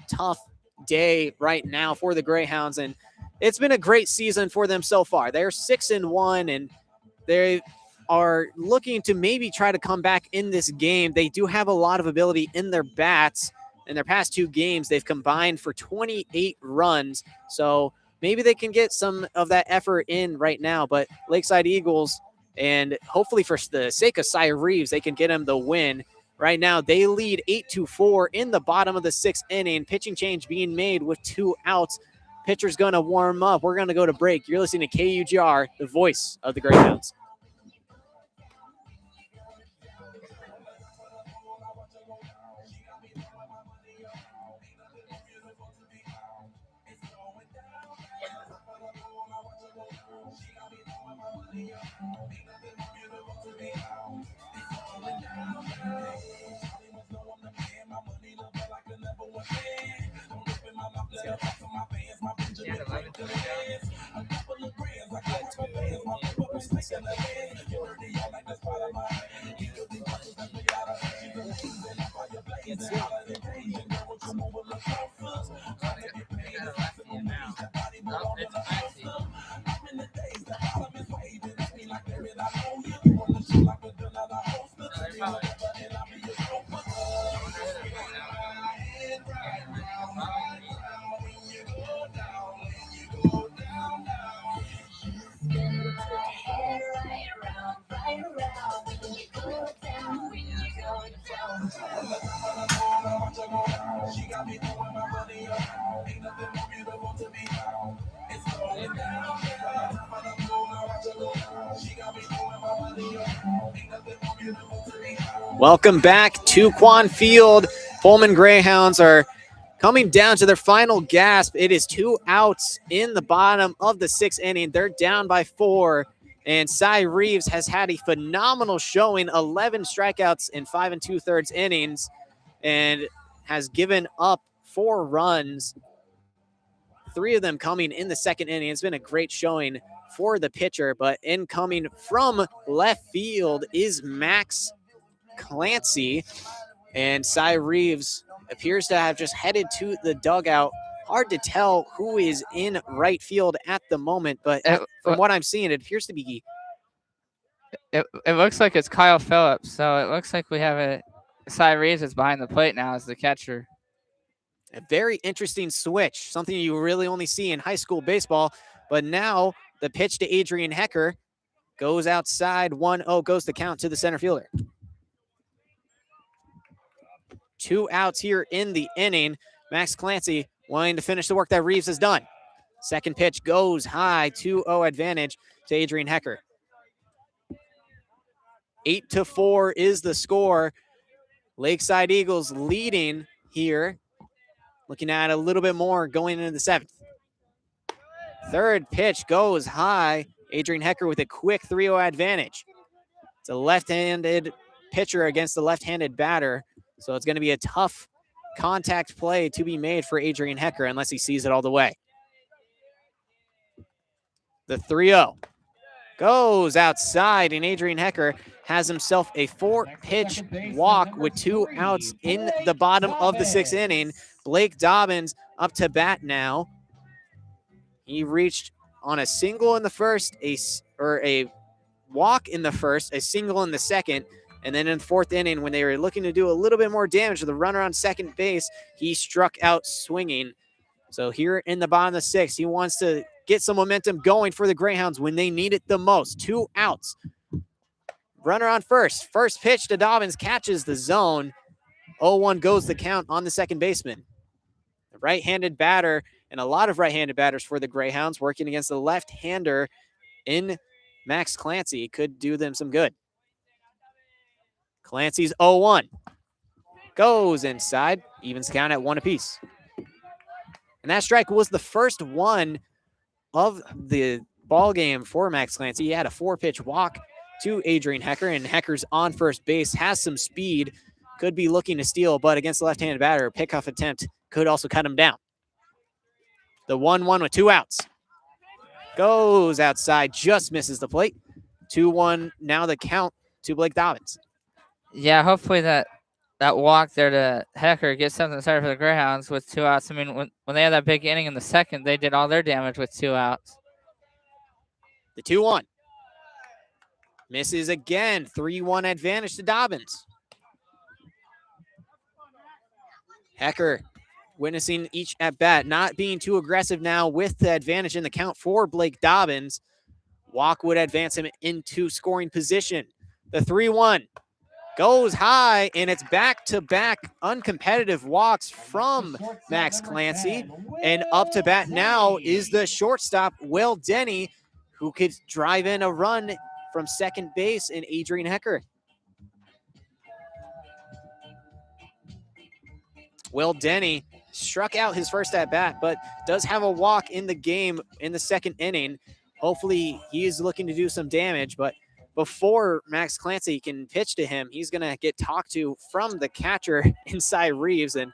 day right now for the Greyhounds, and it's been a great season for them so far. They're 6-1, and they are looking to maybe try to come back in this game. They do have a lot of ability in their bats. In their past 2 games, they've combined for 28 runs. So maybe they can get some of that effort in right now. But Lakeside Eagles, and hopefully for the sake of Cy Reeves, they can get him the win. Right now, they lead 8-4 in the bottom of the 6th inning. Pitching change being made with 2 outs. Pitcher's going to warm up. We're going to go to break. You're listening to KUGR, the voice of the Greyhounds. Welcome back to Quann Field. Pullman Greyhounds are coming down to their final gasp. It is 2 outs in the bottom of the 6th inning. They're down by 4, and Cy Reeves has had a phenomenal showing, 11 strikeouts in 5 2/3 innings, and has given up 4 runs, 3 of them coming in the 2nd inning. It's been a great showing for the pitcher, but incoming from left field is Max Clancy, and Cy Reeves appears to have just headed to the dugout. Hard to tell who is in right field at the moment, but from what I'm seeing, it appears to be.
It looks like it's Kyle Phillips, so it looks like we have a Cy Reeves is behind the plate now as the catcher.
A very interesting switch, something you really only see in high school baseball, but now the pitch to Adrian Hecker goes outside, 1-0 goes the count to the center fielder. 2 outs here in the inning. Max Clancy wanting to finish the work that Reeves has done. Second pitch goes high, 2-0 advantage to Adrian Hecker. 8-4 is the score. Lakeside Eagles leading here. Looking at a little bit more going into the 7th. Third pitch goes high. Adrian Hecker with a quick 3-0 advantage. It's a left-handed pitcher against the left-handed batter, so it's going to be a tough contact play to be made for Adrian Hecker unless he sees it all the way. The 3-0 goes outside, and Adrian Hecker has himself a 4-pitch walk with 2 outs in the bottom of the 6th inning. Blake Dobbins up to bat now. He reached on a single in the first, a walk in the first, a single in the second, and then in the 4th inning, when they were looking to do a little bit more damage to the runner on second base, he struck out swinging. So here in the bottom of the 6th, he wants to get some momentum going for the Greyhounds when they need it the most. 2 outs. Runner on first. First pitch to Dobbins catches the zone. 0-1 goes the count on the second baseman. The right-handed batter, and a lot of right-handed batters for the Greyhounds working against the left-hander in Max Clancy could do them some good. Clancy's 0-1. Goes inside. Evens count at 1 apiece. And that strike was the first one of the ball game for Max Clancy. He had a 4-pitch walk to Adrian Hecker, and Hecker's on first base, has some speed, could be looking to steal, but against the left-handed batter, a pickoff attempt could also cut him down. The 1-1 with 2 outs. Goes outside, just misses the plate. 2-1, now the count to Blake Dobbins.
Yeah, hopefully that walk there to Hecker gets something started for the Greyhounds with 2 outs. I mean, when they had that big inning in the 2nd, they did all their damage with 2 outs.
The 2-1. Misses again. 3-1 advantage to Dobbins. Hecker witnessing each at-bat, not being too aggressive now with the advantage in the count for Blake Dobbins. Walk would advance him into scoring position. The 3-1 goes high, and it's back-to-back uncompetitive walks from Max Clancy. And up to bat now is the shortstop, Will Denny, who could drive in a run from second base in Adrian Hecker. Will Denny struck out his first at-bat, but does have a walk in the game in the 2nd inning. Hopefully he is looking to do some damage, but before Max Clancy can pitch to him, he's going to get talked to from the catcher inside Reeves, and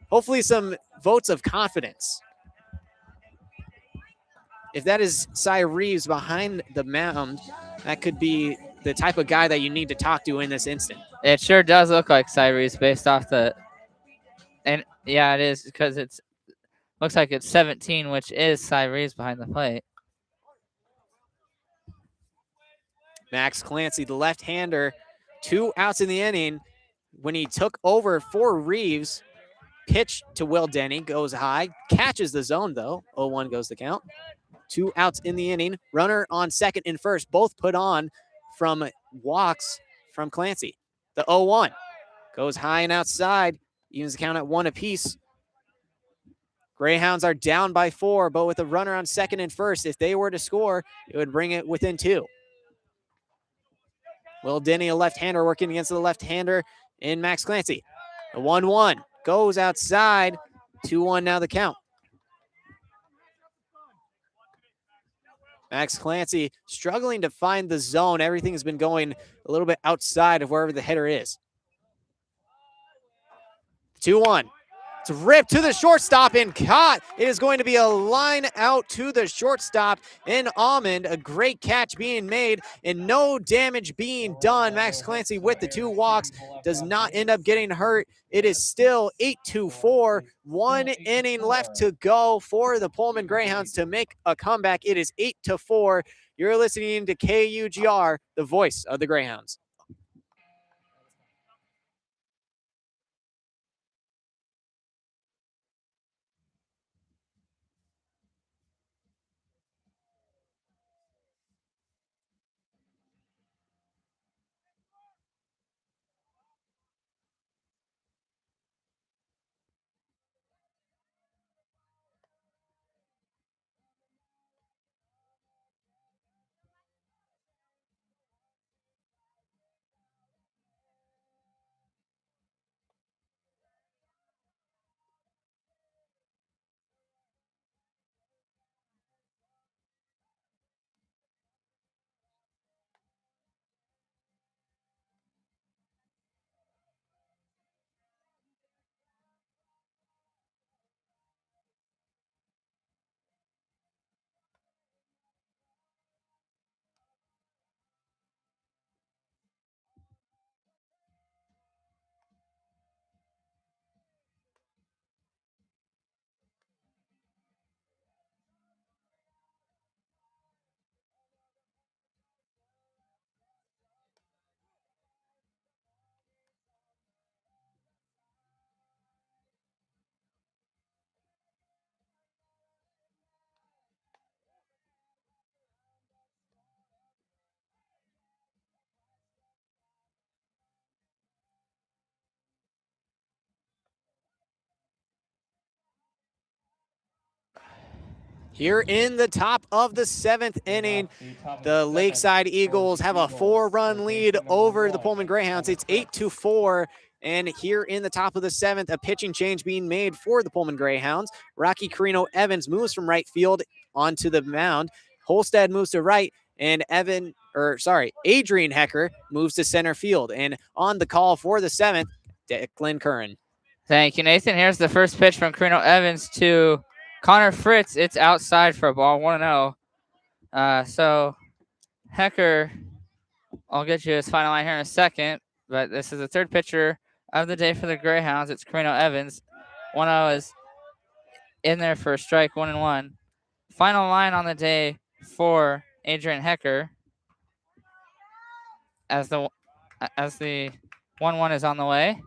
hopefully some votes of confidence. If that is Cy Reeves behind the mound, that could be the type of guy that you need to talk to in this instant.
It sure does look like Cy Reeves based off the, and yeah, it is, because it's looks like it's 17, which is Cy Reeves behind the plate.
Max Clancy, the left-hander, 2 outs in the inning. When he took over for Reeves, pitch to Will Denny, goes high, catches the zone though. 0-1 goes the count. 2 outs in the inning. Runner on second and first, both put on from walks from Clancy. The 0-1 goes high and outside, evens the count at 1 apiece. Greyhounds are down by 4, but with a runner on second and first, if they were to score, it would bring it within 2. Will Denny, a left-hander, working against the left-hander in Max Clancy. The 1-1 goes outside. 2-1 now the count. Max Clancy struggling to find the zone. Everything has been going a little bit outside of wherever the hitter is. 2-1. It's ripped to the shortstop and caught. It is going to be a line out to the shortstop in Almond. A great catch being made and no damage being done. Max Clancy with the 2 walks does not end up getting hurt. It is still 8-4. 1 inning left to go for the Pullman Greyhounds to make a comeback. It is 8-4. You're listening to KUGR, the voice of the Greyhounds. Here in the top of the 7th inning, the Lakeside Eagles have a 4-run lead over the Pullman Greyhounds. It's 8-4. And here in the top of the 7th, a pitching change being made for the Pullman Greyhounds. Rocky Carino Evans moves from right field onto the mound. Holstead moves to right, and Adrian Hecker moves to center field. And on the call for the 7th, Declan Curran.
Thank you, Nathan. Here's the first pitch from Carino Evans to Connor Fritz. It's outside for a ball, 1-0. So Hecker, I'll get you his final line here in a second, but this is the third pitcher of the day for the Greyhounds. It's Carino Evans. 1-0 is in there for a strike, 1-1. Final line on the day for Adrian Hecker as the 1-1 is on the way.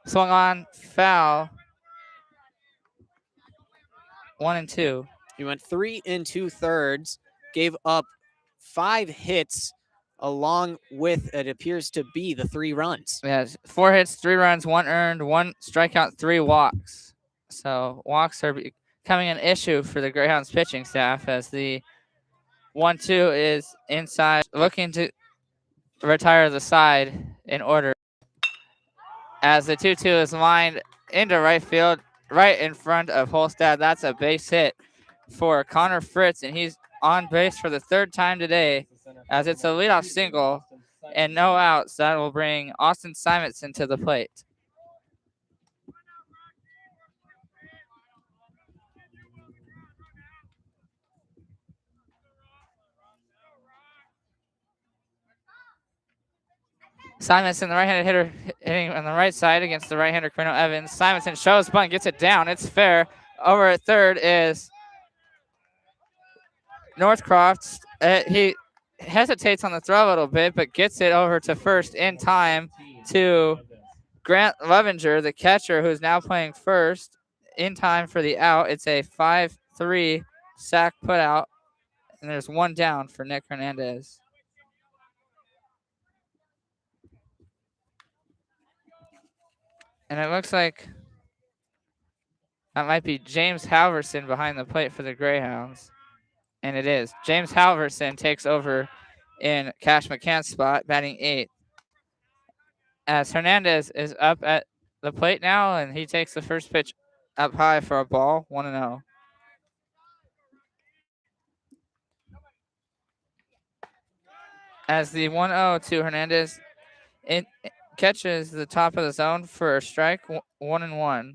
Swung on, foul. 1-2.
He went 3 2/3, gave up 5 hits, along with it appears to be the 3 runs.
Yes, 4 hits, 3 runs, 1 earned, 1 strikeout, 3 walks. So walks are becoming an issue for the Greyhounds pitching staff as the 1-2 is inside, looking to retire the side in order. As the 2-2 is lined into right field, right in front of Holstad. That's a base hit for Connor Fritz, and he's on base for the 3rd time today, as it's a leadoff single and no outs. That will bring Austin Simonson to the plate. Simonson, the right-handed hitter, hitting on the right side against the right-hander Carino Evans. Simonson shows bunt, gets it down. It's fair. Over at third is Northcroft. He hesitates on the throw a little bit, but gets it over to first in time to Grant Levinger, the catcher, who's now playing first, in time for the out. It's a 5-3 sack put out, and there's 1 down for Nick Hernandez. And it looks like that might be James Halverson behind the plate for the Greyhounds. And it is. James Halverson takes over in Cash McCann's spot, batting 8th. As Hernandez is up at the plate now, and he takes the first pitch up high for a ball, 1-0. As the 1-0 to Hernandez, it catches the top of the zone for a strike, 1-1.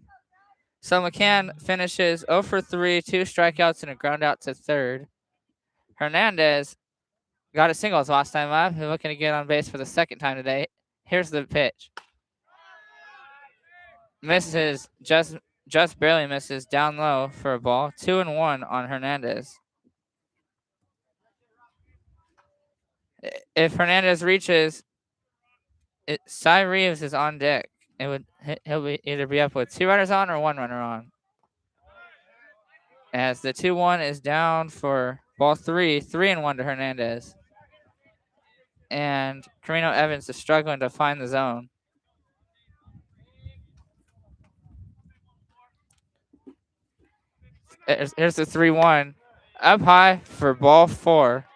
So McCann finishes 0 for 3, 2 strikeouts, and a ground out to third. Hernandez got a single his last time up. He's looking to get on base for the second time today. Here's the pitch. Misses, just barely misses, down low for a ball. 2-1 on Hernandez. If Hernandez reaches, Cy Reeves is on deck. He'll either be up with 2 runners on or 1 runner on. As the 2-1 is down for ball 3, 3-1 to Hernandez. And Carino Evans is struggling to find the zone. Here's the 3-1. Up high for ball 4.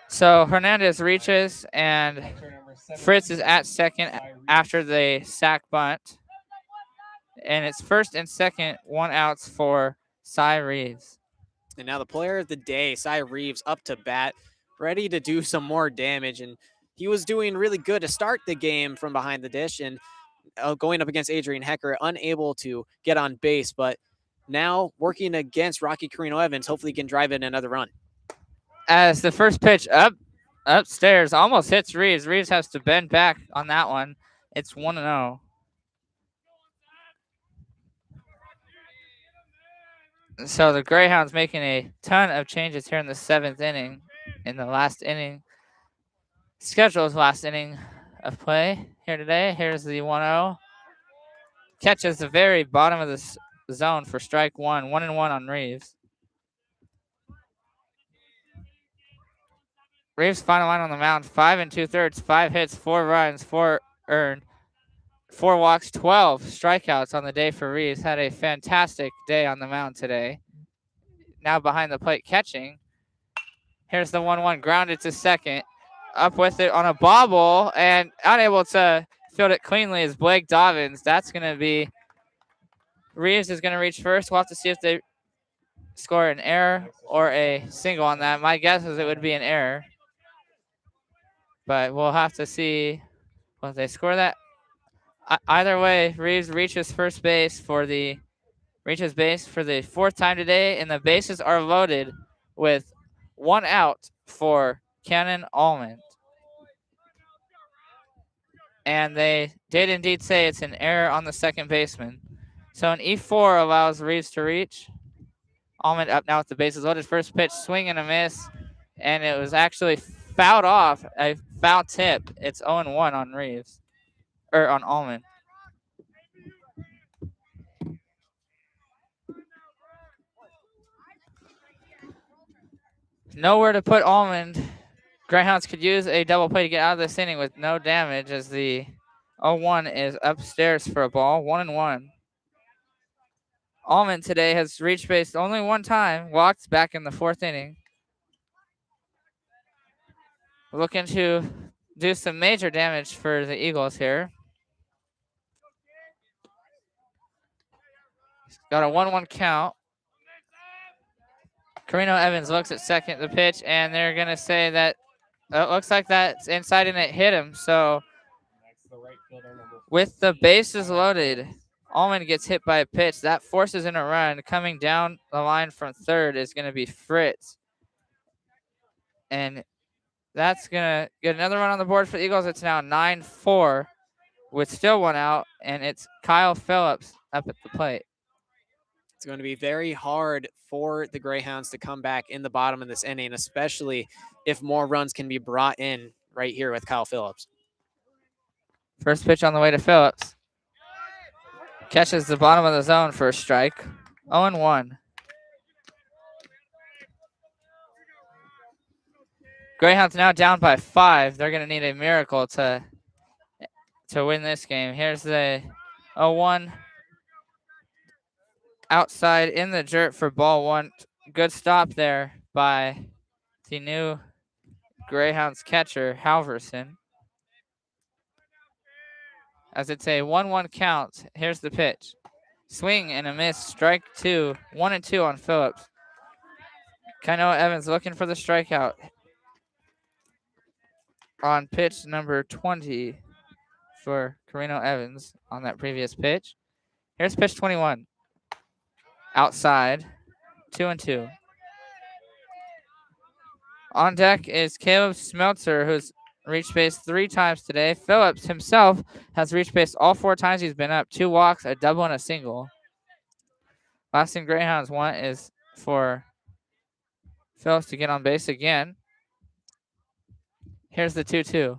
So Hernandez reaches, and Fritz is at second after the sack bunt. And it's first and second, 1 outs for Cy Reeves.
And now the player of the day, Cy Reeves, up to bat, ready to do some more damage. And he was doing really good to start the game from behind the dish, and going up against Adrian Hecker, unable to get on base. But now working against Rocky Carino Evans, hopefully he can drive in another run.
As the first pitch upstairs almost hits Reeves. Reeves has to bend back on that one. It's 1-0. So the Greyhounds making a ton of changes here in the 7th inning. In the last inning, scheduled last inning of play here today. Here's the 1-0. Catches the very bottom of the zone for strike 1. 1-1 on Reeves. Reeves' final line on the mound, 5 2/3, 5 hits, 4 runs, 4 earned, 4 walks, 12 strikeouts on the day for Reeves. Had a fantastic day on the mound today. Now behind the plate catching. Here's the 1-1, grounded to second. Up with it on a bobble, and unable to field it cleanly is Blake Dobbins. That's going to be, Reeves is going to reach first. We'll have to see if they score an error or a single on that. My guess is it would be an error, but we'll have to see if they score that. Either way, Reeves reaches base for the 4th time today, and the bases are loaded with 1 out for Cannon Almond. And they did indeed say it's an error on the second baseman. So an E4 allows Reeves to reach. Almond up now with the bases loaded. First pitch, swing and a miss, and it was actually fouled off, a foul tip. It's 0-1 on Reeves, or on Almond. Nowhere to put Almond. Greyhounds could use a double play to get out of this inning with no damage, as the 0-1 is upstairs for a ball, 1-1. Almond today has reached base only 1 time, walked back in the 4th inning. Looking to do some major damage for the Eagles here. Got a 1-1 count. Carino Evans looks at second, the pitch, and they're going to say that it looks like that's inside and it hit him. So with the bases loaded, Almond gets hit by a pitch. That forces in a run. Coming down the line from third is going to be Fritz. And that's going to get another run on the board for the Eagles. It's now 9-4 with still 1 out, and it's Kyle Phillips up at the plate.
It's going to be very hard for the Greyhounds to come back in the bottom of this inning, especially if more runs can be brought in right here with Kyle Phillips.
First pitch on the way to Phillips. Catches the bottom of the zone for a strike. 0-1. Greyhounds now down by 5. They're going to need a miracle to win this game. Here's the 0-1. Outside in the dirt for ball 1. Good stop there by the new Greyhounds catcher, Halverson. As it's a 1-1 count, here's the pitch. Swing and a miss, strike 2, 1-2 on Phillips. Kainoa Evans looking for the strikeout on pitch number 20 for Carino Evans on that previous pitch. Here's pitch 21. Outside, 2-2. On deck is Caleb Smeltzer, who's reached base 3 times today. Phillips himself has reached base all 4 times he's been up. 2 walks, a double, and a single. Last thing Greyhounds want is for Phillips to get on base again. Here's the 2-2.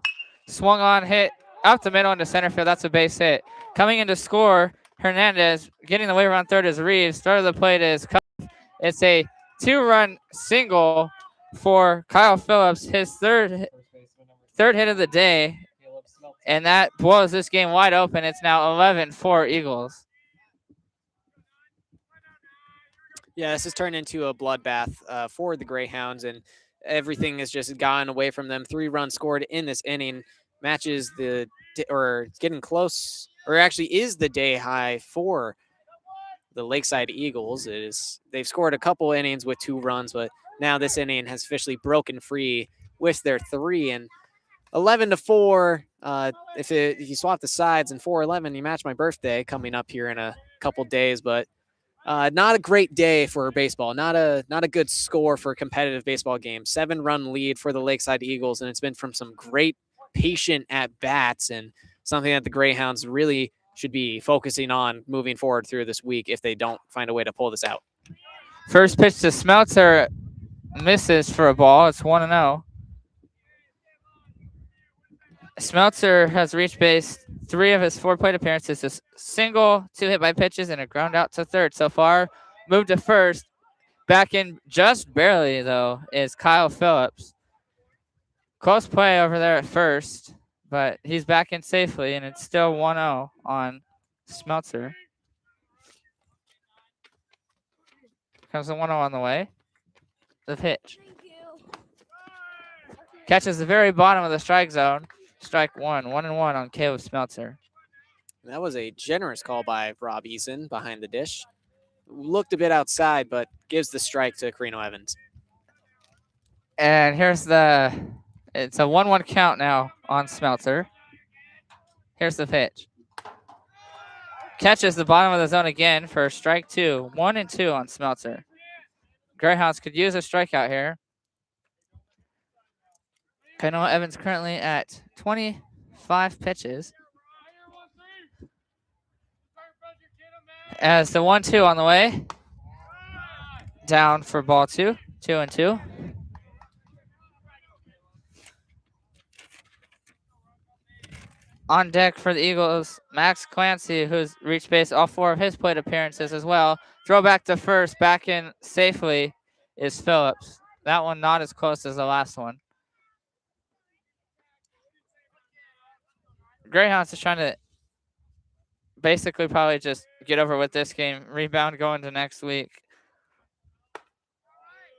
Swung on, hit up the middle into center field. That's a base hit. Coming in to score, Hernandez. Getting the waiver on third is Reeves. Start of the plate is Cuff. It's a 2-run single for Kyle Phillips, his third hit of the day. And that blows this game wide open. It's now 11-4 Eagles.
Yeah, this has turned into a bloodbath for the Greyhounds, and everything has just gone away from them. 3 runs scored in this inning, matches or getting close, or actually is the day high for the Lakeside Eagles. They've scored a couple innings with 2 runs, but now this inning has officially broken free with their 3, and 11-4. If you swap the sides and 4-11, you match my birthday coming up here in a couple days, but. Not a great day for baseball. Not a good score for a competitive baseball game. 7-run lead for the Lakeside Eagles, and it's been from some great patient at bats, and something that the Greyhounds really should be focusing on moving forward through this week if they don't find a way to pull this out.
First pitch to Smeltzer misses for a ball. It's 1-0. Smeltzer has reached base 3 of his 4 plate appearances. A single, 2 hit by pitches, and a ground out to third so far. Moved to first. Back in just barely, though, is Kyle Phillips. Close play over there at first, but he's back in safely, and it's still 1-0 on Smeltzer. Comes the 1-0 on the way. The pitch. Catches the very bottom of the strike zone. Strike 1, 1-1 on Caleb Smeltzer.
That was a generous call by Rob Eason behind the dish. Looked a bit outside, but gives the strike to Carino Evans.
And it's a 1-1 count now on Smeltzer. Here's the pitch. Catches the bottom of the zone again for strike 2, 1-2 on Smeltzer. Greyhounds could use a strikeout here. Kainoa Evans currently at 25 pitches. As the 1-2 on the way. Down for ball 2, 2-2. On deck for the Eagles, Max Clancy, who's reached base all 4 of his plate appearances as well. Throw back to first, back in safely is Phillips. That one not as close as the last one. Greyhounds is trying to basically probably just get over with this game, rebound going to next week.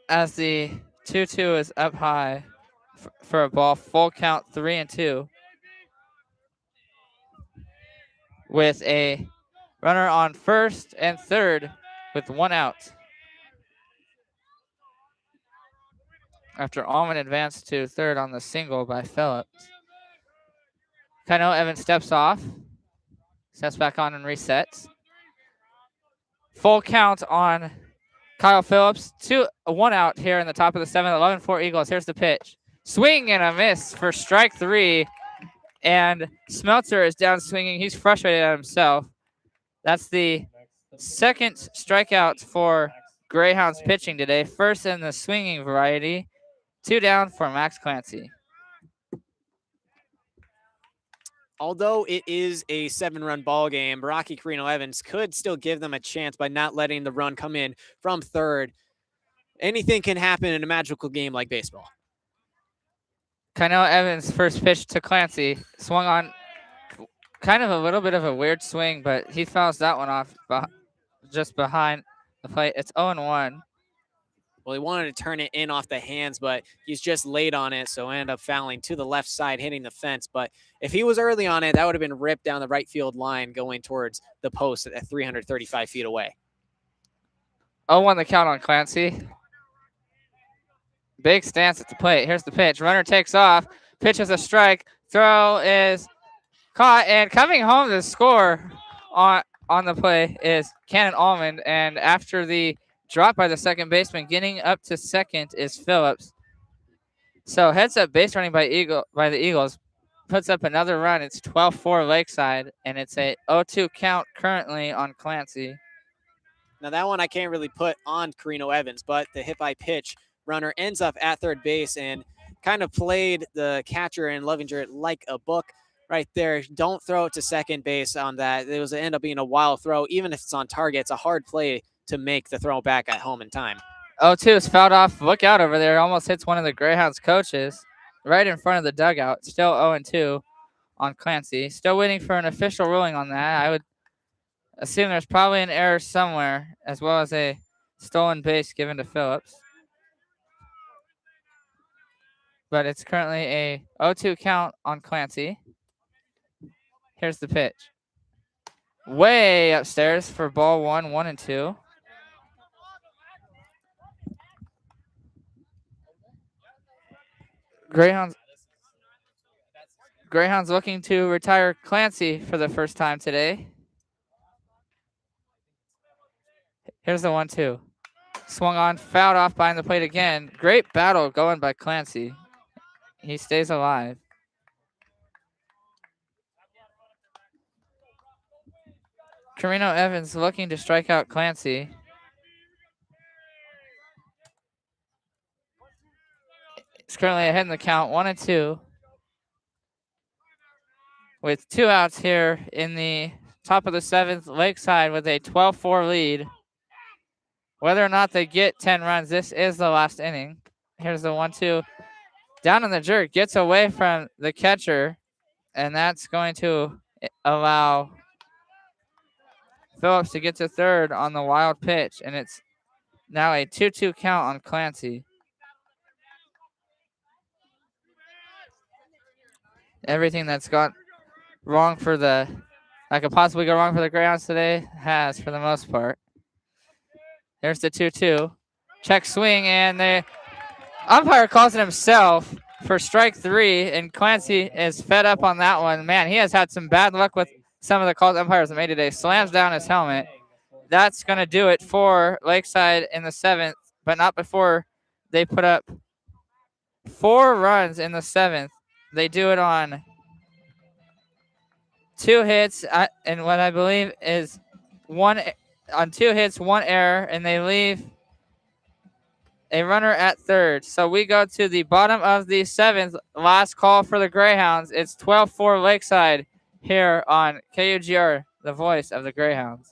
As the 2-2 is up high for a ball, full count 3-2. With a runner on first and third with 1 out. After Allman advanced to third on the single by Phillips. Kainoa Evans steps off. Steps back on and resets. Full count on Kyle Phillips. 1 out here in the top of the 7th. 11-4 Eagles. Here's the pitch. Swing and a miss for strike 3. And Smeltzer is down swinging. He's frustrated at himself. That's the 2nd strikeout for Greyhounds pitching today. First in the swinging variety. 2 down for Max Clancy.
Although it is a 7-run ball game, Rocky Carino Evans could still give them a chance by not letting the run come in from third. Anything can happen in a magical game like baseball.
Kainoa Evans' first pitch to Clancy. Swung on kind of a little bit of a weird swing, but he fouls that one off just behind the plate. It's 0-1.
Well, he wanted to turn it in off the hands, but he's just late on it, so ended up fouling to the left side, hitting the fence. But if he was early on it, that would have been ripped down the right field line going towards the post at 335 feet away.
0-1 the count on Clancy. Big stance at the plate. Here's the pitch. Runner takes off. Pitch is a strike. Throw is caught, and coming home to score on the play is Cannon Almond. And after the drop by the second baseman, getting up to second is Phillips. So heads up base running by the Eagles puts up another run. It's 12-4 Lakeside, and it's a 0-2 count currently on Clancy.
Now that one I can't really put on Carino Evans, but the hit by pitch runner ends up at third base and kind of played the catcher and Lovinger like a book right there. Don't throw it to second base on that. It was end up being a wild throw. Even if it's on target, it's a hard play to make the throw back at home in time.
0-2 is fouled off. Look out over there. Almost hits one of the Greyhounds coaches right in front of the dugout. Still 0-2 on Clancy. Still waiting for an official ruling on that. I would assume there's probably an error somewhere, as well as a stolen base given to Phillips. But it's currently a 0-2 count on Clancy. Here's the pitch. Way upstairs for ball 1-1-2. Greyhounds looking to retire Clancy for the first time today. Here's the 1-2. Swung on, fouled off behind the plate again. Great battle going by Clancy. He stays alive. Carino Evans looking to strike out Clancy. It's currently ahead in the count, 1-2. With 2 outs here in the top of the 7th, Lakeside with a 12-4 lead. Whether or not they get 10 runs, this is the last inning. Here's the 1-2. Down in the jerk, gets away from the catcher, and that's going to allow Phillips to get to third on the wild pitch, and it's now a 2-2 count on Clancy. Everything that's got wrong for that could possibly go wrong for the Greyhounds today has for the most part. There's the 2-2. Check swing, and the umpire calls it himself for strike 3, and Clancy is fed up on that one. Man, he has had some bad luck with some of the calls umpires have made today. Slams down his helmet. That's going to do it for Lakeside in the 7th, but not before they put up 4 runs in the 7th. They do it on 2 hits, and what I believe is 2 hits, 1 error, and they leave a runner at third. So we go to the bottom of the 7th, last call for the Greyhounds. It's 12-4 Lakeside here on KUGR, the voice of the Greyhounds.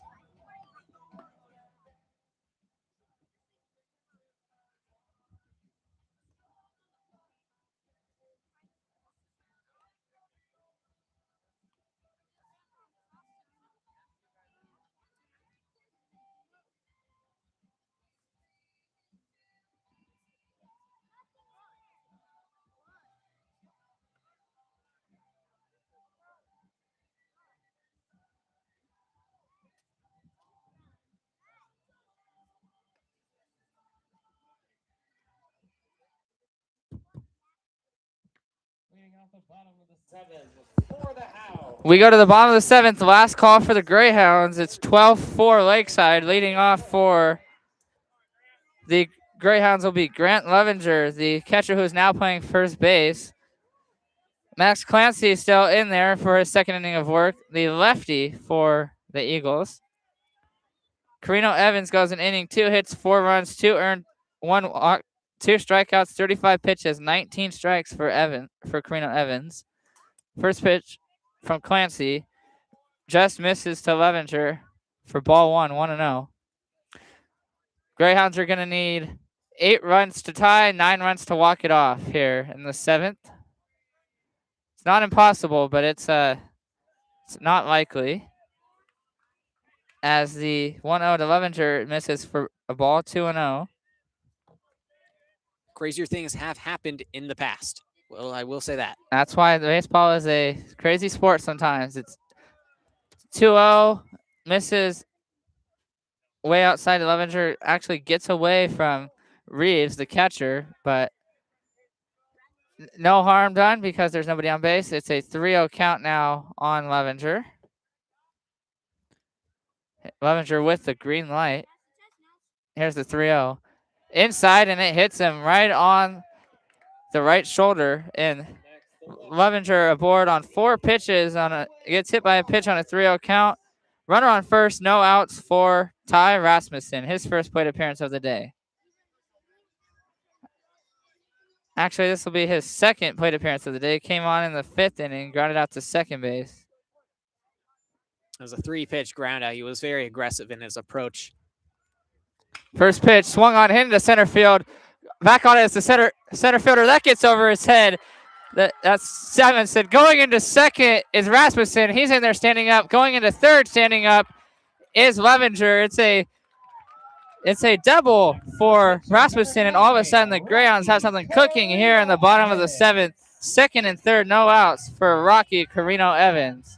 We go to the bottom of the 7th, last call for the Greyhounds. It's 12-4 Lakeside. Leading off for the Greyhounds will be Grant Lovinger, the catcher who is now playing first base. Max Clancy is still in there for his second inning of work, the lefty for the Eagles. Carino Evans goes an inning, 2 hits, 4 runs, 2 earned, 1 walk, 2 strikeouts, 35 pitches, 19 strikes for Carino Evans. First pitch from Clancy just misses to Lovinger for ball 1-1-0. Greyhounds are going to need 8 runs to tie, 9 runs to walk it off here in the 7th. It's not impossible, but it's not likely. As the 1-0 to Lovinger misses for a ball, 2-0.
crazier things have happened in the past. Well, I will say that.
That's why baseball is a crazy sport sometimes. It's 2-0, misses way outside. Levenger actually gets away from Reeves, the catcher, but no harm done because there's nobody on base. It's a 3-0 count now on Levenger. Levenger with the green light. Here's the 3-0. Inside, and it hits him right on the right shoulder. And Levenger aboard on 4 pitches. Gets hit by a pitch on a 3-0 count. Runner on first, no outs for Ty Rasmussen, his first plate appearance of the day. Actually, this will be his second plate appearance of the day. Came on in the 5th inning, grounded out to second base.
It was a 3-pitch ground out. He was very aggressive in his approach.
First pitch swung on, hit into center field. Back on it is the center fielder. That gets over his head. That's Simonson. Going into second is Rasmussen. He's in there standing up. Going into third standing up is Levenger. It's a double for Rasmussen, and all of a sudden the Greyhounds have something cooking here in the bottom of the 7th. Second and third, no outs for Rocky Carino Evans.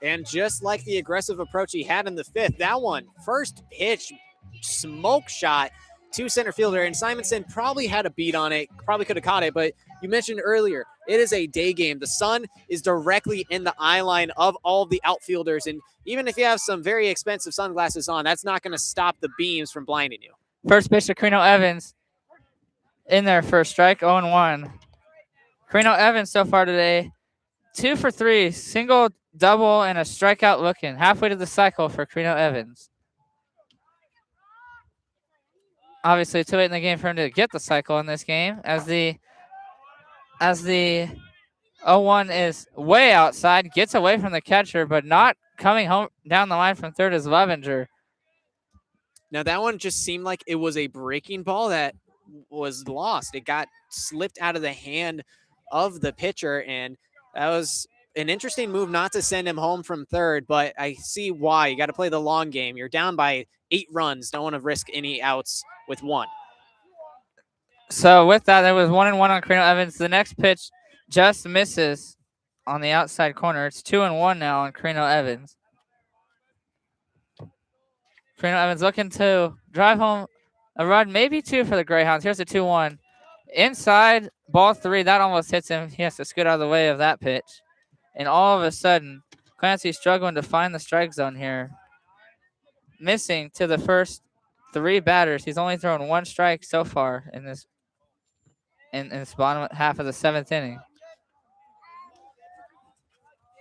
And just like the aggressive approach he had in the 5th, that one, first pitch, smoke shot to center fielder, and Simonson probably had a beat on it, probably could have caught it, but you mentioned earlier, it is a day game. The sun is directly in the eye line of all of the outfielders, and even if you have some very expensive sunglasses on, that's not going to stop the beams from blinding you.
First pitch to Carino Evans in there for a strike, 0-1. Carino Evans so far today, 2 for 3, single, double, and a strikeout looking. Halfway to the cycle for Carino Evans. Obviously, too late in the game for him to get the cycle in this game, as the 0-1 is way outside, gets away from the catcher, but not coming home down the line from third is Levenger.
Now, that one just seemed like it was a breaking ball that was lost. It got slipped out of the hand of the pitcher, and that was an interesting move not to send him home from third, but I see why. You got to play the long game. You're down by 8 runs. Don't want to risk any outs with 1.
So with that, there was 1-1 on Carino Evans. The next pitch just misses on the outside corner. It's 2-1 now on Carino Evans. Carino Evans looking to drive home a run, maybe 2 for the Greyhounds. Here's a 2-1. Inside, ball 3. That almost hits him. He has to scoot out of the way of that pitch. And all of a sudden, Clancy's struggling to find the strike zone here. Missing to the first 3 batters. He's only thrown 1 strike so far in this bottom half of the 7th inning.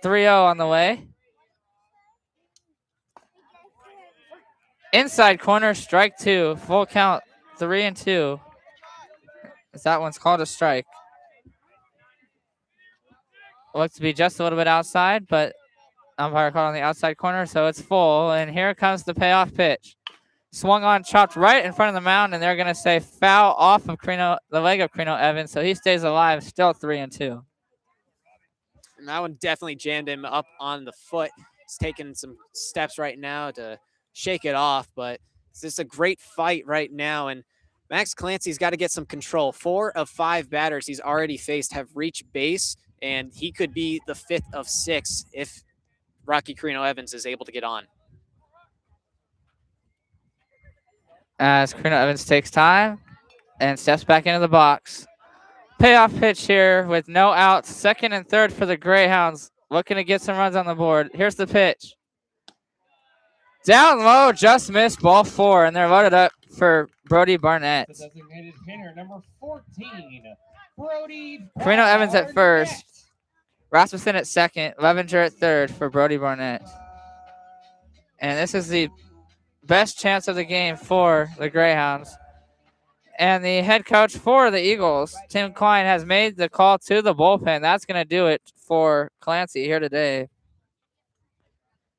3-0 on the way. Inside corner, strike 2. Full count, 3-2. That one's called a strike. Looks to be just a little bit outside, but umpire called on the outside corner, so it's full. And here comes the payoff pitch. Swung on, chopped right in front of the mound, and they're going to say foul off of the leg of Carino Evans, so he stays alive, still 3-2.
And that one definitely jammed him up on the foot. He's taking some steps right now to shake it off, but it's just a great fight right now. And Max Clancy's got to get some control. 4 of 5 batters he's already faced have reached base, and he could be the 5th of 6 if Rocky Carino Evans is able to get on.
As Carino Evans takes time and steps back into the box. Payoff pitch here with no outs. 2nd and 3rd for the Greyhounds. Looking to get some runs on the board. Here's the pitch. Down low, just missed, ball 4, and they're loaded up for Brody Barnett.
The designated hitter, number 14, Brody
Carino Evans at
Barnett.
first. Rasmussen at 2nd. Levenger at 3rd for Brody Barnett. And this is the best chance of the game for the Greyhounds. And the head coach for the Eagles, Tim Quann, has made the call to the bullpen. That's going to do it for Clancy here today.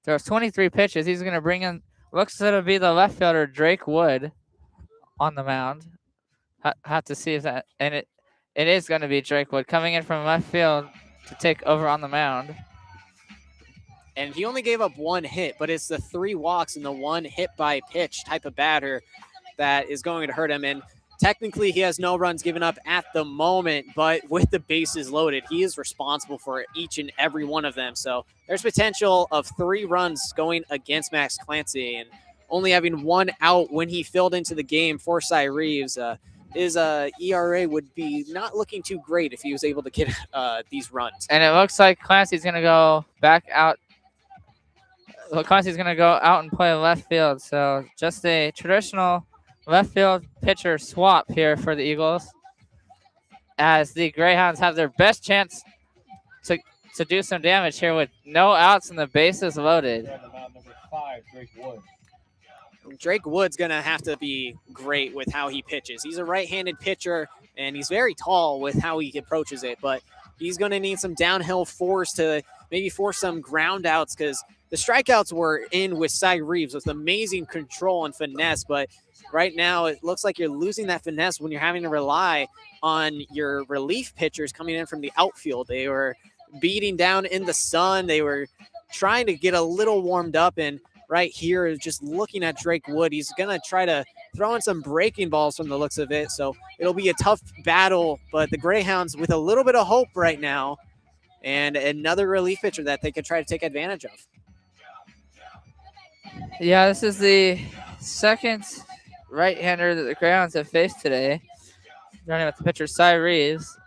There's 23 pitches. He's going to bring in, looks to be the left fielder, Drake Wood, on the mound. Have to see if that, and it is going to be Drake Wood coming in from left field to take over on the mound.
And he only gave up 1 hit, but it's the 3 walks and the 1 hit by pitch type of batter that is going to hurt him. And Technically, he has no runs given up at the moment, but with the bases loaded, he is responsible for each and every one of them. So there's potential of 3 runs going against Max Clancy, and only having 1 out when he filled into the game for Cy Reeves. His ERA would be not looking too great if he was able to get these runs.
And it looks like Clancy's going to go back out. Clancy's going to go out and play left field. So just a traditional left field pitcher swap here for the Eagles, as the Greyhounds have their best chance to do some damage here with no outs and the bases loaded.
Number 5, Drake Wood.
Drake Wood's going to have to be great with how he pitches. He's a right-handed pitcher, and he's very tall with how he approaches it, but he's going to need some downhill force to maybe force some ground outs, because the strikeouts were in with Cy Reeves with amazing control and finesse, but right now it looks like you're losing that finesse when you're having to rely on your relief pitchers coming in from the outfield. They were beating down in the sun. They were trying to get a little warmed up, and right here, just looking at Drake Wood, he's going to try to throw in some breaking balls from the looks of it. So it'll be a tough battle, but the Greyhounds with a little bit of hope right now, and another relief pitcher that they could try to take advantage of.
Yeah, this is the second right-hander that the Greyhounds have faced today. Running with the pitcher, Cy Reeves.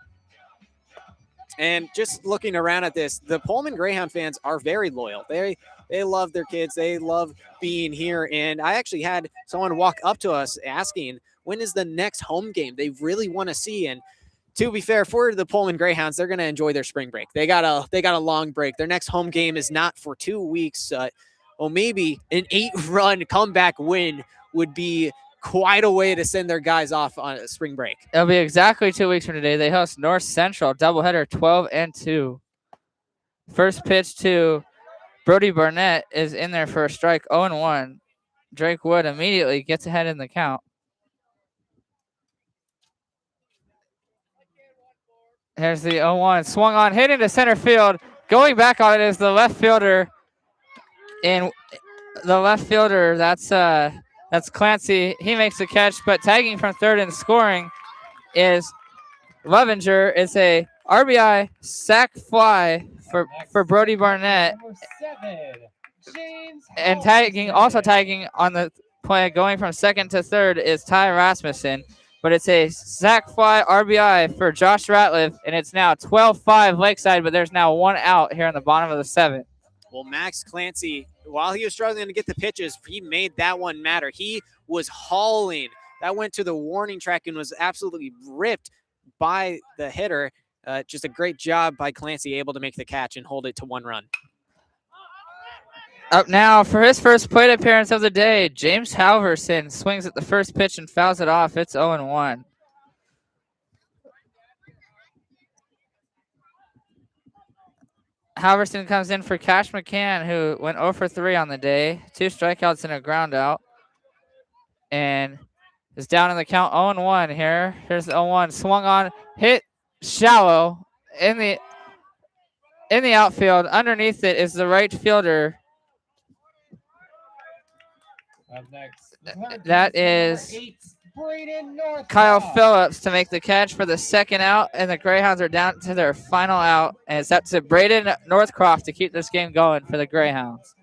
And just looking around at this, the Pullman Greyhound fans are very loyal. They love their kids. They love being here. And I actually had someone walk up to us asking, when is the next home game they really want to see? And to be fair, for the Pullman Greyhounds, they're going to enjoy their spring break. They got a long break. Their next home game is not for 2 weeks. Well, maybe an 8-run comeback win would be quite a way to send their guys off on a spring break.
It'll be exactly 2 weeks from today. They host North Central, doubleheader 12-2. First pitch to Brody Barnett is in there for a strike, 0-1. Drake Wood immediately gets ahead in the count. Here's the 0-1. Swung on, hit into center field. Going back on it is the left fielder. And the left fielder, that's Clancy. He makes the catch, but tagging from third and scoring is Levinger. It's a RBI sac fly for Brody Barnett.
Number 7, James
And also tagging on the play going from second to third is Ty Rasmussen. But it's a sac fly RBI for Josh Ratliff, and it's now 12-5 Lakeside, but there's now 1 out here in the bottom of the 7th.
Well, Max Clancy, while he was struggling to get the pitches, he made that one matter. He was hauling. That went to the warning track and was absolutely ripped by the hitter. Just a great job by Clancy, able to make the catch and hold it to 1 run.
Up now for his first plate appearance of the day, James Halverson swings at the first pitch and fouls it off. It's 0-1. Halverson comes in for Cash McCann, who went 0 for 3 on the day. 2 strikeouts and a ground out. And is down in the count 0-1 here. Here's the 0-1. Swung on, hit shallow in the outfield. Underneath it is the right fielder.
Up next,
That is
8, Braden Northcroft.
Kyle Phillips to make the catch for the second out, and the Greyhounds are down to their final out, and it's up to Braden Northcroft to keep this game going for the Greyhounds.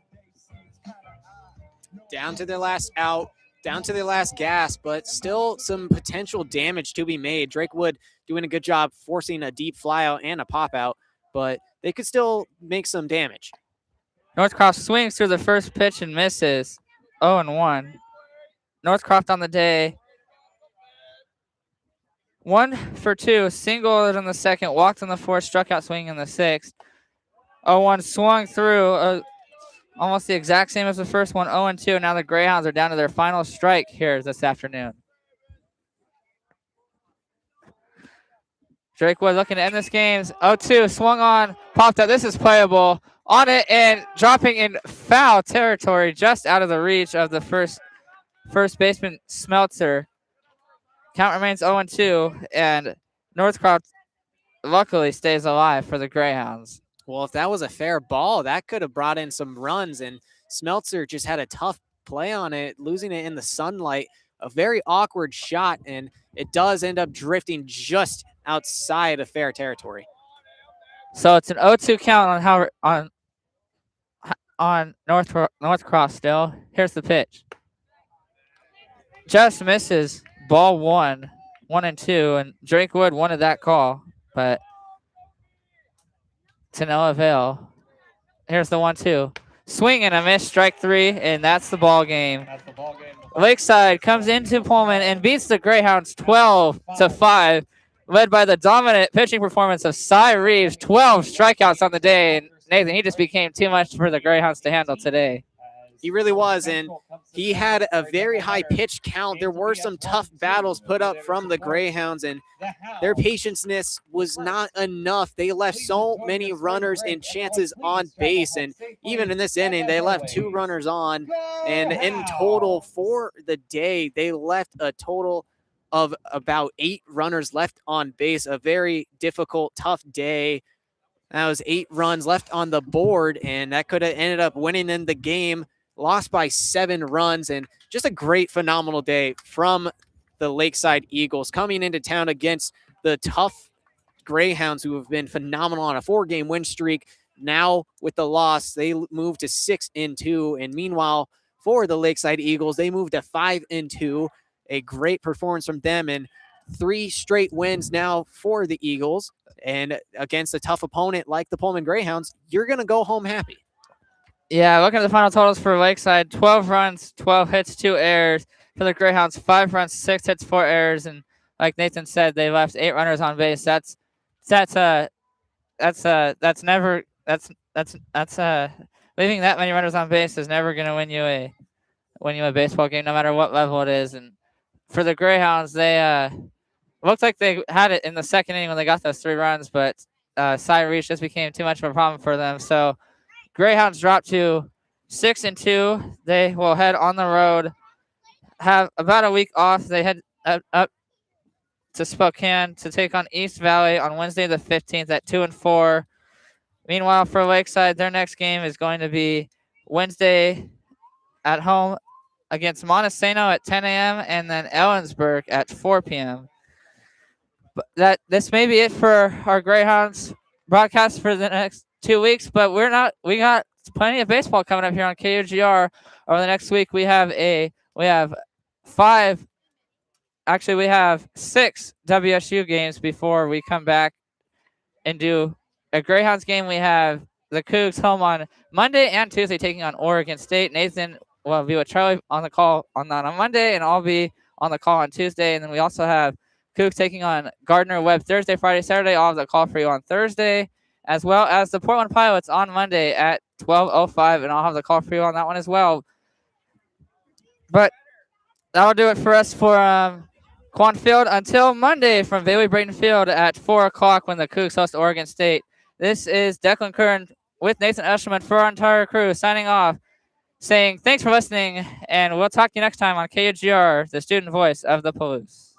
Down to their last out, down to their last gas, but still some potential damage to be made. Drake Wood doing a good job forcing a deep fly out and a pop out, but they could still make some damage.
Northcroft swings through the first pitch and misses. 0-1. Northcroft on the day. 1 for 2, singled in the second, walked in the fourth, struck out swinging in the sixth. 0-1 swung through, almost the exact same as the first one, 0-2. Now the Greyhounds are down to their final strike here this afternoon. Drake Wood looking to end this game. 0-2, swung on, popped up. This is playable. On it and dropping in foul territory, just out of the reach of the first baseman Smeltzer. Count remains 0-2, and Northcroft luckily stays alive for the Greyhounds.
Well, if that was a fair ball, that could have brought in some runs, and Smeltzer just had a tough play on it, losing it in the sunlight a very awkward shot, and it does end up drifting just outside of fair territory.
So it's an 0-2 count on North Cross still. Here's the pitch. Just misses. Ball 1, 1-2, and Drake Wood wanted that call, but to no avail. Here's the 1-2. Swing and a miss, strike 3, and that's the ball game. Lakeside comes into Pullman and beats the Greyhounds 12-5, led by the dominant pitching performance of Cy Reeves. 12 strikeouts on the day, and Nathan, he just became too much for the Greyhounds to handle today.
He really was, and he had a very high pitch count. There were some tough battles put up from the Greyhounds, and their patience was not enough. They left so many runners and chances on base, and even in this inning, they left 2 runners on, and in total for the day, they left a total of about 8 runners left on base. A very difficult, tough day. That was 8 runs left on the board, and that could have ended up winning in the game. Lost by 7 runs, and just a great, phenomenal day from the Lakeside Eagles coming into town against the tough Greyhounds, who have been phenomenal on a 4-game win streak. Now with the loss, they moved to 6-2, and meanwhile for the Lakeside Eagles, they moved to 5-2. A great performance from them, and 3 straight wins now for the Eagles. And against a tough opponent like the Pullman Greyhounds, you're going to go home happy.
Yeah, looking at the final totals for Lakeside, 12 runs, 12 hits, 2 errors. For the Greyhounds, 5 runs, 6 hits, 4 errors, and like Nathan said, they left 8 runners on base. That's leaving that many runners on base is never going to win you a baseball game, no matter what level it is. And for the Greyhounds, they looked like they had it in the second inning when they got those 3 runs, but Cy Reach just became too much of a problem for them. So Greyhounds dropped to 6-2. They will head on the road, have about a week off. They head up to Spokane to take on East Valley on Wednesday the 15th at 2-4. Meanwhile, for Lakeside, their next game is going to be Wednesday at home against Montesano at 10 a.m. and then Ellensburg at 4 p.m. But this may be it for our Greyhounds broadcast for the next 2 weeks, but we got plenty of baseball coming up here on KUGR over the next week. We have 6 WSU games before we come back and do a Greyhounds game. We have the Cougs home on Monday and Tuesday taking on Oregon State. Nathan will be with Charlie on the call on Monday, and I'll be on the call on Tuesday. And then we also have Cougs taking on Gardner Webb Thursday, Friday, Saturday. I'll have the call for you on Thursday, as well as the Portland Pilots on Monday at 12:05, and I'll have the call for you on that one as well. But that'll do it for us for Quann Field until Monday from Bailey Brayton Field at 4 o'clock when the Cougs host Oregon State. This is Declan Curran with Nathan Eshelman for our entire crew signing off, saying thanks for listening, and we'll talk to you next time on KUGR, the student voice of the Palouse.